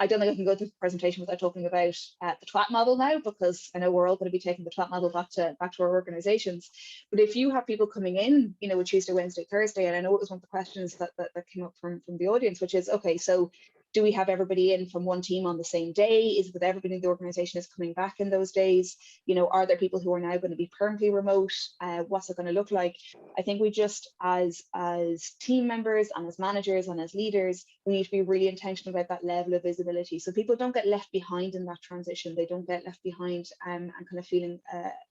I don't think I can go through the presentation without talking about the TWAT model now, because I know we're all going to be taking the TWAT model back to our organizations. But if you have people coming in, with Tuesday, Wednesday, Thursday, and I know it was one of the questions that came up from the audience, which is, okay, so do we have everybody in from one team on the same day? Is it that everybody in the organization is coming back in those days? Are there people who are now going to be permanently remote? What's it going to look like? I think we just, as team members and as managers and as leaders, we need to be really intentional about that level of visibility, so people don't get left behind in that transition. They don't get left behind and kind of feeling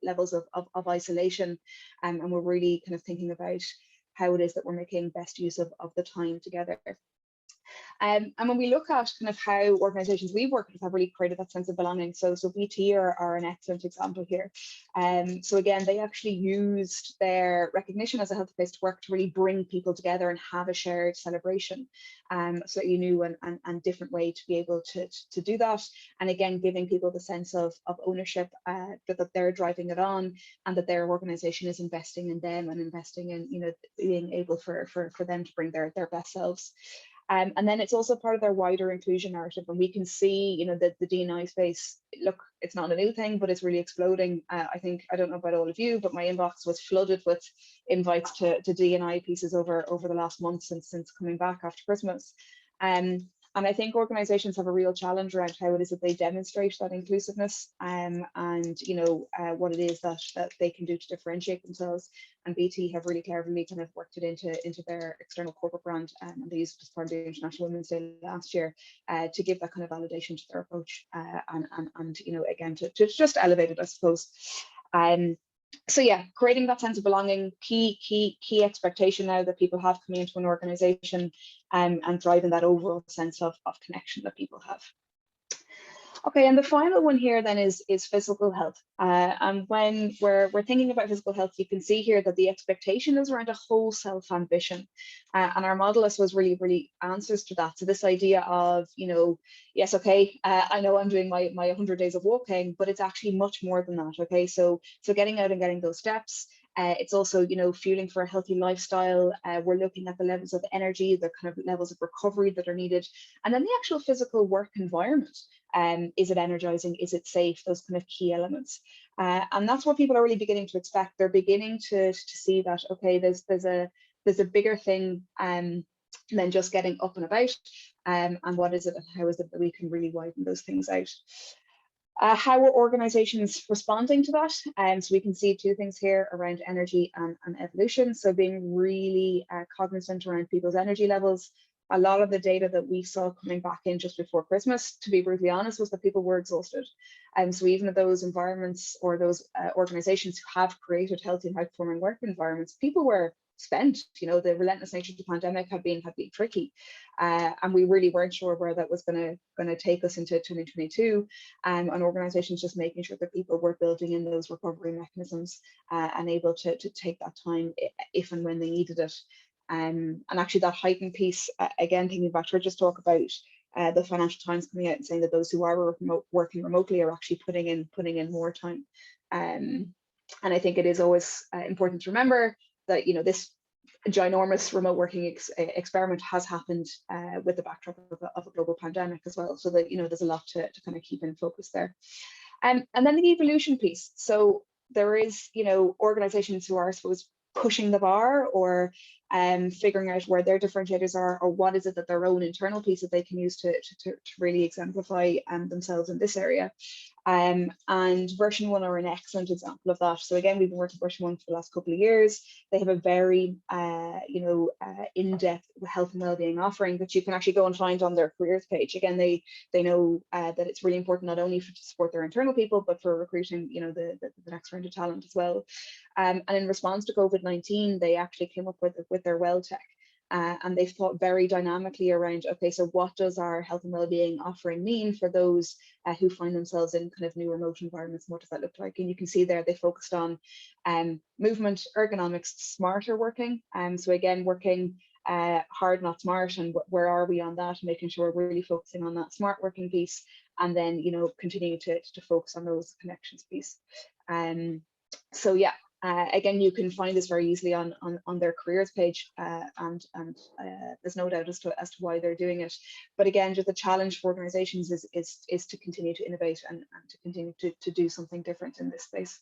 levels of isolation. And we're really kind of thinking about how it is that we're making best use of the time together. And when we look at kind of how organizations we've worked with have really created that sense of belonging, so BT are an excellent example here. So again, they actually used their recognition as a healthy place to work to really bring people together and have a shared celebration. Slightly new and different way to be able to do that. And again, giving people the sense of ownership, that they're driving it on, and that their organization is investing in them and investing in, you know, being able for them to bring their best selves. And then it's also part of their wider inclusion narrative. And we can see, you know, that the D&I space, look, it's not a new thing, but it's really exploding. I think, I don't know about all of you, but my inbox was flooded with invites to D&I pieces over the last month since coming back after Christmas. And I think organizations have a real challenge around how it is that they demonstrate that inclusiveness, and you know, what it is that they can do to differentiate themselves. And BT have really cleverly kind of worked it into their external corporate brand, and they used it as part of the International Women's Day last year to give that kind of validation to their approach, and you know, again, to just elevate it, I suppose. So yeah, creating that sense of belonging, key expectation now that people have coming into an organization, and driving that overall sense of connection that people have. Okay, and the final one here then is physical health. And when we're thinking about physical health, you can see here that the expectation is around a whole self ambition. And our model, I suppose, really answers to that. So this idea of, you know, yes, okay, I know I'm doing my 100 days of walking, but it's actually much more than that. Okay, so getting out and getting those steps. It's also, you know, fueling for a healthy lifestyle. We're looking at the levels of energy, the kind of levels of recovery that are needed, and then the actual physical work environment. Is it energizing? Is it safe? Those kind of key elements. And that's what people are really beginning to expect. They're beginning to see that, okay, there's a bigger thing than just getting up and about. And what is it and how is it that we can really widen those things out? How are organizations responding to that? So we can see two things here around energy and evolution. So being really cognizant around people's energy levels. A lot of the data that we saw coming back in just before Christmas, to be brutally honest, was that people were exhausted. And so even at those environments or those organizations who have created healthy and high-performing work environments, people were spent. You know, the relentless nature of the pandemic had been tricky, and we really weren't sure where that was going to take us into 2022. And organizations just making sure that people were building in those recovery mechanisms and able to take that time if and when they needed it. And actually that hiking piece, again, thinking back to Richard's talk about the Financial Times coming out and saying that those who are working remotely are actually putting in more time. And I think it is always important to remember that, you know, this ginormous remote working experiment has happened with the backdrop of a global pandemic as well. So that, you know, there's a lot to kind of keep in focus there. And then the evolution piece. So there is, you know, organizations who are, I suppose, pushing the bar or figuring out where their differentiators are, or what is it that their own internal piece that they can use to really exemplify themselves in this area. And version 1 are an excellent example of that. So again, we've been working with version 1 for the last couple of years. They have a very in-depth health and wellbeing offering that you can actually go and find on their careers page. Again, they know that it's really important not only to support their internal people, but for recruiting, you know, the next round of talent as well. And in response to COVID-19, they actually came up with their well tech. And they've thought very dynamically around, okay, so what does our health and wellbeing offering mean for those who find themselves in kind of new remote environments, and what does that look like? And you can see there they focused on movement, ergonomics, smarter working. So again, working hard, not smart, and where are we on that, making sure we're really focusing on that smart working piece, and then, you know, continuing to focus on those connections piece. So yeah. Again, you can find this very easily on their careers page, and there's no doubt as to why they're doing it. But again, just the challenge for organizations is to continue to innovate and to continue to do something different in this space.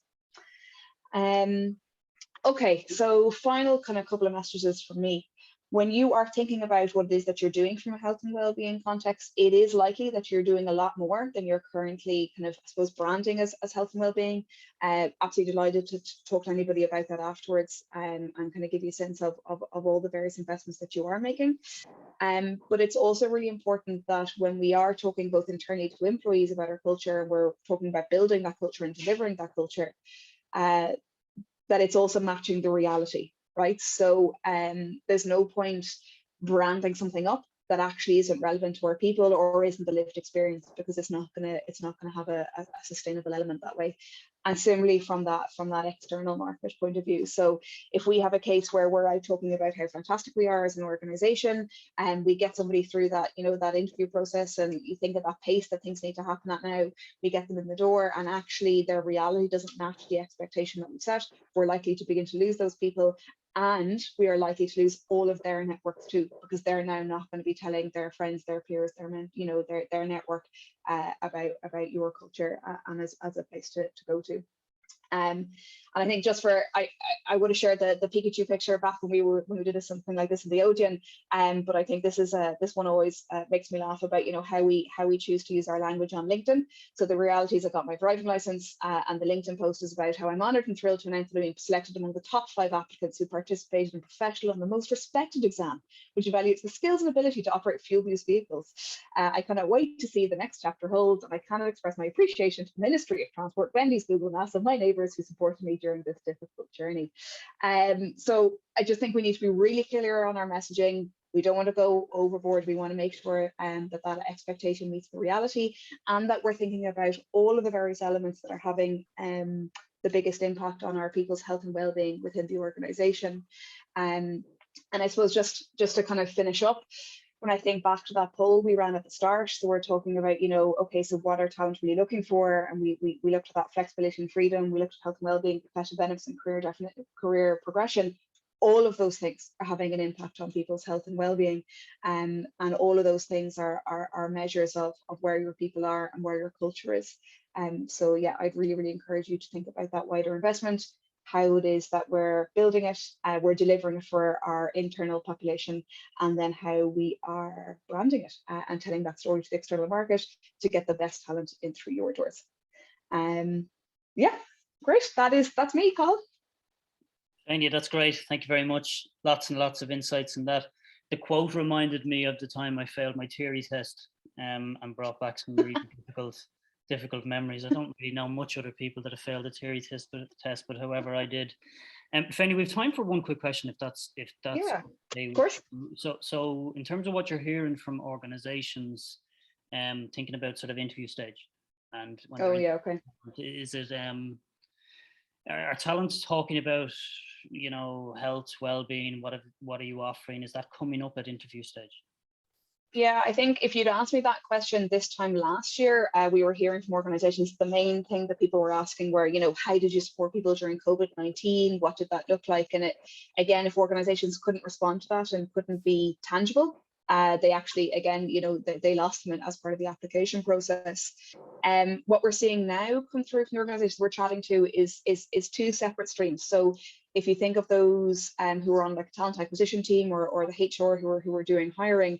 Okay, so final kind of couple of messages from me. When you are thinking about what it is that you're doing from a health and well-being context, it is likely that you're doing a lot more than you're currently kind of, I suppose, branding as health and well-being. Absolutely delighted to talk to anybody about that afterwards, and kind of give you a sense of all the various investments that you are making. But it's also really important that when we are talking both internally to employees about our culture, and we're talking about building that culture and delivering that culture, that it's also matching the reality. Right, so there's no point branding something up that actually isn't relevant to our people or isn't the lived experience, because it's not gonna have a sustainable element that way. And similarly from that external market point of view. So if we have a case where we're out talking about how fantastic we are as an organization, and we get somebody through that, you know, that interview process, and you think at that pace that things need to happen at now, we get them in the door, and actually their reality doesn't match the expectation that we set, we're likely to begin to lose those people. And we are likely to lose all of their networks too, because they're now not going to be telling their friends, their peers, their network about your culture and as a place to go to. And I think just for I would have shared the Pikachu picture back when we did something like this in the Odeon, but I think this one always makes me laugh about, you know, how we choose to use our language on LinkedIn. So the reality is I got my driving license, and the LinkedIn post is about how I'm honoured and thrilled to announce that I've been selected among the top 5 applicants who participated in professional and the most respected exam, which evaluates the skills and ability to operate fuel-use vehicles. I cannot wait to see the next chapter holds, and I cannot express my appreciation to the Ministry of Transport, Wendy's, Google, NASA, my neighbours who supported me during this difficult journey. So I just think we need to be really clear on our messaging. We don't want to go overboard. We want to make sure that expectation meets the reality, and that we're thinking about all of the various elements that are having the biggest impact on our people's health and well-being within the organisation. And I suppose just to kind of finish up, when I think back to that poll we ran at the start, so we're talking about, you know, okay, so what are talent really looking for? And we looked at that flexibility and freedom, we looked at health and well-being, professional benefits and career progression. All of those things are having an impact on people's health and well-being, and all of those things are measures of where your people are and where your culture is. So yeah, I'd really encourage you to think about that wider investment, how it is that we're building it, we're delivering it for our internal population, and then how we are branding it and telling that story to the external market to get the best talent in through your doors. Yeah, great. That's me, Cathal. Fania, that's great. Thank you very much. Lots and lots of insights in that. The quote reminded me of the time I failed my theory test and brought back some really difficult memories. I don't really know much other people that have failed a theory test, but however I did. Fania, we have time for one quick question, if that's yeah, okay. Of course. So in terms of what you're hearing from organizations, thinking about sort of interview stage, and when okay. Is it are talents talking about, you know, health, well-being? What are you offering? Is that coming up at interview stage? Yeah, I think if you'd asked me that question this time last year, we were hearing from organizations, the main thing that people were asking were, you know, how did you support people during COVID-19? What did that look like? And it, again, if organizations couldn't respond to that and couldn't be tangible, they actually, again, you know, they lost them as part of the application process. What we're seeing now come through from the organizations we're chatting to is 2 separate streams. So if you think of those who are on like a talent acquisition team or the HR who are doing hiring,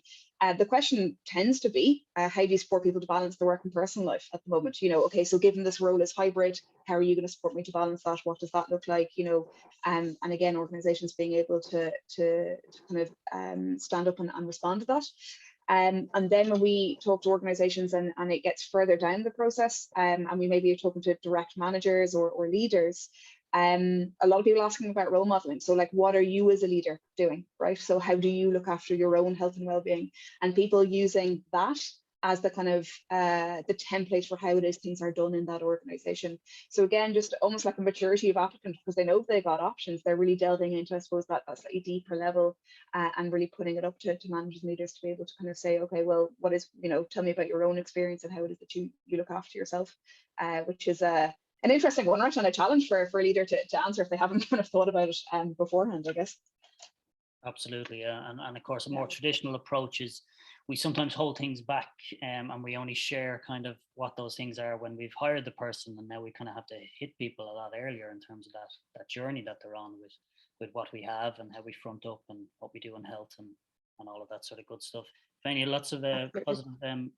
the question tends to be, how do you support people to balance their work and personal life at the moment? You know, okay, so given this role is hybrid, how are you going to support me to balance that? What does that look like? You know, and again, organizations being able to kind of stand up and respond to that. And then when we talk to organizations and it gets further down the process, and we maybe are talking to direct managers or leaders, a lot of people asking about role modeling. So like, what are you as a leader doing, right? So how do you look after your own health and well-being? And people using that as the kind of the template for how it is things are done in that organization. So again, just almost like a maturity of applicants, because they know they got options. They're really delving into, I suppose, that slightly deeper level and really putting it up to managers and leaders to be able to kind of say, okay, well, what is, you know, tell me about your own experience and how it is that you look after yourself, which is an interesting one, right? And a challenge for a leader to answer if they haven't kind of thought about it beforehand, I guess. Absolutely, and of course, a more traditional approach is we sometimes hold things back, and we only share kind of what those things are when we've hired the person, and now we kind of have to hit people a lot earlier in terms of that journey that they're on with what we have and how we front up and what we do in health and all of that sort of good stuff. Fania, lots of positive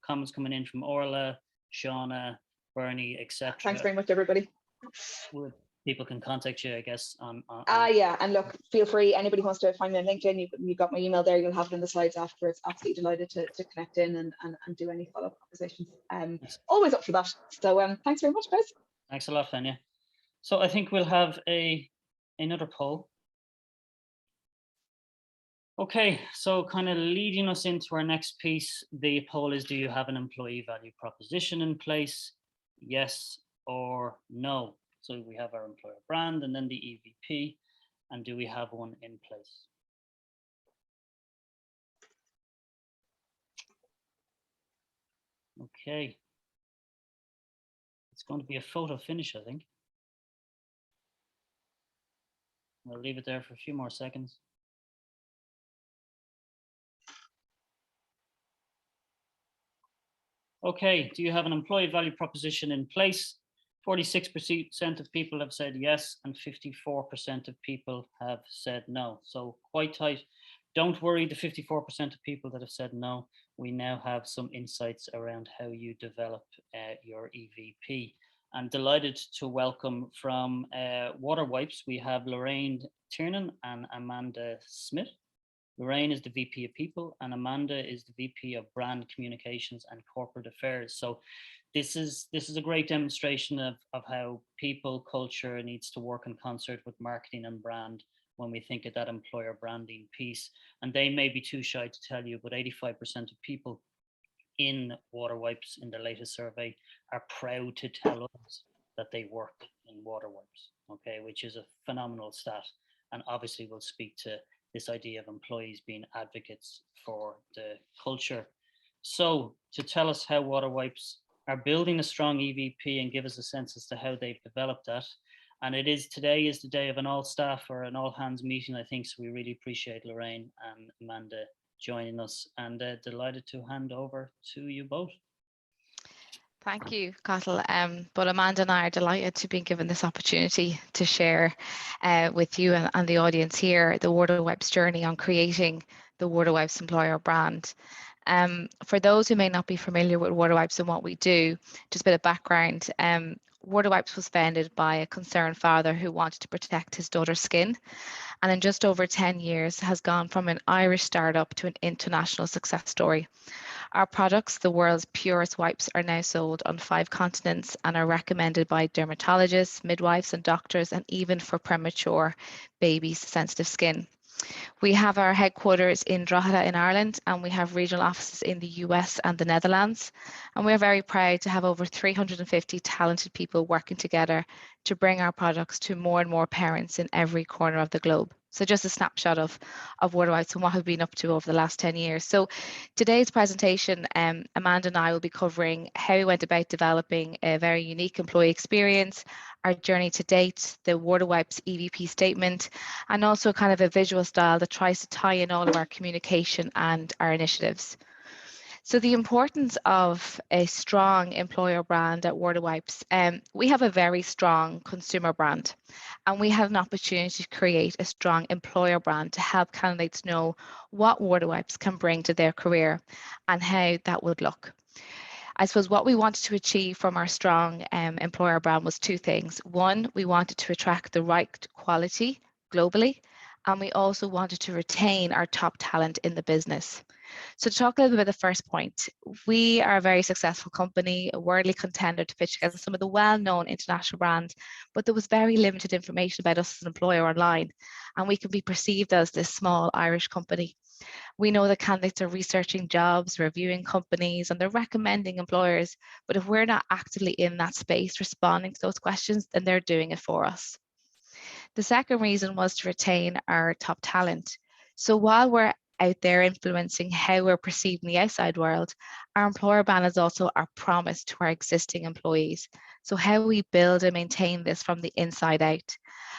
comments coming in from Orla, Shauna, Bernie, etc. Thanks very much, everybody. People can contact you, I guess. Yeah, and look, feel free. Anybody who wants to find me on LinkedIn, you've got my email there. You'll have it in the slides afterwards. Absolutely delighted to connect in and do any follow-up conversations. Always up for that. So thanks very much, guys. Thanks a lot, Fania. So I think we'll have another poll. Okay, so kind of leading us into our next piece, the poll is, do you have an employee value proposition in place? Yes or no? So we have our employer brand and then the EVP, and do we have one in place? Okay. It's going to be a photo finish, I think. I'll leave it there for a few more seconds. Okay, do you have an employee value proposition in place? 46% of people have said yes, and 54% of people have said no. So quite tight. Don't worry, the 54% of people that have said no, we now have some insights around how you develop your EVP. I'm delighted to welcome from WaterWipes, we have Lorraine Tiernan and Amanda Smith. Lorraine is the VP of People and Amanda is the VP of Brand Communications and Corporate Affairs. So this is a great demonstration of how people culture needs to work in concert with marketing and brand when we think of that employer branding piece. And they may be too shy to tell you, but 85% of people in WaterWipes in the latest survey are proud to tell us that they work in WaterWipes, okay, which is a phenomenal stat. And obviously we'll speak to this idea of employees being advocates for the culture. So to tell us how WaterWipes are building a strong EVP and give us a sense as to how they've developed that. And today is the day of an all staff or an all hands meeting, I think. So we really appreciate Lorraine and Amanda joining us, and delighted to hand over to you both. Thank you, Cathal. But Amanda and I are delighted to be given this opportunity to share with you and the audience here the WaterWipes journey on creating the WaterWipes employer brand. For those who may not be familiar with WaterWipes and what we do, just a bit of background. WaterWipes was founded by a concerned father who wanted to protect his daughter's skin, and in just over 10 years has gone from an Irish startup to an international success story. Our products, the world's purest wipes, are now sold on 5 continents and are recommended by dermatologists, midwives and doctors, and even for premature babies' sensitive skin. We have our headquarters in Drogheda in Ireland, and we have regional offices in the US and the Netherlands. And we're very proud to have over 350 talented people working together to bring our products to more and more parents in every corner of the globe. So just a snapshot of WaterWipes and what we've been up to over the last 10 years. So today's presentation, Amanda and I will be covering how we went about developing a very unique employee experience, our journey to date, the WaterWipes EVP statement, and also kind of a visual style that tries to tie in all of our communication and our initiatives. So the importance of a strong employer brand at WaterWipes, we have a very strong consumer brand, and we had an opportunity to create a strong employer brand to help candidates know what WaterWipes can bring to their career and how that would look. I suppose what we wanted to achieve from our strong employer brand was 2 things. One, we wanted to attract the right quality globally, and we also wanted to retain our top talent in the business. So to talk a little bit about the first point, we are a very successful company, a worldly contender to pitch against some of the well-known international brands, but there was very limited information about us as an employer online, and we can be perceived as this small Irish company. We know that candidates are researching jobs, reviewing companies, and they're recommending employers, but if we're not actively in that space responding to those questions, then they're doing it for us. The second reason was to retain our top talent. So while we're out there influencing how we're perceived in the outside world, our employer brand is also our promise to our existing employees. So how we build and maintain this from the inside out.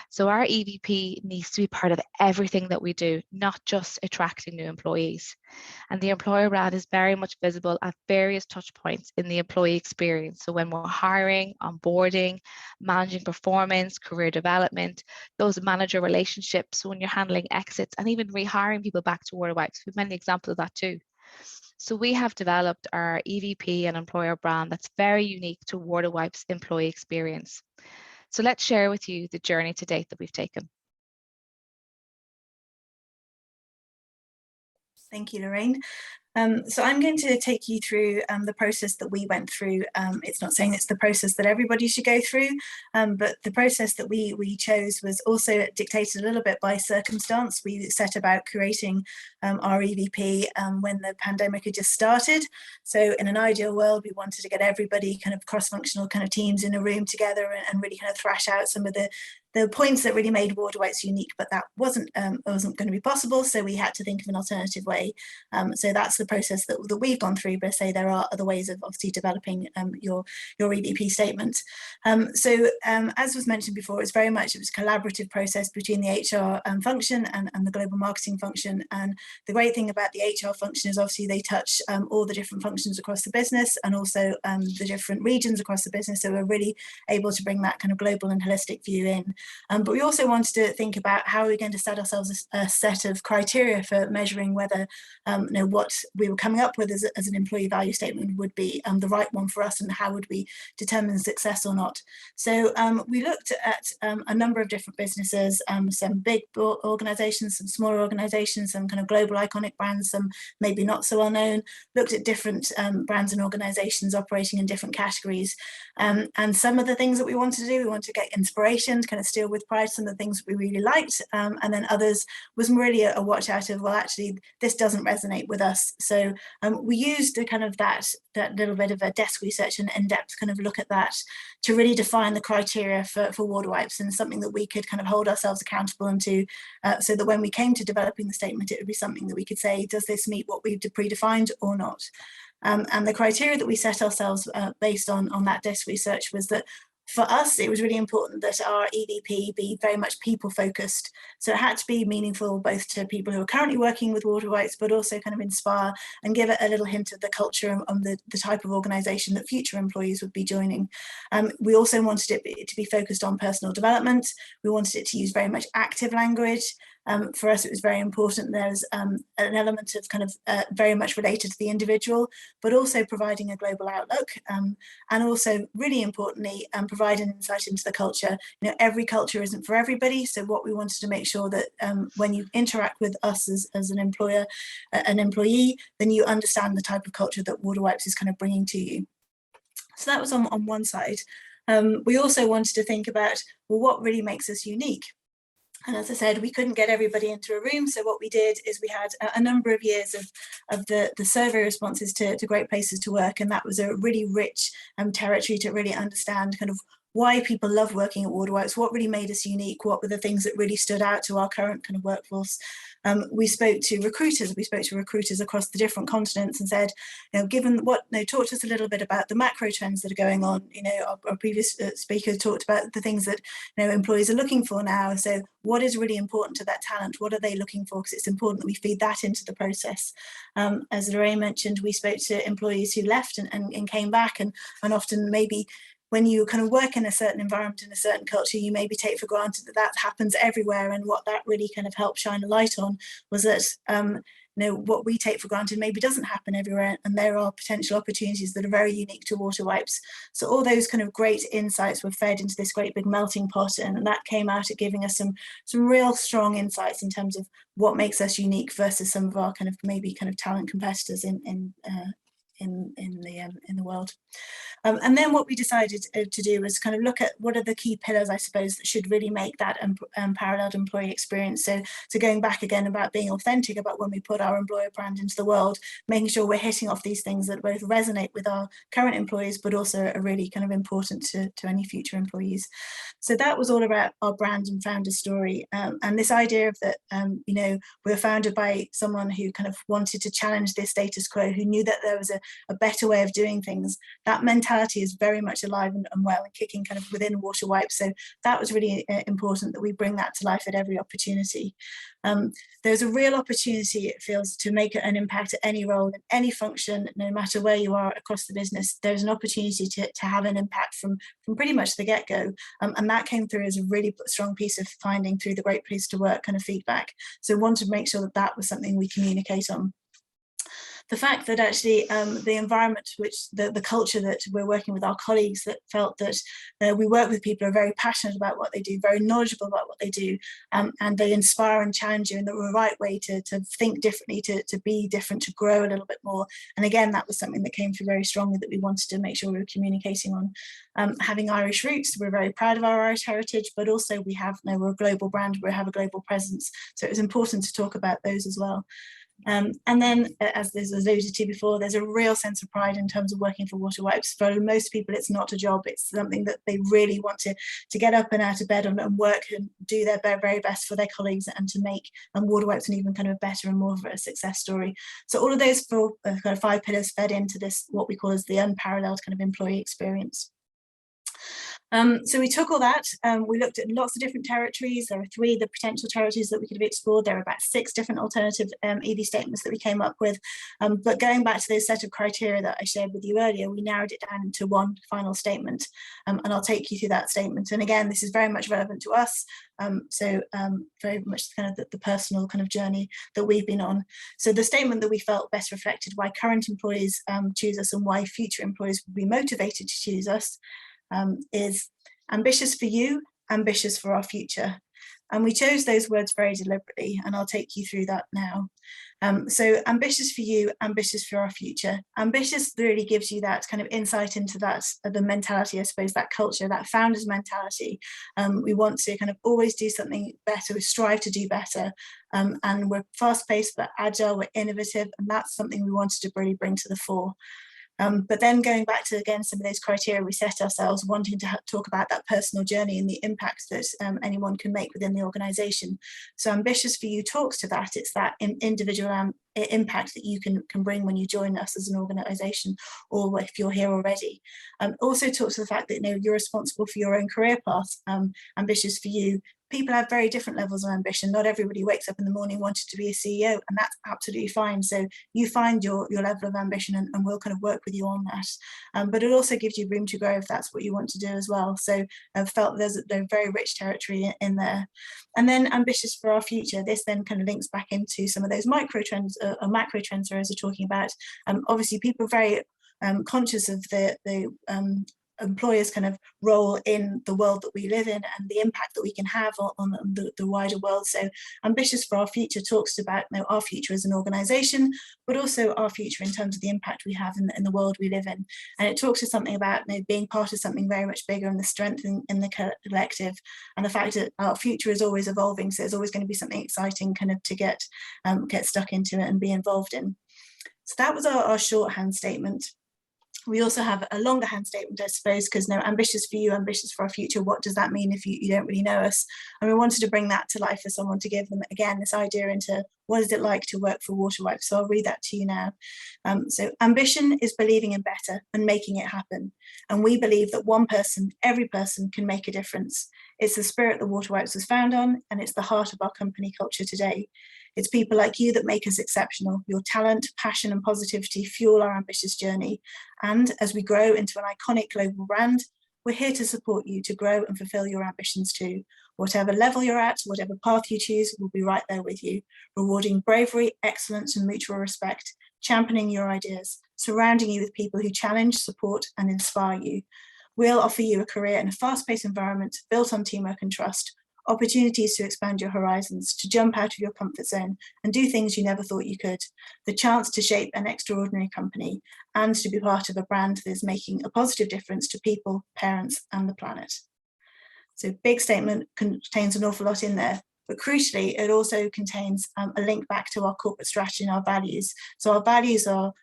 So our EVP needs to be part of everything that we do, not just attracting new employees. And the employer brand is very much visible at various touch points in the employee experience. So when we're hiring, onboarding, managing performance, career development, those manager relationships, when you're handling exits and even rehiring people back to WaterWipes, we've many examples of that too. So we have developed our EVP and employer brand that's very unique to WaterWipes employee experience. So let's share with you the journey to date that we've taken. Thank you, Lorraine. So I'm going to take you through the process that we went through. It's not saying it's the process that everybody should go through, but the process that we chose was also dictated a little bit by circumstance. We set about creating our EVP when the pandemic had just started. So in an ideal world, we wanted to get everybody kind of cross-functional kind of teams in a room together and really kind of thrash out some of the points that really made WaterWipes unique, but that wasn't going to be possible. So we had to think of an alternative way. So that's the process that we've gone through, but I say there are other ways of obviously developing your EVP statement. As was mentioned before, it was a collaborative process between the HR function and the global marketing function. And the great thing about the HR function is obviously they touch all the different functions across the business and also the different regions across the business. So we're really able to bring that kind of global and holistic view in. But we also wanted to think about how we're going to set ourselves a set of criteria for measuring whether what we were coming up with as an employee value statement would be the right one for us, and how would we determine success or not. So we looked at a number of different businesses, some big organizations, some smaller organizations, some kind of global iconic brands, some maybe not so well known, looked at different brands and organizations operating in different categories. And some of the things that we wanted to do, we wanted to get inspiration to kind of steal with pride some of the things we really liked, and then others was really a watch out of, well, actually this doesn't resonate with us. So we used the kind of that little bit of a desk research and in-depth kind of look at that to really define the criteria for WaterWipes, and something that we could kind of hold ourselves accountable into, so that when we came to developing the statement, it would be something that we could say, does this meet what we've predefined or not? And the criteria that we set ourselves based on that desk research was that for us, it was really important that our EVP be very much people focused. So it had to be meaningful both to people who are currently working with WaterWipes, but also kind of inspire and give it a little hint of the culture and the type of organisation that future employees would be joining. We also wanted it to be focused on personal development. We wanted it to use very much active language. For us, it was very important there's an element of kind of very much related to the individual, but also providing a global outlook, and also really importantly, providing insight into the culture. You know, every culture isn't for everybody, so what we wanted to make sure that when you interact with us as an employer, an employee, then you understand the type of culture that WaterWipes is kind of bringing to you. So that was on one side. We also wanted to think about, well, what really makes us unique? And as I said, we couldn't get everybody into a room. So what we did is we had a number of years of the survey responses to Great Places to Work. And that was a really rich territory to really understand kind of why people love working at WaterWipes, what really made us unique, what were the things that really stood out to our current kind of workforce. We spoke to recruiters across the different continents and said, you know, given what, talk to us a little bit about the macro trends that are going on. You know, our previous speaker talked about the things that, you know, employees are looking for now. So what is really important to that talent? What are they looking for? Because it's important that we feed that into the process. As Lorraine mentioned, we spoke to employees who left and came back, and often maybe when you kind of work in a certain environment, in a certain culture, you maybe take for granted that that happens everywhere. And what that really kind of helped shine a light on was that, you know, what we take for granted maybe doesn't happen everywhere. And there are potential opportunities that are very unique to WaterWipes. So all those kind of great insights were fed into this great big melting pot. And that came out at giving us some real strong insights in terms of what makes us unique versus some of our kind of maybe kind of talent competitors in the world. And then what we decided to do was kind of look at what are the key pillars, I suppose, that should really make that unparalleled employee experience. So going back again about being authentic about when we put our employer brand into the world, making sure we're hitting off these things that both resonate with our current employees, but also are really kind of important to any future employees. So that was all about our brand and founder story. And this idea of that, you know, we were founded by someone who kind of wanted to challenge this status quo, who knew that there was a better way of doing things. That mentality is very much alive and well and kicking kind of within WaterWipes. So that was really important that we bring that to life at every opportunity. There's a real opportunity, it feels, to make an impact at any role, in any function, no matter where you are across the business. There's an opportunity to have an impact from pretty much the get-go. And that came through as a really strong piece of finding through the Great Place to Work kind of feedback. So we wanted to make sure that that was something we communicate on. the fact that actually the environment, which the culture that we're working with our colleagues, that felt that we work with people who are very passionate about what they do, very knowledgeable about what they do, and they inspire and challenge you in the right way to think differently, to be different, to grow a little bit more. And again, that was something that came through very strongly, that we wanted to make sure we were communicating on. Having Irish roots, we're very proud of our Irish heritage, but also we're a global brand, we have a global presence. So it was important to talk about those as well. And then, as there's alluded to before, there's a real sense of pride in terms of working for WaterWipes. For most people, it's not a job, it's something that they really want to get up and out of bed and work and do their very best for their colleagues, and to make WaterWipes an even kind of better and more of a success story. So all of those four kind of 5 pillars fed into this, what we call as the unparalleled kind of employee experience. So we took all that, we looked at lots of different territories. There were 3 the potential territories that we could have explored. There were about 6 different alternative EV statements that we came up with. But going back to those set of criteria that I shared with you earlier, we narrowed it down into one final statement. And I'll take you through that statement. And again, this is very much relevant to us. Very much kind of the personal kind of journey that we've been on. So the statement that we felt best reflected why current employees choose us and why future employees will be motivated to choose us is ambitious for you, ambitious for our future. And we chose those words very deliberately, and I'll take you through that now. So ambitious for you, ambitious for our future. Ambitious really gives you that kind of insight into that, the mentality, I suppose, that culture, that founder's mentality. We want to kind of always do something better, we strive to do better. And we're fast-paced, but agile, we're innovative, and that's something we wanted to really bring to the fore. But then going back to, again, some of those criteria we set ourselves, wanting to talk about that personal journey and the impact that anyone can make within the organisation. So ambitious for you talks to that. It's that individual impact that you can bring when you join us as an organisation, or if you're here already. Also talks to the fact that you're responsible for your own career path. Ambitious for you. People have very different levels of ambition. Not everybody wakes up in the morning wanting to be a CEO, and that's absolutely fine. So you find your level of ambition, and we'll kind of work with you on that. But it also gives you room to grow if that's what you want to do as well. So I've felt there's a very rich territory in there. And then ambitious for our future. This then kind of links back into some of those micro trends or macro trends that I was talking about. Obviously, people are very conscious of the employers' kind of role in the world that we live in and the impact that we can have on the wider world. So ambitious for our future talks about our future as an organisation, but also our future in terms of the impact we have in the world we live in. And it talks to something about being part of something very much bigger, and the strength in the collective, and the fact that our future is always evolving. So there's always going to be something exciting kind of to get stuck into it and be involved in. So that was our shorthand statement. We also have a longer hand statement, I suppose, because ambitious for you, ambitious for our future. What does that mean if you don't really know us? And we wanted to bring that to life for someone, to give them, again, this idea into what is it like to work for WaterWipes. So I'll read that to you now. So ambition is believing in better and making it happen. And we believe that one person, every person, can make a difference. It's the spirit that WaterWipes was found on, and it's the heart of our company culture today. It's people like you that make us exceptional. Your talent, passion, and positivity fuel our ambitious journey. And as we grow into an iconic global brand, we're here to support you to grow and fulfill your ambitions too. Whatever level you're at, whatever path you choose, we'll be right there with you, rewarding bravery, excellence, and mutual respect, championing your ideas, surrounding you with people who challenge, support, and inspire you. We'll offer you a career in a fast-paced environment built on teamwork and trust, opportunities to expand your horizons, to jump out of your comfort zone and do things you never thought you could, the chance to shape an extraordinary company, and to be part of a brand that is making a positive difference to people, parents, and the planet. So big statement, contains an awful lot in there, but crucially, it also contains a link back to our corporate strategy and our values. So our values are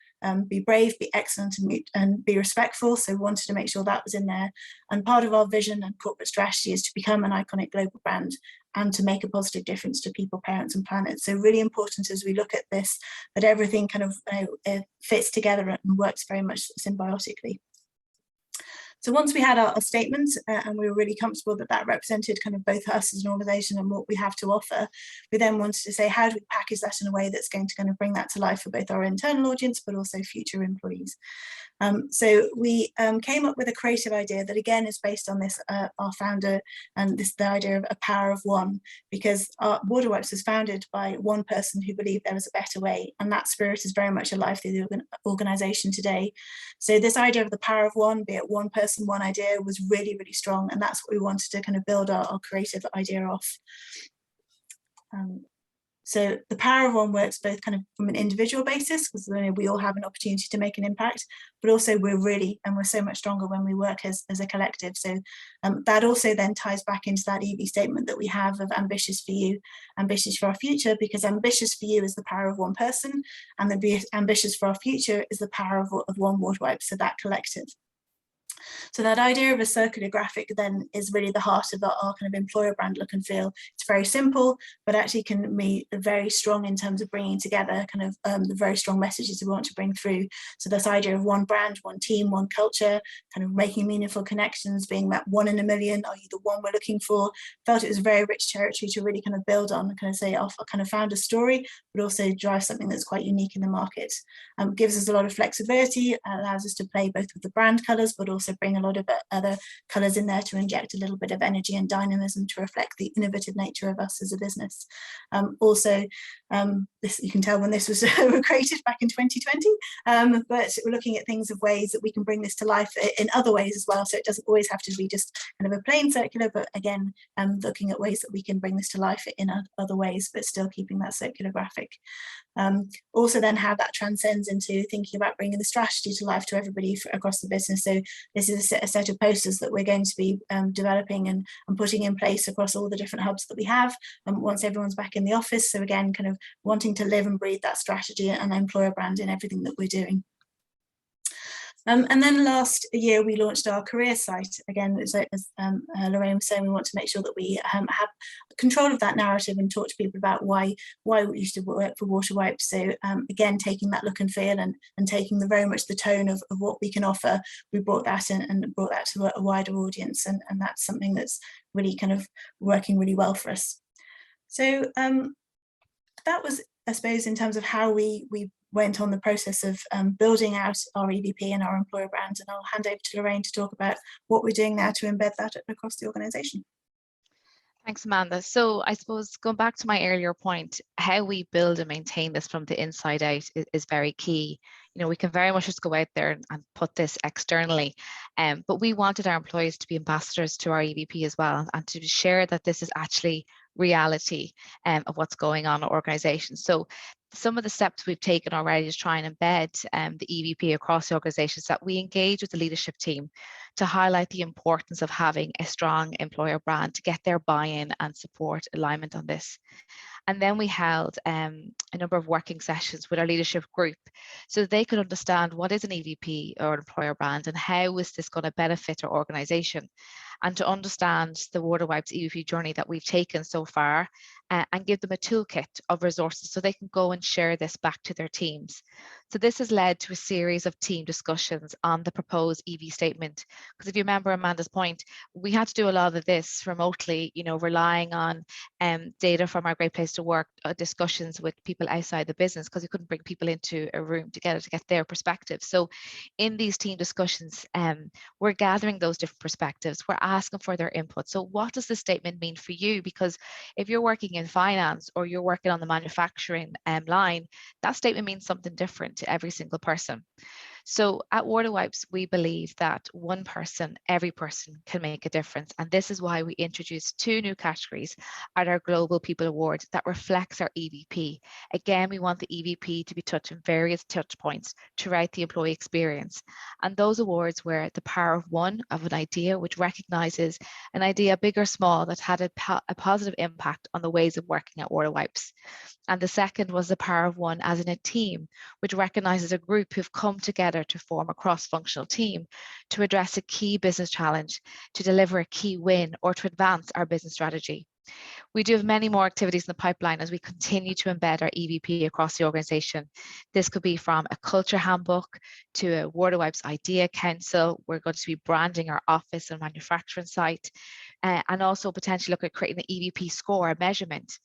be brave, be excellent, and be respectful. So we wanted to make sure that was in there. And part of our vision and corporate strategy is to become an iconic global brand and to make a positive difference to people, parents, and planet. So really important as we look at this, that everything kind of fits together and works very much symbiotically. So once we had our statement and we were really comfortable that that represented kind of both us as an organisation and what we have to offer, we then wanted to say, how do we package that in a way that's going to kind of bring that to life for both our internal audience, but also future employees? So we came up with a creative idea that again is based on this, our founder, and the idea of a power of one, because WaterWipes was founded by one person who believed there was a better way, and that spirit is very much alive through the organisation today. So this idea of the power of one, be it one person, one idea, was really, really strong, and that's what we wanted to kind of build our creative idea off. So the power of one works both kind of from an individual basis, because we all have an opportunity to make an impact, but also we're so much stronger when we work as a collective. So that also then ties back into that EV statement that we have of ambitious for you, ambitious for our future, because ambitious for you is the power of one person, and the ambitious for our future is the power of one WaterWipes, so that collective. So that idea of a circular graphic then is really the heart of our kind of employer brand look and feel. It's very simple, but actually can be very strong in terms of bringing together kind of the very strong messages we want to bring through. So this idea of one brand, one team, one culture, kind of making meaningful connections, being that 1 in a million, are you the one we're looking for? Felt it was very rich territory to really kind of build on, kind of say off a kind of founder story, but also drive something that's quite unique in the market. Gives us a lot of flexibility, allows us to play both with the brand colours, but also bring a lot of other colours in there to inject a little bit of energy and dynamism to reflect the innovative nature of us as a business. This, you can tell when this was created back in 2020, but we're looking at things of ways that we can bring this to life in other ways as well. So it doesn't always have to be just kind of a plain circular, but again, looking at ways that we can bring this to life in other ways, but still keeping that circular graphic. Also then how that transcends into thinking about bringing the strategy to life to everybody across the business. So this is a set of posters that we're going to be developing and putting in place across all the different hubs that we have once everyone's back in the office. So again, kind of wanting to live and breathe that strategy and employer brand in everything that we're doing. And then last year we launched our career site. Again, as Lorraine was saying, we want to make sure that we have control of that narrative and talk to people about why we used to work for WaterWipes. So again, taking that look and feel and taking very much the tone of what we can offer, we brought that in and brought that to a wider audience, and that's something that's really kind of working really well for us. So that was, I suppose, in terms of how we went on the process of building out our EVP and our employer brand, and I'll hand over to Lorraine to talk about what we're doing now to embed that across the organisation. Thanks, Amanda. So I suppose going back to my earlier point, how we build and maintain this from the inside out is very key. You know, we can very much just go out there and put this externally, but we wanted our employees to be ambassadors to our EVP as well, and to share that this is actually reality of what's going on in organizations. So some of the steps we've taken already to try and embed the EVP across the organizations, that we engage with the leadership team to highlight the importance of having a strong employer brand, to get their buy-in and support alignment on this. And then we held a number of working sessions with our leadership group so they could understand what is an EVP or an employer brand and how is this going to benefit our organization, and to understand the WaterWipes EVP journey that we've taken so far, and give them a toolkit of resources so they can go and share this back to their teams. So this has led to a series of team discussions on the proposed EV statement. Because if you remember Amanda's point, we had to do a lot of this remotely, you know, relying on data from our Great Place to Work discussions with people outside the business, because we couldn't bring people into a room together to get their perspective. So in these team discussions, we're gathering those different perspectives. We're asking for their input. So what does this statement mean for you? Because if you're working in finance or you're working on the manufacturing line, that statement means something different to every single person. So at WaterWipes, we believe that one person, every person can make a difference. And this is why we introduced 2 new categories at our Global People Awards that reflects our EVP. Again, we want the EVP to be touching various touch points throughout the employee experience. And those awards were the power of one, of an idea, which recognizes an idea, big or small, that had a positive impact on the ways of working at WaterWipes. And the second was the power of one as in a team, which recognizes a group who've come together to form a cross-functional team to address a key business challenge, to deliver a key win, or to advance our business strategy. We do have many more activities in the pipeline as we continue to embed our EVP across the organisation. This could be from a culture handbook to a WaterWipes Idea Council. We're going to be branding our office and manufacturing site, and also potentially look at creating the EVP score, a measurement,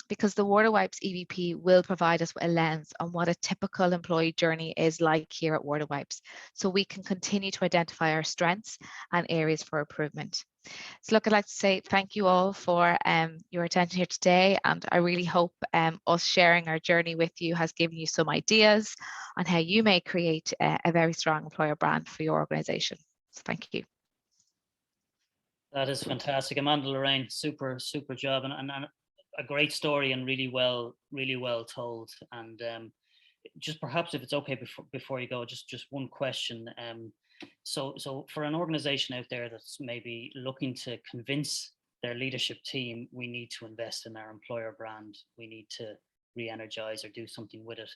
because the WaterWipes EVP will provide us with a lens on what a typical employee journey is like here at WaterWipes, so we can continue to identify our strengths and areas for improvement. So look, I'd like to say thank you all for your attention here today, and I really hope us sharing our journey with you has given you some ideas on how you may create a very strong employer brand for your organisation. So thank you. That is fantastic, Amanda, Lorraine, super job, and a great story, and really well told. And just perhaps, if it's okay, before you go, just one question. So for an organization out there that's maybe looking to convince their leadership team, we need to invest in our employer brand, we need to re-energize or do something with it.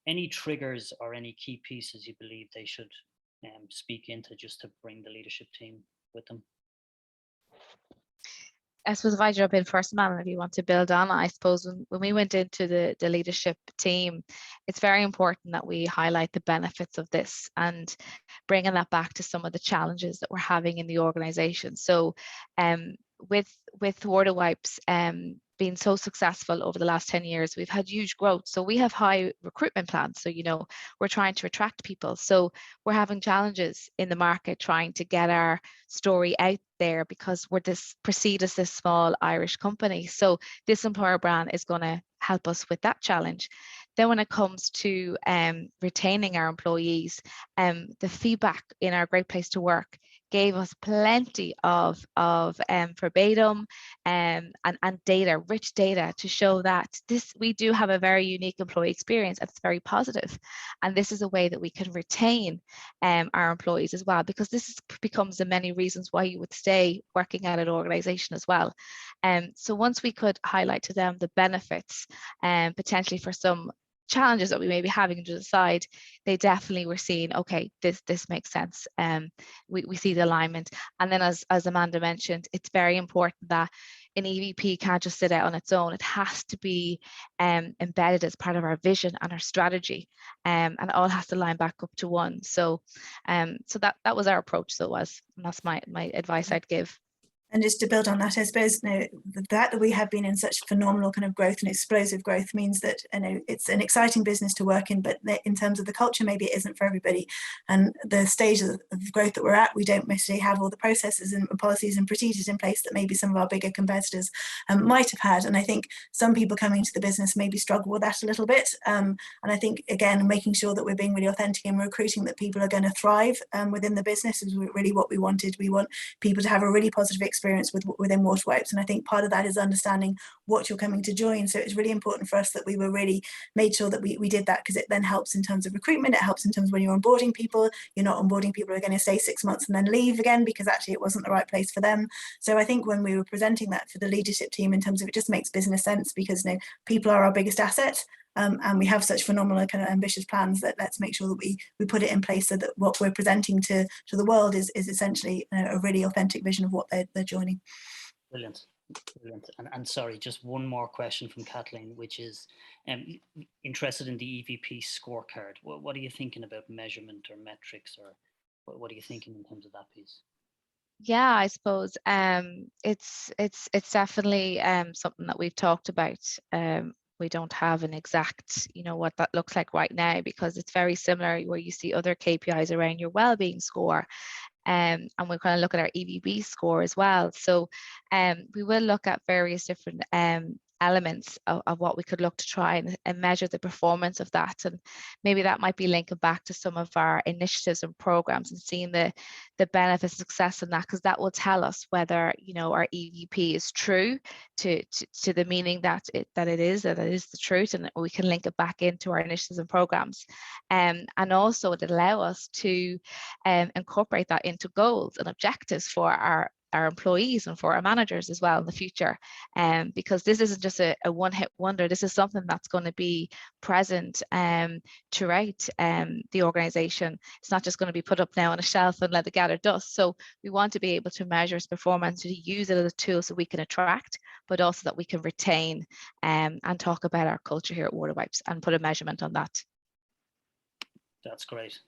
Any triggers or any key pieces you believe they should speak into, just to bring the leadership team with them? I suppose if I jump in first, Amanda, if you want to build on, I suppose when we went into the leadership team, it's very important that we highlight the benefits of this and bringing that back to some of the challenges that we're having in the organisation. So with WaterWipes being so successful over the last 10 years, we've had huge growth. So we have high recruitment plans. So, you know, we're trying to attract people. So we're having challenges in the market trying to get our story out there because we're perceived as this small Irish company. So this employer brand is going to help us with that challenge. Then when it comes to retaining our employees, the feedback in our Great Place to Work gave us plenty of verbatim and data, rich data, to show that we do have a very unique employee experience, and it's very positive. And this is a way that we can retain our employees as well, because this becomes the many reasons why you would stay working at an organization as well. So once we could highlight to them the benefits and potentially for some challenges that we may be having to decide, they definitely were seeing, okay, this makes sense. We see the alignment. And then as Amanda mentioned, it's very important that an EVP can't just sit out on its own. It has to be embedded as part of our vision and our strategy, and it all has to line back up to one. So so that was our approach. So and that's my advice I'd give. And just to build on that, I suppose, you know, that we have been in such phenomenal kind of growth and explosive growth means that, you know, it's an exciting business to work in, but in terms of the culture, maybe it isn't for everybody. And the stage of growth that we're at, we don't necessarily have all the processes and policies and procedures in place that maybe some of our bigger competitors might have had. And I think some people coming into the business maybe struggle with that a little bit. And I think, again, making sure that we're being really authentic and recruiting that people are going to thrive within the business is really what we wanted. We want people to have a really positive experience within WaterWipes, and I think part of that is understanding what you're coming to join. So it's really important for us that we were really made sure that we did that, because it then helps in terms of recruitment. It helps in terms of when you're onboarding people. You're not onboarding people who are going to stay 6 months and then leave again because actually it wasn't the right place for them. So I think when we were presenting that for the leadership team, in terms of it just makes business sense, because, you know, people are our biggest asset. And we have such phenomenal kind of ambitious plans that let's make sure that we put it in place so that what we're presenting to the world is essentially a really authentic vision of what they're joining. Brilliant. And sorry, just one more question from Kathleen, which is interested in the EVP scorecard. What are you thinking about measurement or metrics, or what are you thinking in terms of that piece? Yeah, I suppose it's definitely something that we've talked about. We don't have an exact, you know, what that looks like right now, because it's very similar where you see other KPIs around your well-being score. And we're going to look at our EVB score as well. So we will look at various different elements of what we could look to try and measure the performance of that. And maybe that might be linking back to some of our initiatives and programs and seeing the benefit success in that, because that will tell us whether, you know, our EVP is true to the meaning that it is the truth, and we can link it back into our initiatives and programs. And also it allow us to incorporate that into goals and objectives for our employees and for our managers as well in the future, because this isn't just a one-hit wonder. This is something that's going to be present throughout the organization. It's not just going to be put up now on a shelf and let it gather dust. So we want to be able to measure its performance, to use it as a tool so we can attract, but also that we can retain, and talk about our culture here at WaterWipes and put a measurement on that. That's great.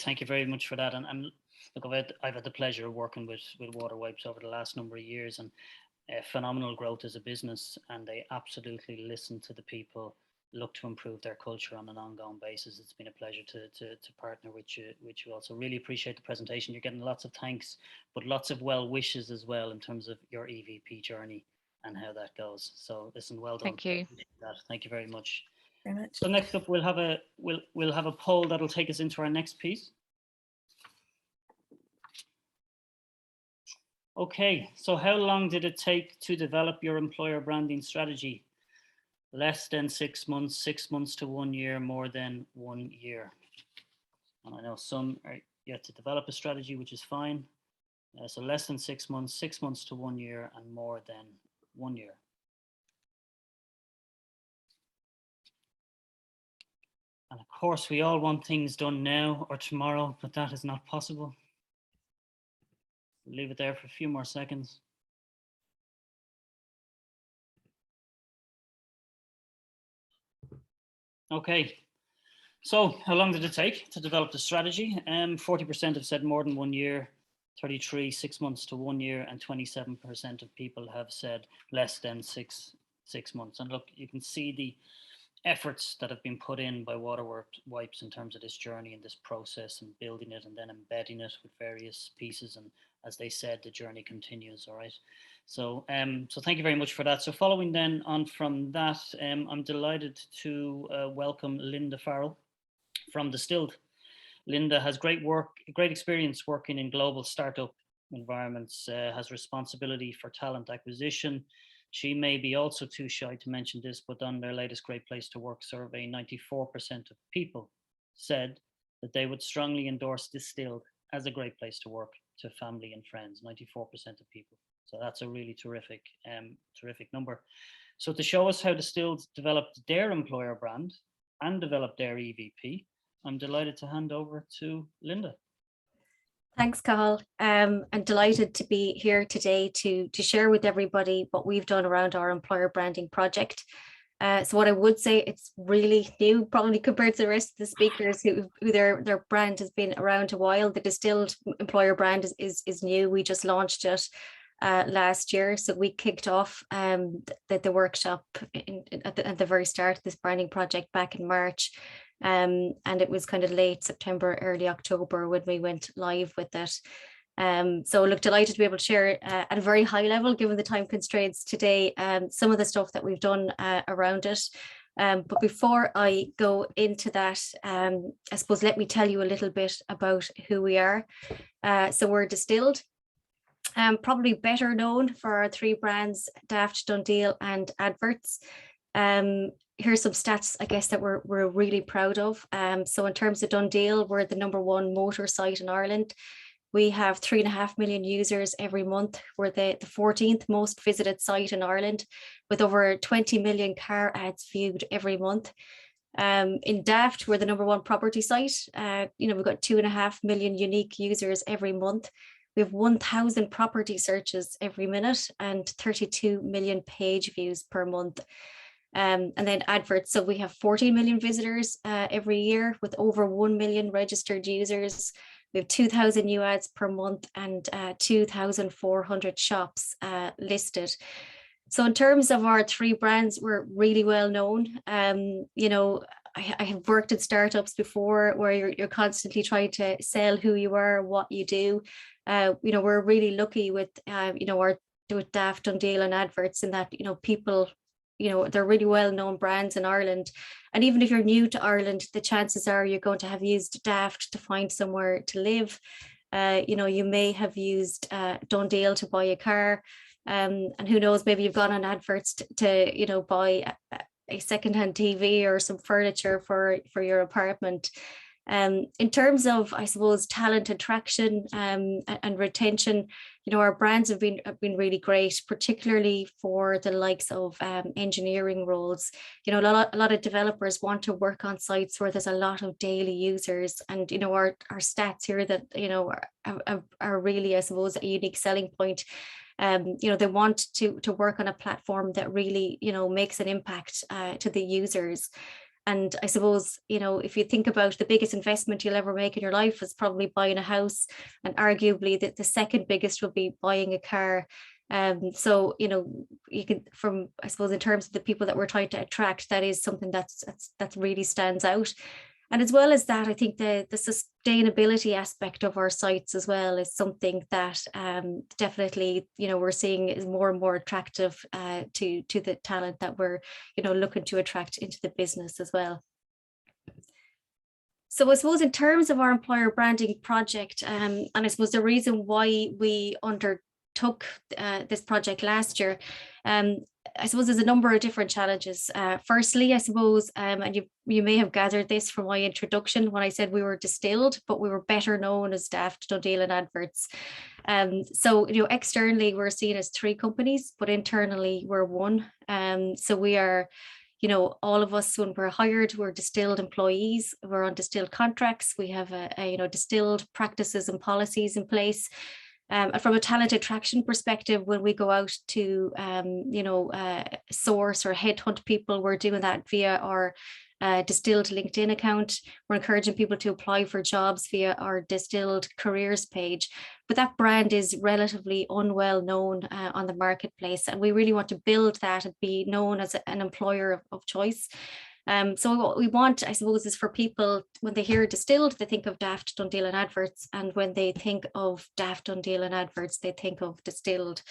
Thank you very much for that. And Look, I've had the pleasure of working with WaterWipes over the last number of years, and phenomenal growth as a business, and they absolutely listen to the people, look to improve their culture on an ongoing basis. It's been a pleasure to partner with you also. Really appreciate the presentation. You're getting lots of thanks, but lots of well wishes as well in terms of your EVP journey and how that goes. So listen, well done. Thank you. Thank you very much. Very much. So next up, we'll have a poll that'll take us into our next piece. Okay, so how long did it take to develop your employer branding strategy? Less than 6 months, 6 months to 1 year, more than 1 year. And I know some are yet to develop a strategy, which is fine. So less than 6 months, 6 months to 1 year, and more than 1 year. And of course, we all want things done now or tomorrow, but that is not possible. Leave it there for a few more seconds. Okay, so how long did it take to develop the strategy? 40% have said more than 1 year, 33, 6 months to 1 year, and 27% of people have said less than six months. And look, you can see the efforts that have been put in by WaterWipes in terms of this journey and this process and building it and then embedding it with various pieces. And as they said, the journey continues. All right. So, so thank you very much for that. So following then on from that, I'm delighted to welcome Linda Farrell from Distilled. Linda has great experience working in global startup environments, has responsibility for talent acquisition. She may be also too shy to mention this, but on their latest Great Place to Work survey, 94% of people said that they would strongly endorse Distilled as a great place to work to family and friends, 94% of people. So that's a really terrific number. So to show us how Distilled developed their employer brand and developed their EVP, I'm delighted to hand over to Linda. Thanks, Cathal. I'm delighted to be here today to share with everybody what we've done around our employer branding project. So what I would say, it's really new, probably compared to the rest of the speakers who their brand has been around a while. The Distilled employer brand is new. We just launched it last year. So we kicked off the workshop at the very start of this branding project back in March. And it was kind of late September, early October when we went live with it. So look, delighted to be able to share at a very high level, given the time constraints today, some of the stuff that we've done around it. But before I go into that, I suppose let me tell you a little bit about who we are. So we're Distilled, probably better known for our three brands, Daft, Dundeel and Adverts. Here's some stats, I guess, that we're really proud of. So in terms of Dundeel, we're the #1 motor site in Ireland. We have 3.5 million users every month. We're the 14th most visited site in Ireland, with over 20 million car ads viewed every month. In Daft, we're the #1 property site. We've got 2.5 million unique users every month. We have 1,000 property searches every minute and 32 million page views per month. And then Adverts, so we have 40 million visitors every year with over 1 million registered users. We have 2,000 new ads per month and 2,400 shops listed. So in terms of our three brands, we're really well known. I have worked in startups before where you're constantly trying to sell who you are, what you do. We're really lucky with with Daft, Dundeel and Adverts in that people, they're really well-known brands in Ireland. And even if you're new to Ireland, the chances are you're going to have used Daft to find somewhere to live. You may have used Dundeel to buy a car. And who knows, maybe you've gone on Adverts to buy a secondhand TV or some furniture for your apartment. In terms of, I suppose, talent attraction and retention, our brands have been really great, particularly for the likes of engineering roles. A lot of developers want to work on sites where there's a lot of daily users, and our stats here that are really, I suppose, a unique selling point. They want to work on a platform that really makes an impact to the users. And I suppose, you know, if you think about the biggest investment you'll ever make in your life is probably buying a house, and arguably the second biggest would be buying a car. So, you know, you can, from, I suppose, in terms of the people that we're trying to attract, that is something that really stands out. And as well as that, I think the sustainability aspect of our sites as well is something that definitely, you know, we're seeing is more and more attractive to the talent that we're, you know, looking to attract into the business as well. So I suppose in terms of our employer branding project, and I suppose the reason why we undertook this project last year, I suppose there's a number of different challenges. Firstly, I suppose, and you may have gathered this from my introduction when I said we were Distilled, but we were better known as Daft, Dundeel and Adverts. So, you know, externally we're seen as 3 companies, but internally we're one. So we are, you know, all of us, when we're hired, we're Distilled employees, we're on Distilled contracts, we have you know, Distilled practices and policies in place. And from a talent attraction perspective, when we go out to, you know, source or headhunt people, we're doing that via our Distilled LinkedIn account. We're encouraging people to apply for jobs via our Distilled careers page. But that brand is relatively unwell known on the marketplace. And we really want to build that and be known as an employer of choice. So what we want, I suppose, is for people, when they hear Distilled, they think of Daft, Dundeel and Adverts. And when they think of Daft, Dundeel and Adverts, they think of Distilled.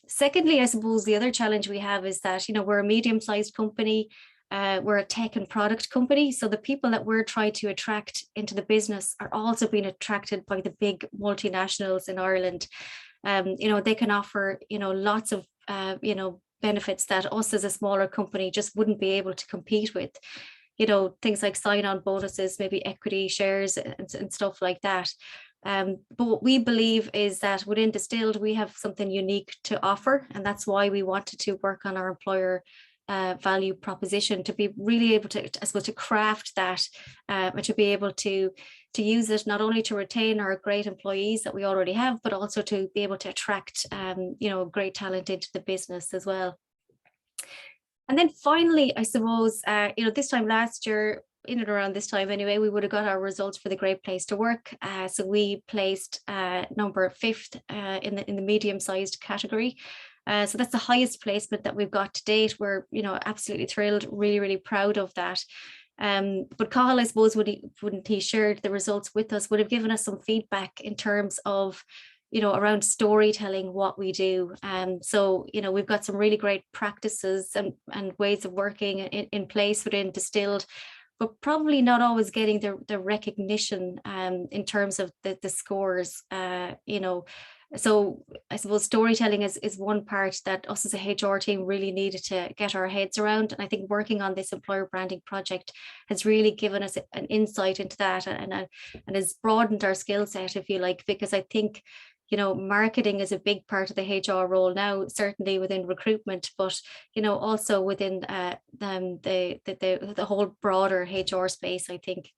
Secondly, I suppose the other challenge we have is that, you know, we're a medium-sized company. We're a tech and product company. So the people that we're trying to attract into the business are also being attracted by the big multinationals in Ireland. You know, they can offer, you know, lots of, you know, benefits that us as a smaller company just wouldn't be able to compete with. You know, things like sign-on bonuses, maybe equity shares and stuff like that. But what we believe is that within Distilled, we have something unique to offer. And that's why we wanted to work on our employer value proposition, to be really able to, I suppose, to craft that and to be able to use it not only to retain our great employees that we already have, but also to be able to attract, you know, great talent into the business as well. And then finally, I suppose, you know, this time last year, in and around this time anyway, we would have got our results for the Great Place to Work. So we placed number 5th in the medium-sized category. So that's the highest placement that we've got to date. We're, you know, absolutely thrilled, really, really proud of that. But Cathal, I suppose, when he shared the results with us, would have given us some feedback in terms of, you know, around storytelling, what we do. So, you know, we've got some really great practices and ways of working in place within Distilled, but probably not always getting the recognition in terms of the scores, you know. So I suppose storytelling is one part that us as a HR team really needed to get our heads around. And I think working on this employer branding project has really given us an insight into that and has broadened our skill set, if you like, because I think, you know, marketing is a big part of the HR role now, certainly within recruitment, but, you know, also within the whole broader HR space, I think.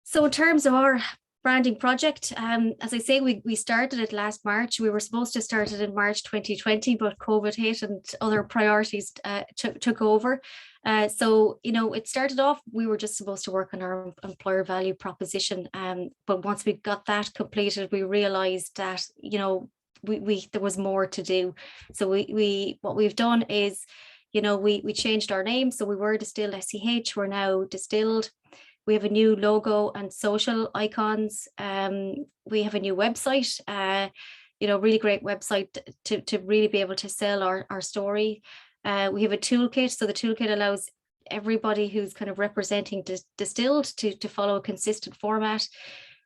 So in terms of our branding project, as I say, we started it last March. We were supposed to start it in March 2020, but COVID hit and other priorities took over. So, you know, it started off, we were just supposed to work on our employer value proposition. But once we got that completed, we realized that, you know, there was more to do. So what we've done is, you know, we changed our name. So we were Distilled SCH, we're now Distilled. We have a new logo and social icons. We have a new website, you know, really great website to really be able to sell our story. We have a toolkit. So the toolkit allows everybody who's kind of representing Distilled to follow a consistent format.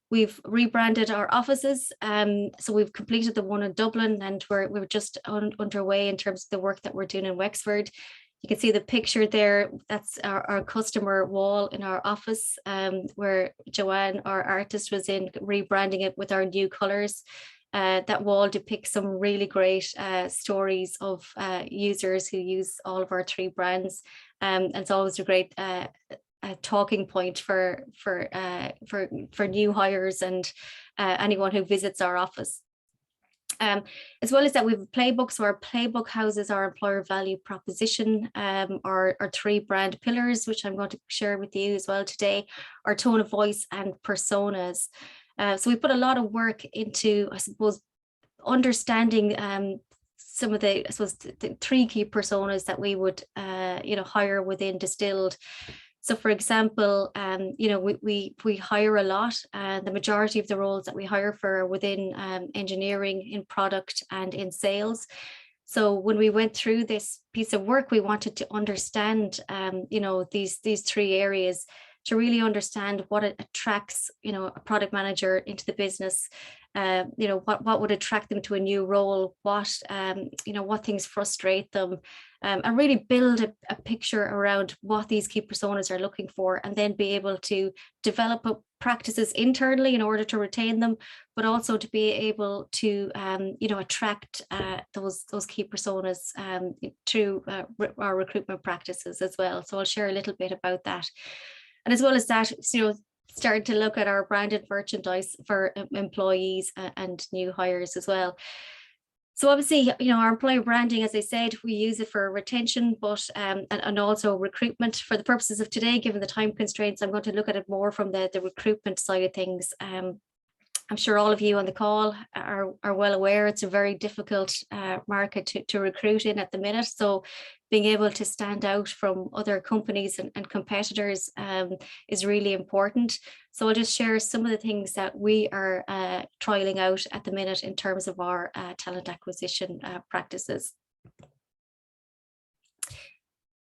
We've rebranded our offices. So we've completed the one in Dublin, and we're just underway in terms of the work that we're doing in Wexford. You can see the picture there. That's our customer wall in our office, where Joanne, our artist, was in rebranding it with our new colors. That wall depicts some really great stories of users who use all of our 3 brands. And it's always a great talking point for new hires and anyone who visits our office. As well as that, we have a playbook. So our playbook houses our employer value proposition, our 3 brand pillars, which I'm going to share with you as well today, our tone of voice and personas. So we put a lot of work into, I suppose, understanding some of the, I suppose, the 3 key personas that we would, hire within Distilled. So, for example, we hire a lot. The majority of the roles that we hire for are within engineering, in product, and in sales. So when we went through this piece of work, we wanted to understand, these 3 areas, to really understand what it attracts, a product manager into the business. What would attract them to a new role, what things frustrate them, and really build a picture around what these key personas are looking for, and then be able to develop practices internally in order to retain them, but also to be able to attract those key personas through our recruitment practices as well. So I'll share a little bit about that. And as well as that, starting to look at our branded merchandise for employees and new hires as well. So obviously, our employer branding, as I said, we use it for retention, but and also recruitment. For the purposes of today, given the time constraints, I'm going to look at it more from the recruitment side of things. I'm sure all of you on the call are well aware it's a very difficult market to recruit in at the minute. So being able to stand out from other companies and competitors is really important. So I'll just share some of the things that we are trialing out at the minute in terms of our talent acquisition practices.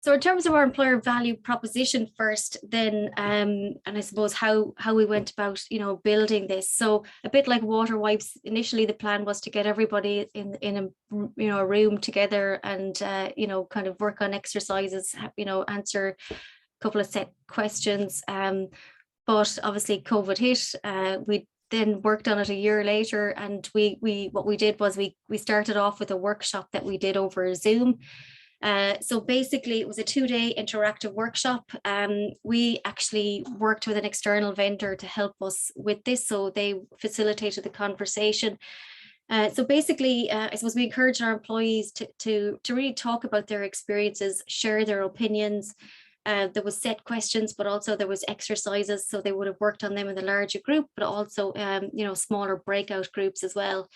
So in terms of our employer value proposition first, then, and I suppose how we went about, building this. So a bit like WaterWipes, initially the plan was to get everybody in a room together and, kind of work on exercises, answer a couple of set questions. But obviously COVID hit. We then worked on it a year later, and what we did was we started off with a workshop that we did over Zoom. So basically it was a 2-day interactive workshop. We actually worked with an external vendor to help us with this. So they facilitated the conversation. So basically, I suppose we encourage our employees to really talk about their experiences, share their opinions. There was set questions, but also there was exercises. So they would have worked on them in the larger group, but also, smaller breakout groups as well.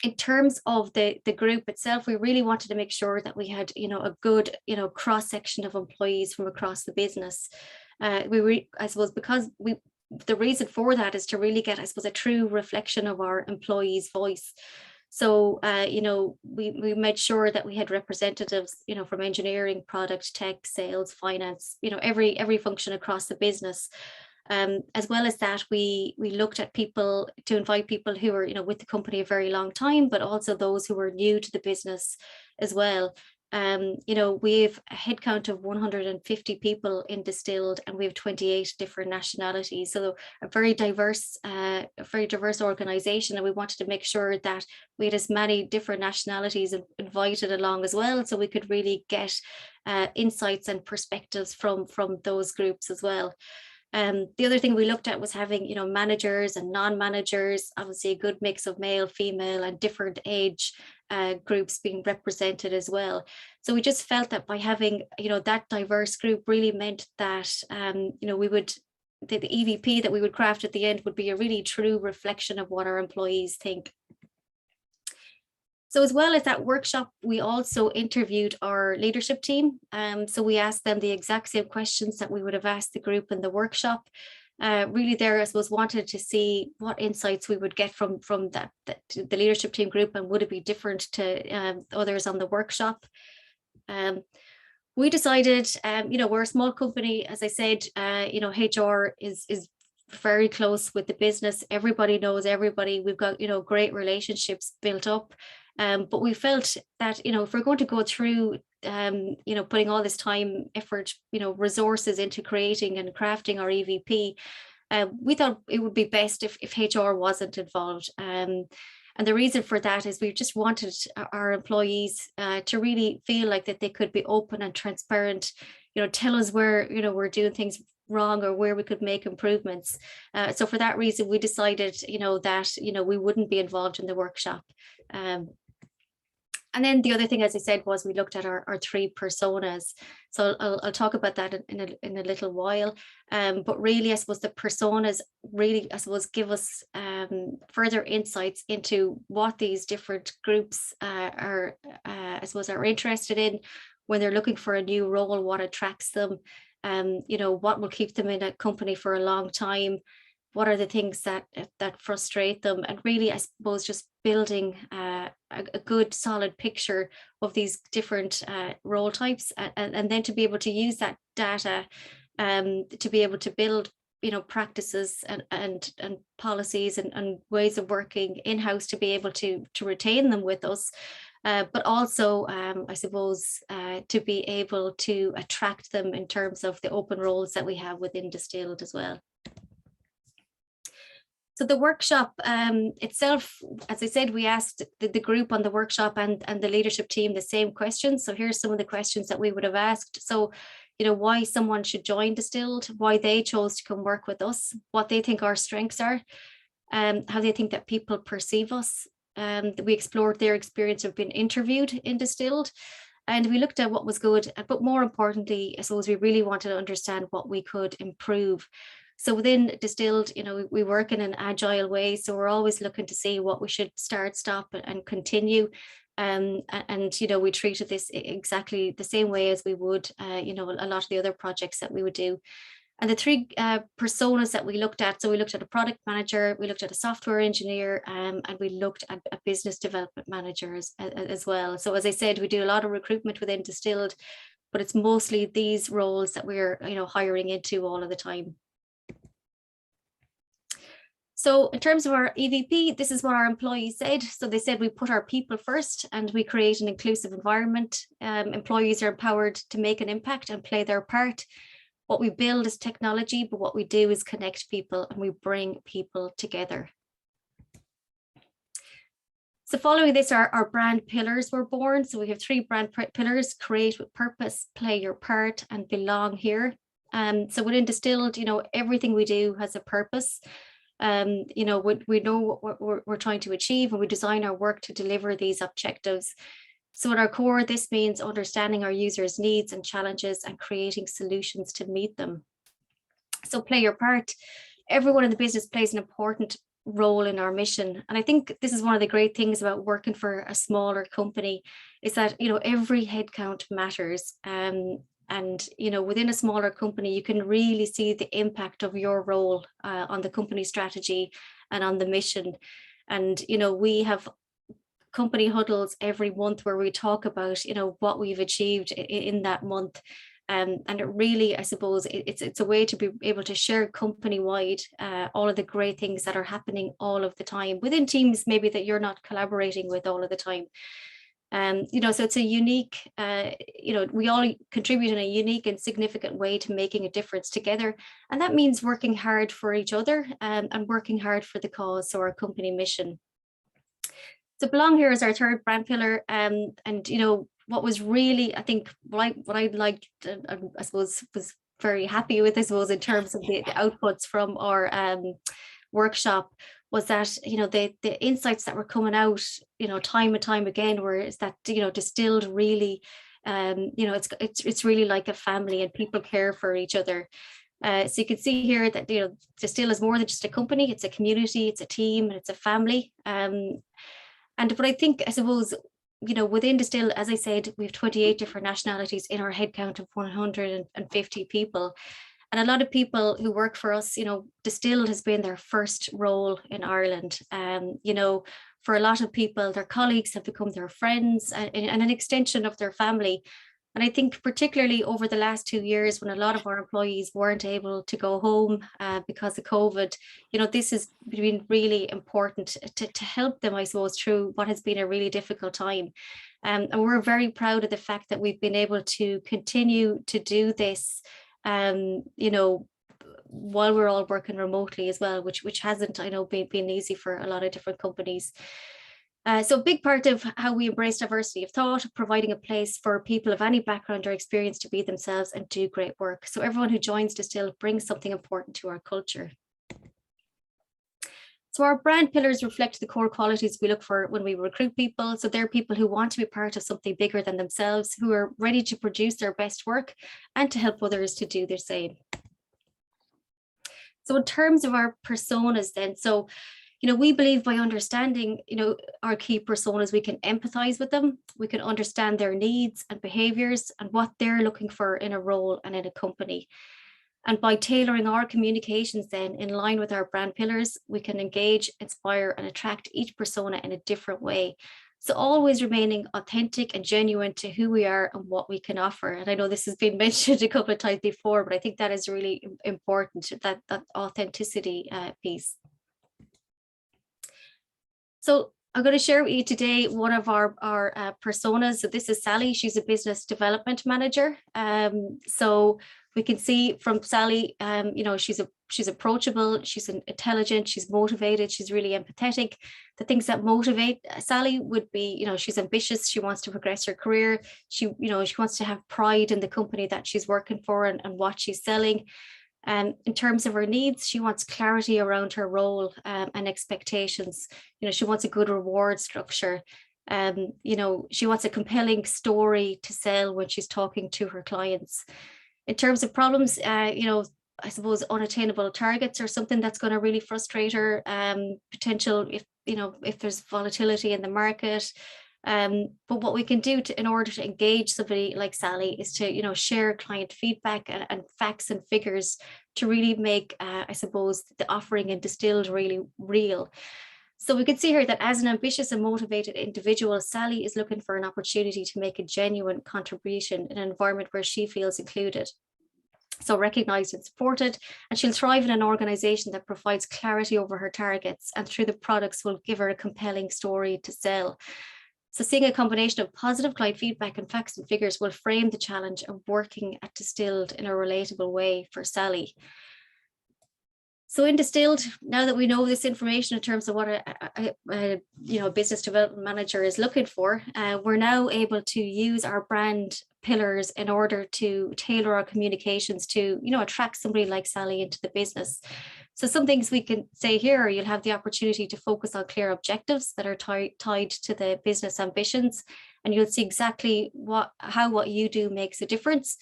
In terms of the group itself, we really wanted to make sure that we had, a good, cross section of employees from across the business. I suppose because the reason for that is to really get, I suppose, a true reflection of our employees' voice. So, we made sure that we had representatives, from engineering, product, tech, sales, finance, every function across the business. As well as that, we looked at people to invite people who were, with the company a very long time, but also those who were new to the business as well. We have a headcount of 150 people in Distilled, and we have 28 different nationalities. So a very diverse organization, and we wanted to make sure that we had as many different nationalities invited along as well, so we could really get insights and perspectives from those groups as well. The other thing we looked at was having, managers and non-managers, obviously a good mix of male, female, and different age groups being represented as well. So we just felt that by having, that diverse group really meant that, we would, the EVP that we would craft at the end would be a really true reflection of what our employees think. So as well as that workshop, we also interviewed our leadership team. So we asked them the exact same questions that we would have asked the group in the workshop. Really there, I suppose, wanted to see what insights we would get from the leadership team group, and would it be different to others on the workshop. We decided, we're a small company, as I said, HR is very close with the business. Everybody knows everybody. We've got, great relationships built up. But we felt that, if we're going to go through, putting all this time, effort, resources into creating and crafting our EVP, we thought it would be best if HR wasn't involved. And the reason for that is we just wanted our employees to really feel like that they could be open and transparent, tell us where, we're doing things wrong or where we could make improvements. So for that reason, we decided, that, we wouldn't be involved in the workshop. And then the other thing, as I said, was we looked at our 3 personas. So I'll talk about that in a little while. But really, I suppose the personas really, I suppose, give us further insights into what these different groups are interested in when they're looking for a new role, what attracts them, what will keep them in a company for a long time. What are the things that frustrate them, and really, I suppose, just building a good solid picture of these different role types, and then to be able to use that data to be able to build, practices and policies and ways of working in-house to be able to retain them with us, but also, I suppose, to be able to attract them in terms of the open roles that we have within Distilled as well. So the workshop itself, as I said, we asked the group on the workshop and the leadership team the same questions. So here's some of the questions that we would have asked. So, why someone should join Distilled, why they chose to come work with us, what they think our strengths are, how they think that people perceive us. We explored their experience of being interviewed in Distilled, and we looked at what was good, but more importantly, I suppose we really wanted to understand what we could improve. So within Distilled, we work in an agile way. So we're always looking to see what we should start, stop, and continue. And we treated this exactly the same way as we would, a lot of the other projects that we would do. And the 3 personas that we looked at, so we looked at a product manager, we looked at a software engineer, and we looked at a business development manager as well. So as I said, we do a lot of recruitment within Distilled, but it's mostly these roles that we're, hiring into all of the time. So in terms of our EVP, this is what our employees said. So they said we put our people first and we create an inclusive environment. Employees are empowered to make an impact and play their part. What we build is technology, but what we do is connect people and we bring people together. So following this, our brand pillars were born. So we have 3 brand pillars: create with purpose, play your part, and belong here. So within Distilled, everything we do has a purpose. We know what we're trying to achieve, and we design our work to deliver these objectives. So at our core, this means understanding our users' needs and challenges and creating solutions to meet them. So play your part. Everyone in the business plays an important role in our mission. And I think this is one of the great things about working for a smaller company, is that, every headcount matters. And, within a smaller company, you can really see the impact of your role on the company strategy and on the mission. And, we have company huddles every month where we talk about, what we've achieved in that month. And it really, I suppose, it's a way to be able to share company-wide all of the great things that are happening all of the time within teams maybe that you're not collaborating with all of the time. So it's a unique, we all contribute in a unique and significant way to making a difference together. And that means working hard for each other and working hard for the cause, so our company mission. So belong here is our 3rd brand pillar. And what was really, I think, what I liked, I suppose, was very happy with, I suppose, in terms of the outputs from our workshop, was that, the insights that were coming out, time and time again, is that, Distilled really, it's really like a family and people care for each other. So you can see here that, Distilled is more than just a company, it's a community, it's a team, and it's a family. But I think, I suppose, within Distilled, as I said, we have 28 different nationalities in our headcount of 150 people. And a lot of people who work for us, Distilled has been their first role in Ireland. For a lot of people, their colleagues have become their friends and an extension of their family. And I think particularly over the last 2 years, when a lot of our employees weren't able to go home because of COVID, this has been really important to help them, I suppose, through what has been a really difficult time. And we're very proud of the fact that we've been able to continue to do this, while we're all working remotely as well, which hasn't, I know, been easy for a lot of different companies. So a big part of how we embrace diversity of thought, providing a place for people of any background or experience to be themselves and do great work. So everyone who joins Distilled brings something important to our culture. So our brand pillars reflect the core qualities we look for when we recruit people. So they're people who want to be part of something bigger than themselves, who are ready to produce their best work and to help others to do the same. So in terms of our personas then, so, we believe by understanding, our key personas, we can empathize with them, we can understand their needs and behaviors and what they're looking for in a role and in a company. And by tailoring our communications then in line with our brand pillars, we can engage, inspire, and attract each persona in a different way. So always remaining authentic and genuine to who we are and what we can offer. And I know this has been mentioned a couple of times before, but I think that is really important, that authenticity piece. So I'm going to share with you today one of our personas. So this is Sally. She's a business development manager. So we can see from Sally, she's approachable, she's intelligent, she's motivated, she's really empathetic. The things that motivate Sally would be, she's ambitious, she wants to progress her career, she wants to have pride in the company that she's working for and what she's selling. In terms of her needs, she wants clarity around her role and expectations. She wants a good reward structure. She wants a compelling story to sell when she's talking to her clients. In terms of problems, I suppose unattainable targets are something that's going to really frustrate her. Potential if there's volatility in the market. But what we can do in order to engage somebody like Sally is to share client feedback and facts and figures to really make I suppose the offering in Distilled really real. So we can see here that as an ambitious and motivated individual, Sally is looking for an opportunity to make a genuine contribution in an environment where she feels included. So recognized and supported, and she'll thrive in an organization that provides clarity over her targets and through the products will give her a compelling story to sell. So seeing a combination of positive client feedback and facts and figures will frame the challenge of working at Distilled in a relatable way for Sally. So in Distilled, now that we know this information in terms of what a business development manager is looking for, we're now able to use our brand pillars in order to tailor our communications to attract somebody like Sally into the business. So some things we can say here, you'll have the opportunity to focus on clear objectives that are tied to the business ambitions, and you'll see exactly how what you do makes a difference.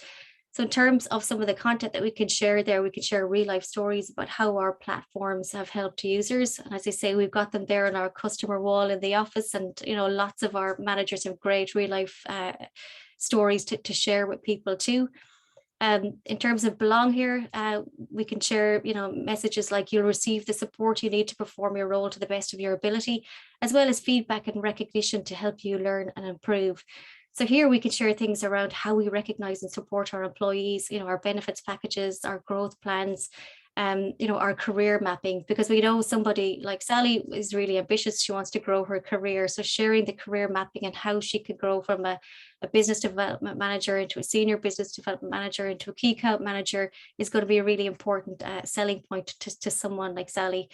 So in terms of some of the content that we can share there, we can share real life stories about how our platforms have helped users. And as I say, we've got them there on our customer wall in the office, and lots of our managers have great real life stories to share with people too. In terms of belong here, we can share messages like you'll receive the support you need to perform your role to the best of your ability, as well as feedback and recognition to help you learn and improve. So here we can share things around how we recognize and support our employees, our benefits packages, our growth plans, our career mapping, because we know somebody like Sally is really ambitious. She wants to grow her career. So sharing the career mapping and how she could grow from a business development manager into a senior business development manager into a key account manager is going to be a really important selling point to someone like Sally.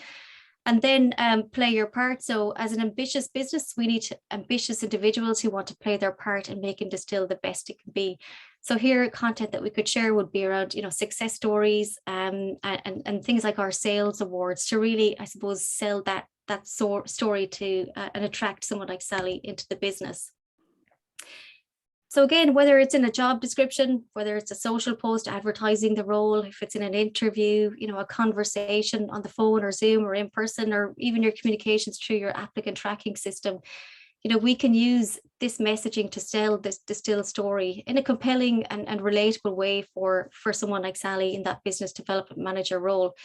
And then play your part. So as an ambitious business, we need ambitious individuals who want to play their part in making Distilled the best it can be. So here, content that we could share would be around, success stories and things like our sales awards to really, I suppose, sell that story to and attract someone like Sally into the business. So again, whether it's in a job description, whether it's a social post advertising the role, if it's in an interview, a conversation on the phone or Zoom or in person, or even your communications through your applicant tracking system, we can use this messaging to sell this Distilled story in a compelling and relatable way for someone like Sally in that business development manager role.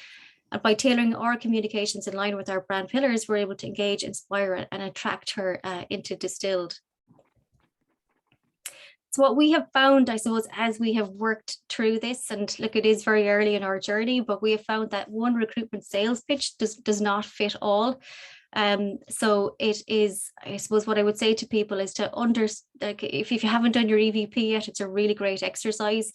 And by tailoring our communications in line with our brand pillars, we're able to engage, inspire, and attract her into Distilled. So what we have found, I suppose, as we have worked through this, and look, it is very early in our journey, but we have found that one recruitment sales pitch does not fit all. So it is, I suppose what I would say to people is to like if you haven't done your EVP yet, it's a really great exercise.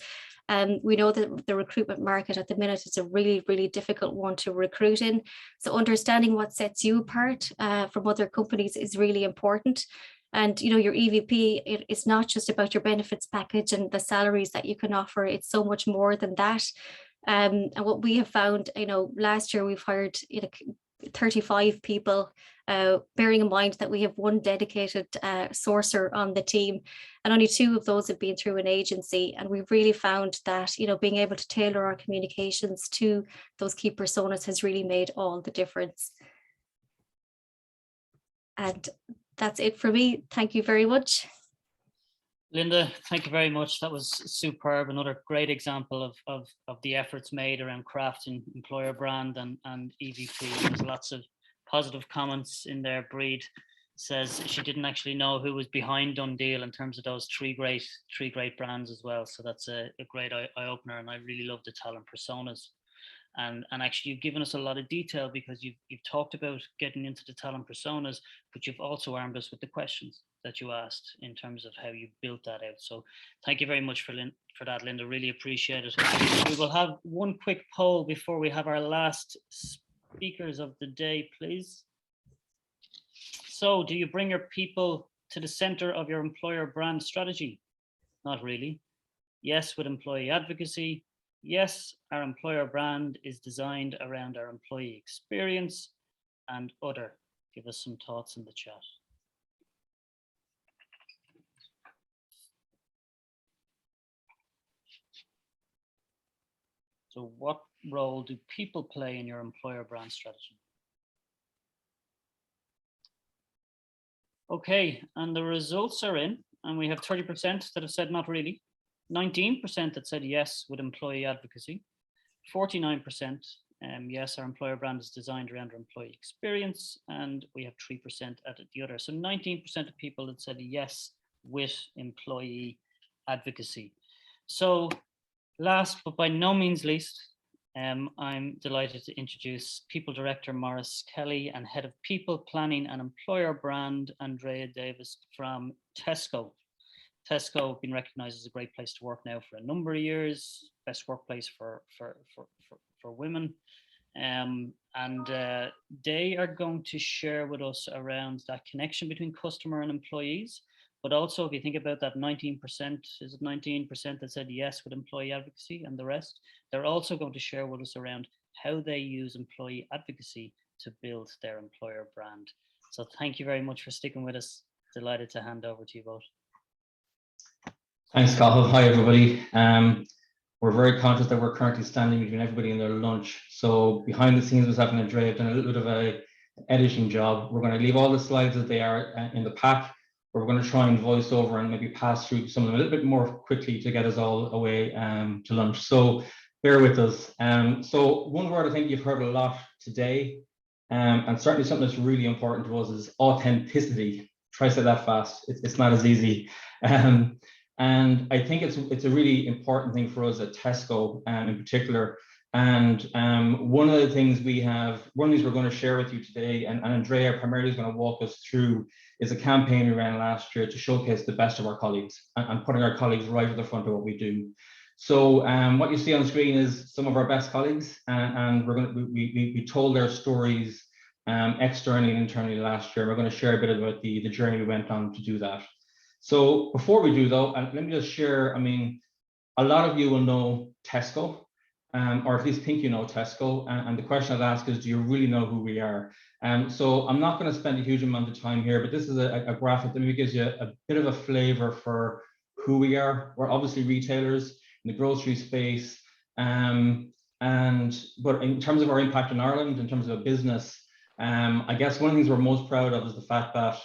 We know that the recruitment market at the minute is a really, really difficult one to recruit in. So understanding what sets you apart from other companies is really important. And, you know, your EVP, it's not just about your benefits package and the salaries that you can offer. It's so much more than that. And what we have found, you know, last year we've hired 35 people, bearing in mind that we have one dedicated sourcer on the team, and only 2 of those have been through an agency. And we've really found that, you know, being able to tailor our communications to those key personas has really made all the difference. And that's it for me. Thank you very much. Linda, thank you very much. That was superb. Another great example of the efforts made around crafting employer brand and EVP. There's lots of positive comments in there. Breed says she didn't actually know who was behind Dundee in terms of those three great brands as well. So that's a great eye-opener, and I really love the talent personas. And actually you've given us a lot of detail, because you've talked about getting into the talent personas, but you've also armed us with the questions that you asked in terms of how you built that out. So thank you very much for that, Linda. Really appreciate it. We will have one quick poll before we have our last speakers of the day, please. So do you bring your people to the center of your employer brand strategy? Not really. Yes, with employee advocacy. Yes, our employer brand is designed around our employee experience, and other. Give us some thoughts in the chat. So what role do people play in your employer brand strategy? Okay, and the results are in, and we have 30% that have said not really. 19% that said yes with employee advocacy, 49% yes, our employer brand is designed around our employee experience, and we have 3% at the other. So 19% of people that said yes with employee advocacy. So last but by no means least, I'm delighted to introduce People Director Maurice Kelly and Head of People Planning and Employer Brand Andrea Davis from Tesco. Tesco have been recognized as a great place to work now for a number of years, best workplace for women. They are going to share with us around that connection between customer and employees. But also, if you think about that 19%, is it 19% that said yes with employee advocacy and the rest? They're also going to share with us around how they use employee advocacy to build their employer brand. So thank you very much for sticking with us. Delighted to hand over to you both. Thanks, Cathal. Hi, everybody. We're very conscious that we're currently standing between everybody and their lunch. So behind the scenes, what's happening, Andrea, I've done a little bit of a editing job. We're going to leave all the slides as they are in the pack. We're going to try and voice over and maybe pass through some of them a little bit more quickly to get us all away to lunch. So bear with us. So one word I think you've heard a lot today, and certainly something that's really important to us, is authenticity. Try to say that fast. It's not as easy. And I think it's a really important thing for us at Tesco in particular. And one of the things we're going to share with you today, and Andrea primarily is going to walk us through, is a campaign we ran last year to showcase the best of our colleagues and putting our colleagues right at the front of what we do. So what you see on screen is some of our best colleagues, and we told their stories externally and internally last year. We're going to share a bit about the journey we went on to do that. So before we do though, let me just share, I mean, a lot of you will know Tesco, or at least think you know Tesco, and the question I'd ask is, do you really know who we are? So I'm not going to spend a huge amount of time here, but this is a graphic that maybe gives you a bit of a flavor for who we are. We're obviously retailers in the grocery space, but in terms of our impact in Ireland, in terms of a business, I guess one of the things we're most proud of is the fact that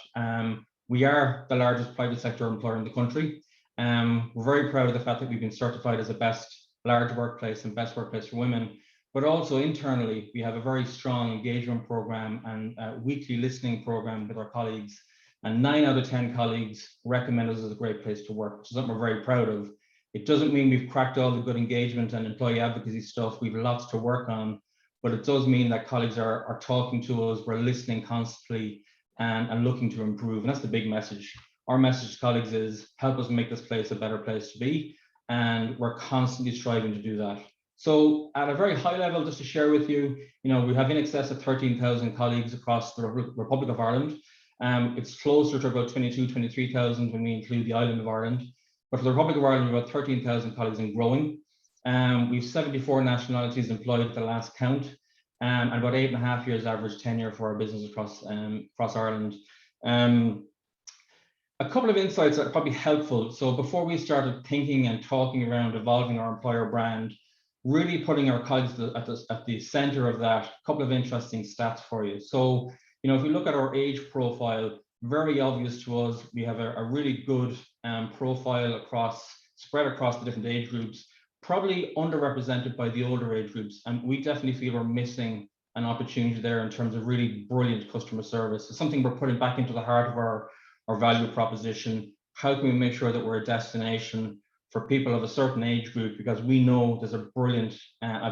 we are the largest private sector employer in the country. We're very proud of the fact that we've been certified as the best large workplace and best workplace for women, but also internally, we have a very strong engagement program and a weekly listening program with our colleagues. And 9 out of 10 colleagues recommend us as a great place to work, which is something we're very proud of. It doesn't mean we've cracked all the good engagement and employee advocacy stuff. We've lots to work on, but it does mean that colleagues are talking to us, we're listening constantly and looking to improve. And that's the big message. Our message to colleagues is help us make this place a better place to be. And we're constantly striving to do that. So at a very high level, just to share with you, we have in excess of 13,000 colleagues across the Republic of Ireland. It's closer to about 23,000 when we include the island of Ireland. But for the Republic of Ireland, we've about 13,000 colleagues and growing. We've 74 nationalities employed at the last count, and about 8.5 years average tenure for our business across Ireland. A couple of insights that are probably helpful. So before we started thinking and talking around evolving our employer brand, really putting our colleagues at the center of that, a couple of interesting stats for you. So, if we look at our age profile, very obvious to us, we have a really good profile spread across the different age groups, probably underrepresented by the older age groups. And we definitely feel we're missing an opportunity there in terms of really brilliant customer service. It's something we're putting back into the heart of our value proposition. How can we make sure that we're a destination for people of a certain age group? Because we know there's a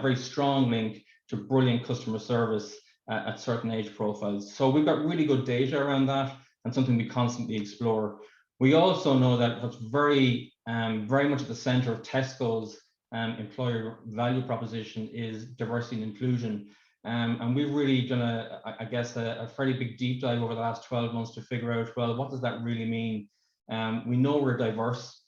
very strong link to brilliant customer service at certain age profiles. So we've got really good data around that and something we constantly explore. We also know that what's very much at the center of Tesco's employer value proposition is diversity and inclusion. And we've really done a fairly big deep dive over the last 12 months to figure out, well, what does that really mean? We know we're diverse.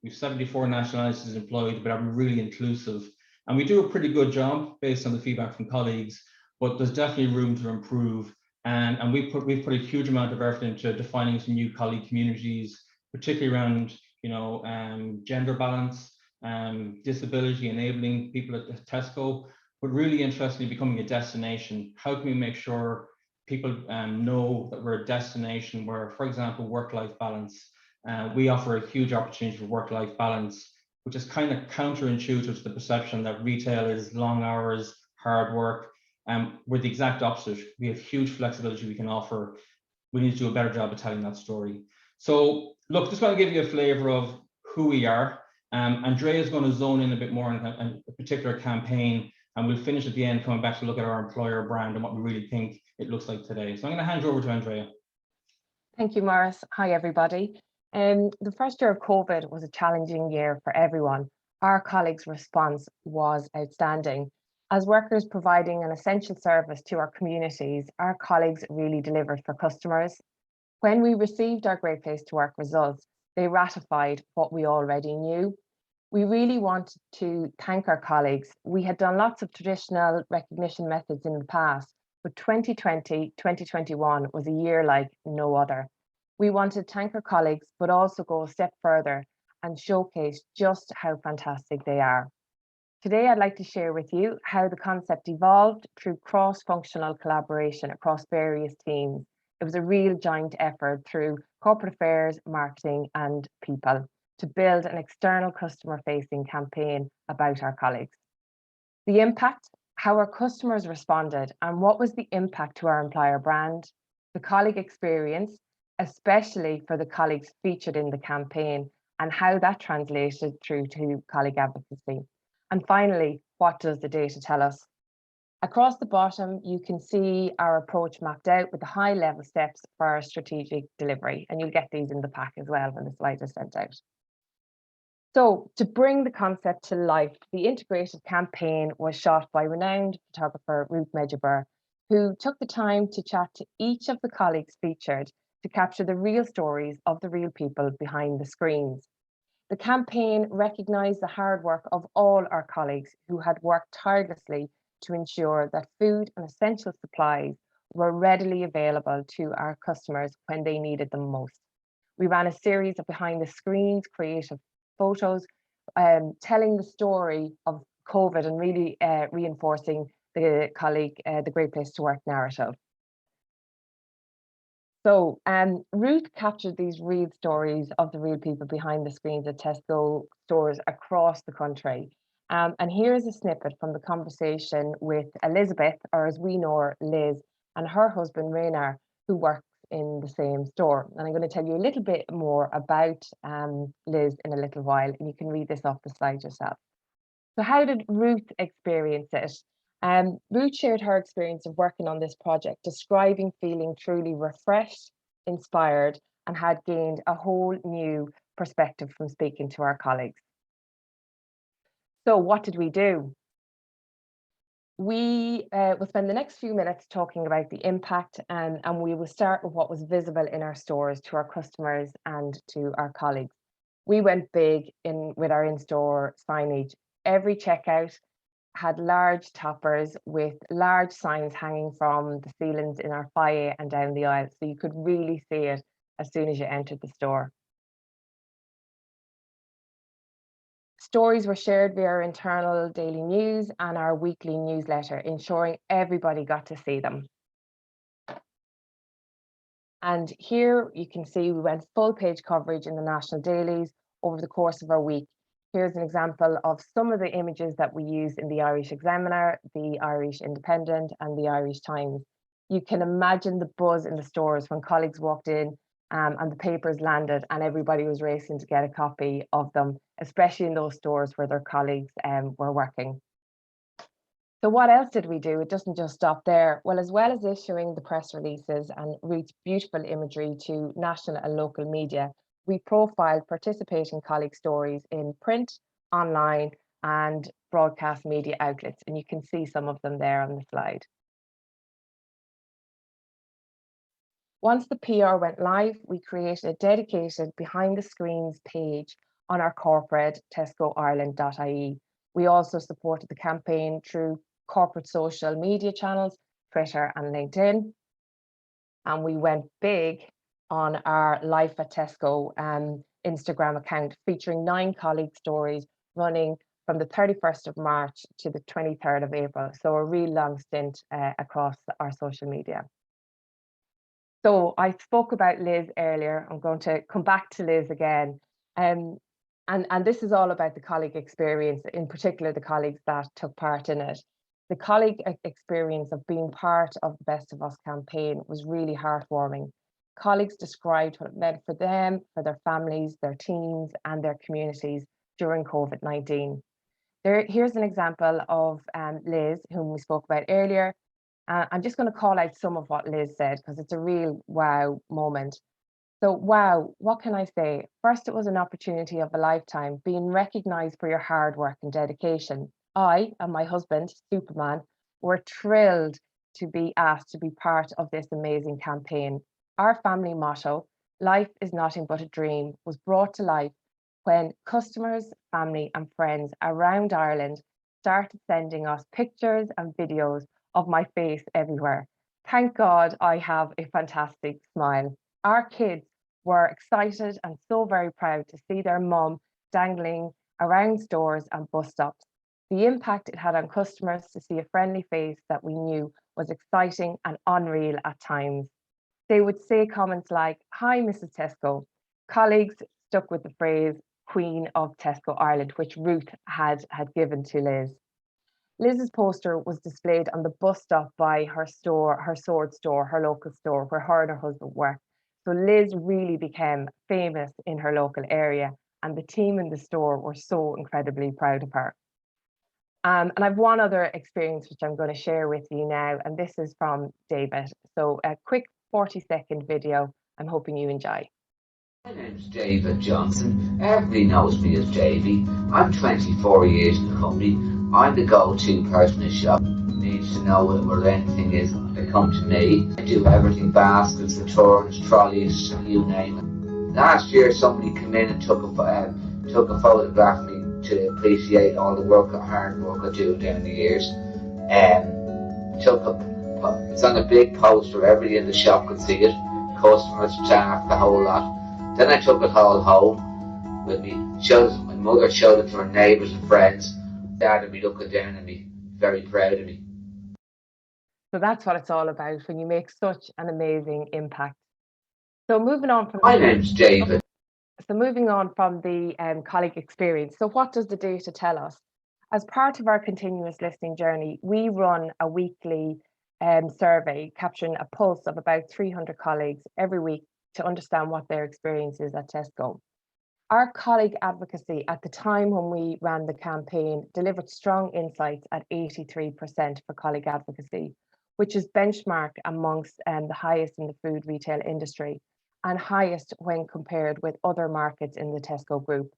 We've 74 nationalities employed, but are really inclusive. And we do a pretty good job based on the feedback from colleagues, but there's definitely room to improve. And we've put a huge amount of effort into defining some new colleague communities, particularly around, gender balance, disability, enabling people at Tesco, but really interestingly becoming a destination. How can we make sure people know that we're a destination where, for example, work-life balance, we offer a huge opportunity for work-life balance, which is kind of counterintuitive to the perception that retail is long hours, hard work. We're the exact opposite. We have huge flexibility we can offer. We need to do a better job of telling that story. So look, just want to give you a flavor of who we are. Andrea is going to zone in a bit more on a particular campaign, and we'll finish at the end coming back to look at our employer brand and what we really think it looks like today. So I'm going to hand you over to Andrea. Thank you, Maurice. Hi, everybody. The first year of COVID was a challenging year for everyone. Our colleagues' response was outstanding. As workers providing an essential service to our communities, our colleagues really delivered for customers. When we received our Great Place to Work results, they ratified what we already knew. We really wanted to thank our colleagues. We had done lots of traditional recognition methods in the past, but 2020-2021 was a year like no other. We wanted to thank our colleagues, but also go a step further and showcase just how fantastic they are. Today, I'd like to share with you how the concept evolved through cross-functional collaboration across various teams. It was a real joint effort through corporate affairs, marketing, and people to build an external customer-facing campaign about our colleagues. The impact, how our customers responded, and what was the impact to our employer brand, the colleague experience, especially for the colleagues featured in the campaign, and how that translated through to colleague advocacy. And finally, what does the data tell us? Across the bottom, you can see our approach mapped out with the high-level steps for our strategic delivery, and you'll get these in the pack as well when the slide is sent out. So to bring the concept to life, the integrated campaign was shot by renowned photographer Ruth Medjugorje, who took the time to chat to each of the colleagues featured to capture the real stories of the real people behind the screens. The campaign recognised the hard work of all our colleagues who had worked tirelessly to ensure that food and essential supplies were readily available to our customers when they needed them most. We ran a series of behind the screens creative photos telling the story of COVID and really reinforcing the Great Place to Work narrative. So Ruth captured these real stories of the real people behind the screens at Tesco stores across the country. And here's a snippet from the conversation with Elizabeth, or as we know her, Liz, and her husband, Raynar, who works in the same store. And I'm going to tell you a little bit more about Liz in a little while, and you can read this off the slide yourself. So how did Ruth experience it? Ruth shared her experience of working on this project, describing feeling truly refreshed, inspired, and had gained a whole new perspective from speaking to our colleagues. So what did we do? We will spend the next few minutes talking about the impact, and we will start with what was visible in our stores to our customers and to our colleagues. We went big with our in-store signage. Every checkout had large toppers with large signs hanging from the ceilings in our foyer and down the aisle, so you could really see it as soon as you entered the store. Stories were shared via our internal daily news and our weekly newsletter, ensuring everybody got to see them. And here you can see we went full page coverage in the national dailies over the course of our week. Here's an example of some of the images that we used in the Irish Examiner, the Irish Independent, and the Irish Times. You can imagine the buzz in the stores when colleagues walked in and the papers landed and everybody was racing to get a copy of them, especially in those stores where their colleagues were working. So what else did we do? It doesn't just stop there. Well, as well as issuing the press releases and Ruth's beautiful imagery to national and local media, we profiled participating colleague stories in print, online, and broadcast media outlets, and you can see some of them there on the slide. Once the PR went live, we created a dedicated behind the screens page on our corporate tescoireland.ie. We also supported the campaign through corporate social media channels, Twitter and LinkedIn. And we went big on our Life at Tesco Instagram account, featuring 9 colleague stories running from the 31st of March to the 23rd of April. So a real long stint across our social media. So I spoke about Liz earlier. I'm going to come back to Liz again. And this is all about the colleague experience, in particular the colleagues that took part in it. The colleague experience of being part of the Best of Us campaign was really heartwarming. Colleagues described what it meant for them, for their families, their teams, and their communities during COVID-19. Here's an example of Liz, whom we spoke about earlier. I'm just going to call out some of what Liz said because it's a real wow moment. So wow, what can I say? First, it was an opportunity of a lifetime, being recognised for your hard work and dedication. I and my husband, Superman, were thrilled to be asked to be part of this amazing campaign. Our family motto, "Life is nothing but a dream," was brought to life when customers, family and friends around Ireland started sending us pictures and videos of my face everywhere. Thank God I have a fantastic smile. Our kids were excited and so very proud to see their mum dangling around stores and bus stops. The impact it had on customers to see a friendly face that we knew was exciting and unreal at times. They would say comments like, "Hi, Mrs. Tesco." Colleagues stuck with the phrase "Queen of Tesco Ireland," which Ruth had given to Liz. Liz's poster was displayed on the bus stop by her store, her Sword store, her local store, where her and her husband work. So Liz really became famous in her local area, and the team in the store were so incredibly proud of her. And I've one other experience which I'm going to share with you now, and this is from David. So a quick 40-second video. I'm hoping you enjoy. My name's David Johnson. Everybody knows me as Davey. I'm 24 years in the company. I'm the go-to person in shop. Needs to know where anything is, they come to me. I do everything: baskets, returns, trolleys, you name it. Last year somebody came in and took a photograph of me to appreciate all the hard work I do down the years. It's on a big poster, everybody in the shop could see it. Customers, staff, the whole lot. Then I took it all home with me. My mother showed it to her neighbours and friends. Dad would be looking down at me, very proud of me. So that's what it's all about when you make such an amazing impact. So moving on from my name's David. So moving on from the colleague experience. So what does the data tell us? As part of our continuous listening journey, we run a weekly survey capturing a pulse of about 300 colleagues every week to understand what their experience is at Tesco. Our colleague advocacy at the time when we ran the campaign delivered strong insights at 83% for colleague advocacy, which is benchmark amongst the highest in the food retail industry and highest when compared with other markets in the Tesco Group.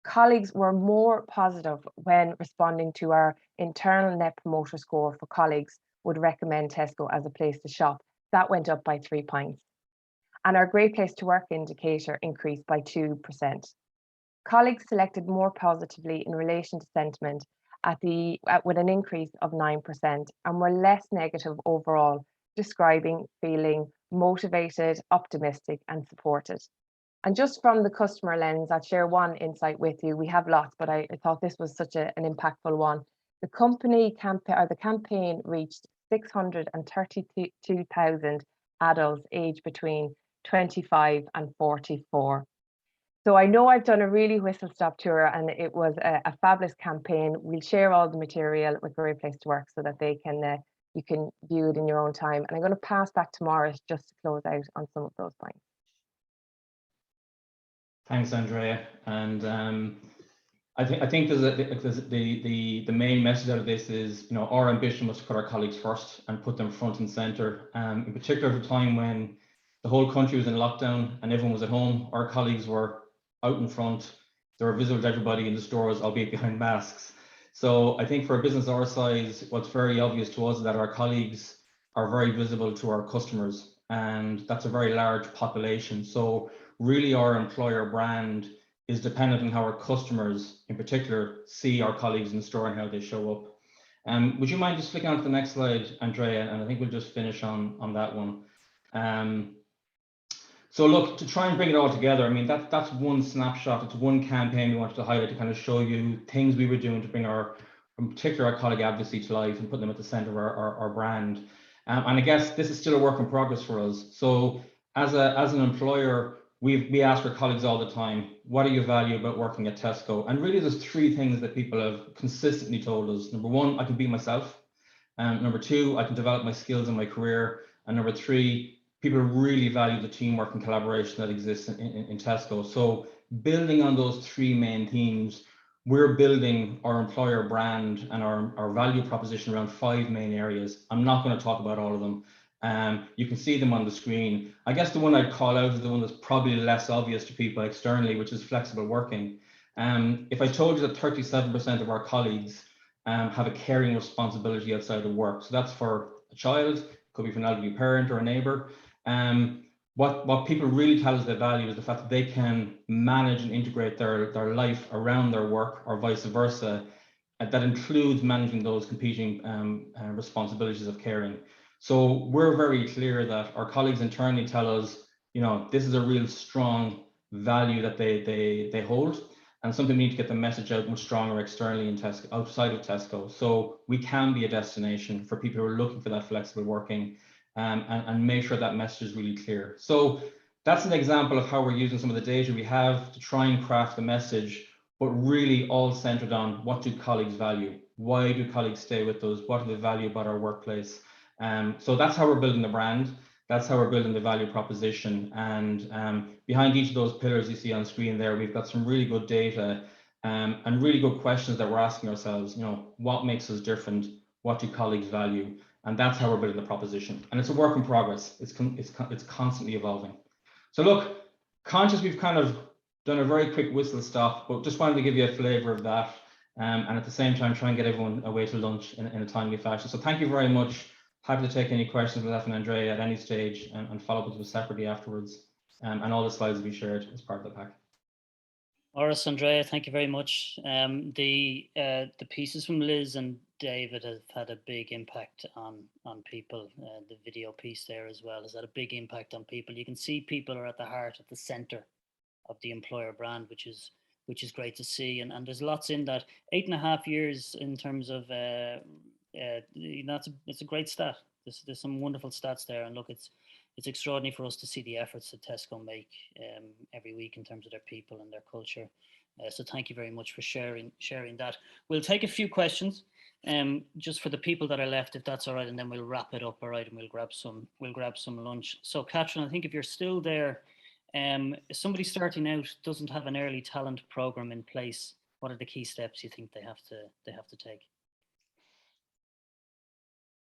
Colleagues were more positive when responding to our internal Net Promoter Score for colleagues would recommend Tesco as a place to shop. That went up by 3 points. And our Great Place to Work indicator increased by 2%. Colleagues selected more positively in relation to sentiment with an increase of 9% and were less negative overall, describing feeling motivated, optimistic and supported. And just from the customer lens, I'll share one insight with you. We have lots, but I thought this was such an impactful one. The campaign reached 632,000 adults aged between 25 and 44. So I know I've done a really whistle-stop tour and it was a fabulous campaign. We'll share all the material with Great Place to Work so that they can you can view it in your own time. And I'm going to pass back to Maurice just to close out on some of those points. Thanks, Andrea. And I think the main message out of this is, you know, our ambition was to put our colleagues first and put them front and center. In particular, at a time when the whole country was in lockdown and everyone was at home, our colleagues were out in front. They were visible to everybody in the stores, albeit behind masks. So I think for a business our size, what's very obvious to us is that our colleagues are very visible to our customers, and that's a very large population. So really our employer brand is dependent on how our customers in particular see our colleagues in the store and how they show up. Would you mind just flicking on to the next slide, Andrea? And I think we'll just finish on that one. So look, to try and bring it all together, I mean, that's one snapshot. It's one campaign we wanted to highlight to kind of show you things we were doing to bring in particular our colleague advocacy to life and put them at the center of our brand. And I guess this is still a work in progress for us. So as an employer, we ask our colleagues all the time, what do you value about working at Tesco? And really there's 3 things that people have consistently told us. Number 1, I can be myself. Number 2, I can develop my skills in my career. And number 3, people really value the teamwork and collaboration that exists in Tesco. So building on those 3 main themes, we're building our employer brand and our value proposition around 5 main areas. I'm not going to talk about all of them. You can see them on the screen. I guess the one I'd call out is the one that's probably less obvious to people externally, which is flexible working. If I told you that 37% of our colleagues have a caring responsibility outside of work, so that's for a child, could be for an elderly parent or a neighbor. What people really tell us they value is the fact that they can manage and integrate their life around their work or vice versa. That includes managing those competing responsibilities of caring. So we're very clear that our colleagues internally tell us, you know, this is a real strong value that they hold, and something we need to get the message out much stronger externally in Tesco, outside of Tesco. So we can be a destination for people who are looking for that flexible working, and make sure that message is really clear. So that's an example of how we're using some of the data we have to try and craft the message, but really all centered on what do colleagues value? Why do colleagues stay with us? What do they value about our workplace? So that's how we're building the brand. That's how we're building the value proposition. And behind each of those pillars you see on screen there, we've got some really good data and really good questions that we're asking ourselves. You know, what makes us different? What do colleagues value? And that's how we're building the proposition. And it's a work in progress. It's constantly evolving. So look, conscious we've kind of done a very quick whistle stop, but just wanted to give you a flavor of that. And at the same time, try and get everyone away to lunch in a timely fashion. So thank you very much. Happy to take any questions with F and Andrea at any stage and follow up with them separately afterwards. And all the slides will be shared as part of the pack. Maurice, Andrea, thank you very much. The pieces from Liz and David have had a big impact on people. The video piece there as well has had a big impact on people. You can see people are at the heart, at the center of the employer brand, which is great to see. And there's lots in that. 8.5 years in terms of it's a great stat. There's some wonderful stats there, and look, it's extraordinary for us to see the efforts that Tesco make every week in terms of their people and their culture. So thank you very much for sharing that. We'll take a few questions, just for the people that are left, if that's all right, and then we'll wrap it up, all right, and we'll grab some lunch. So Catherine, I think if you're still there, If somebody starting out doesn't have an early talent program in place, what are the key steps you think they have to take?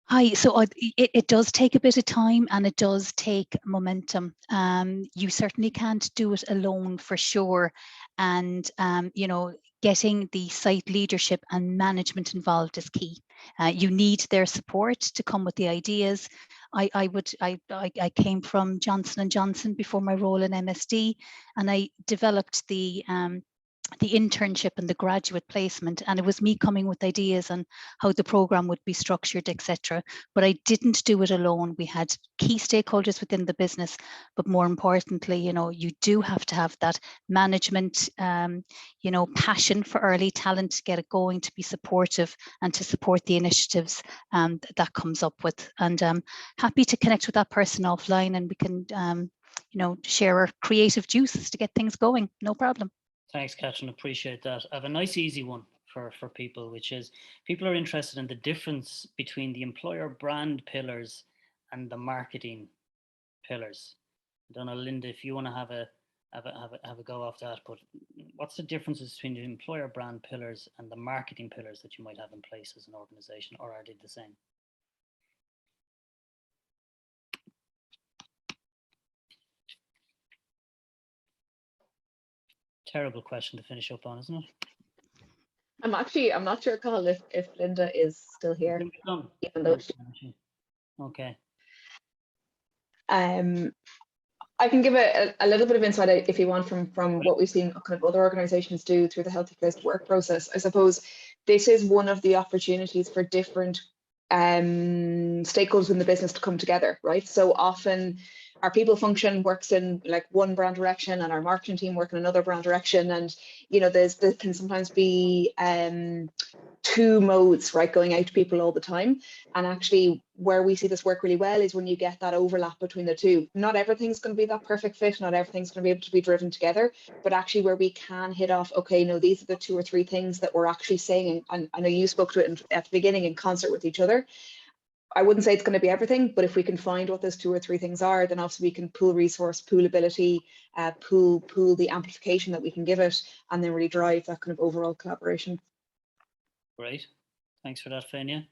Hi, so it does take a bit of time and it does take momentum. You certainly can't do it alone for sure. And, you know, getting the site leadership and management involved is key. You need their support to come with the ideas. I came from Johnson & Johnson before my role in MSD, and I developed the internship and the graduate placement, and it was me coming with ideas on how the program would be structured, etc. But I didn't do it alone. We had key stakeholders within the business, but more importantly, you know, you do have to have that management, you know, passion for early talent to get it going, to be supportive and to support the initiatives that comes up with. And happy to connect with that person offline, and we can, you know, share our creative juices to get things going. No problem. Thanks, Catherine. Appreciate that. I have a nice, easy one for people, which is people are interested in the difference between the employer brand pillars and the marketing pillars. I don't know, Linda, if you want to have a go off that, but what's the differences between the employer brand pillars and the marketing pillars that you might have in place as an organization, or are they the same? Terrible question to finish up on, isn't it? I'm not sure, Cathal, if Linda is still here, even though okay. I can give a little bit of insight if you want from what we've seen kind of other organizations do through the Healthy Place to Work process. I suppose this is one of the opportunities for different stakeholders in the business to come together, right? So often our people function works in like one brand direction and our marketing team work in another brand direction, and you know there can sometimes be two modes, right, going out to people all the time. And actually where we see this work really well is when you get that overlap between the two. Not everything's going to be that perfect fit, not everything's going to be able to be driven together, but actually where we can hit off, okay, no, these are the 2 or 3 things that we're actually saying, and I know you spoke to it at the beginning, in concert with each other. I wouldn't say it's going to be everything, but if we can find what those 2 or 3 things are, then obviously we can pool resource, pool ability, pool the amplification that we can give it, and then really drive that kind of overall collaboration. Great, thanks for that, Fenia.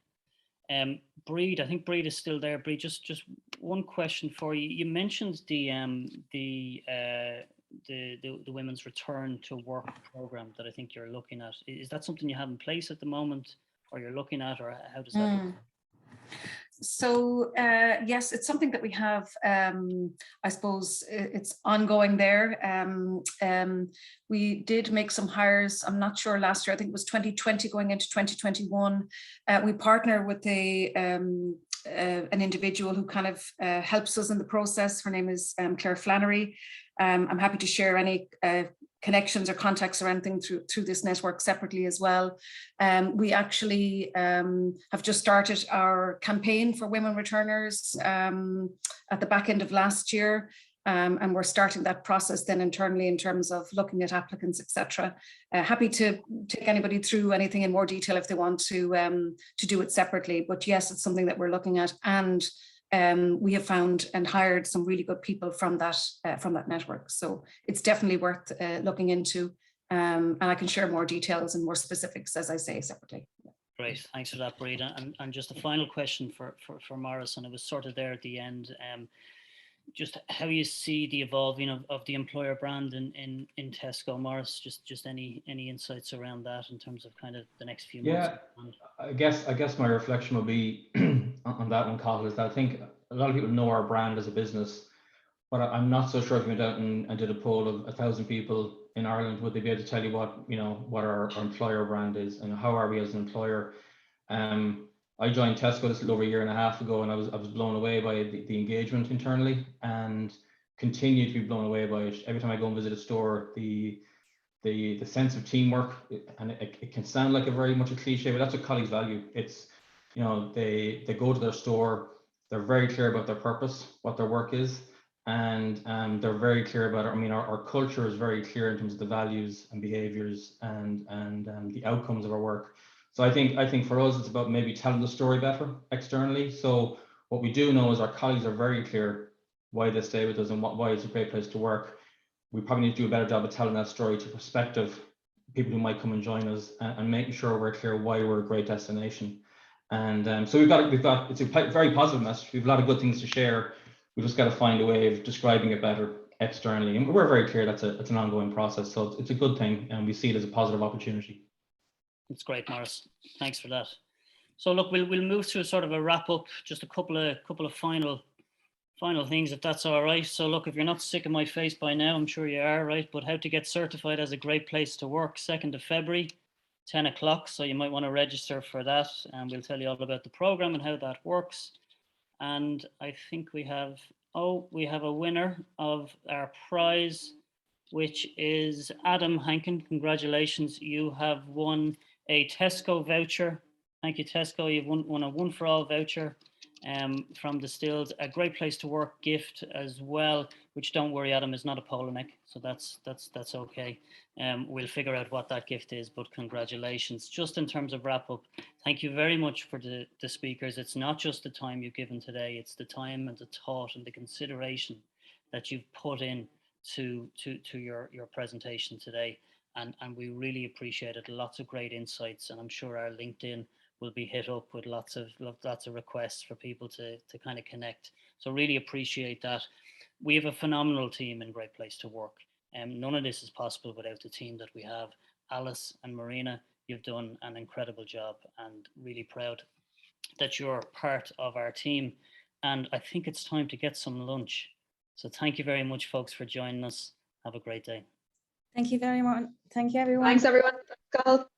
Breed, I think Breed is still there. Breed, just one question for you. You mentioned the women's return to work program that I think you're looking at. Is that something you have in place at the moment, or you're looking at, or how does that look? So yes, it's something that we have. I suppose it's ongoing there. We did make some hires. I'm not sure last year. I think it was 2020 going into 2021. We partner with an individual who kind of helps us in the process. Her name is Claire Flannery. I'm happy to share any connections or contacts or anything through this network separately as well. We actually have just started our campaign for women returners at the back end of last year. And we're starting that process then internally in terms of looking at applicants, etc. Happy to take anybody through anything in more detail if they want to do it separately. But yes, it's something that we're looking at, and we have found and hired some really good people from that network. So it's definitely worth looking into, and I can share more details and more specifics, as I say, separately. Great, thanks for that, Breed. And just a final question for Maurice, and it was sort of there at the end. Just how you see the evolving of the employer brand in Tesco, Maurice. Just any insights around that in terms of kind of the next few months. Yeah, I guess my reflection will be on that one, Cathal, is that I think a lot of people know our brand as a business, but I'm not so sure if we went out and did a poll of 1,000 people in Ireland, would they be able to tell you what our employer brand is and how are we as an employer. I joined Tesco this little over a year and a half ago, and I was blown away by the engagement internally, and continue to be blown away by it. Every time I go and visit a store, the sense of teamwork, and it can sound like a very much a cliche, but that's what colleagues value. It's, they go to their store, they're very clear about their purpose, what their work is, and they're very clear about it. I mean, our culture is very clear in terms of the values and behaviors and the outcomes of our work. So I think for us, it's about maybe telling the story better externally. So what we do know is our colleagues are very clear why they stay with us and why it's a great place to work. we probably need to do a better job of telling that story to prospective people who might come and join us, and making sure we're clear why we're a great destination. And so we've got it's a very positive message. We've a lot of good things to share. We've just got to find a way of describing it better externally, and we're very clear that's an ongoing process. So it's a good thing, and we see it as a positive opportunity. It's great, Maurice. Thanks for that. So look, we'll move through sort of a wrap up, just a couple of final things, if that's all right. So look, if you're not sick of my face by now, I'm sure you are, right? But how to get certified as a great place to work, 2nd of February, 10 o'clock. So you might want to register for that, and we'll tell you all about the program and how that works. And I think we have a winner of our prize, which is Adam Hankin. Congratulations, you have won a Tesco voucher. Thank you, Tesco. You've won a One for All voucher from Distilled, a great place to work gift as well, which, don't worry, Adam, is not a polo neck, so that's okay. We'll figure out what that gift is, but congratulations. Just in terms of wrap up, thank you very much for the speakers. It's not just the time you've given today, it's the time and the thought and the consideration that you've put in to your presentation today, and we really appreciate it. Lots of great insights, and I'm sure our LinkedIn will be hit up with lots of requests for people to kind of connect. So really appreciate that. We have a phenomenal team and great place to work. None of this is possible without the team that we have. Alice and Marina, you've done an incredible job, and really proud that you're part of our team. And I think it's time to get some lunch. So thank you very much, folks, for joining us. Have a great day. Thank you very much. Thank you, everyone. Thanks, everyone. Cathal.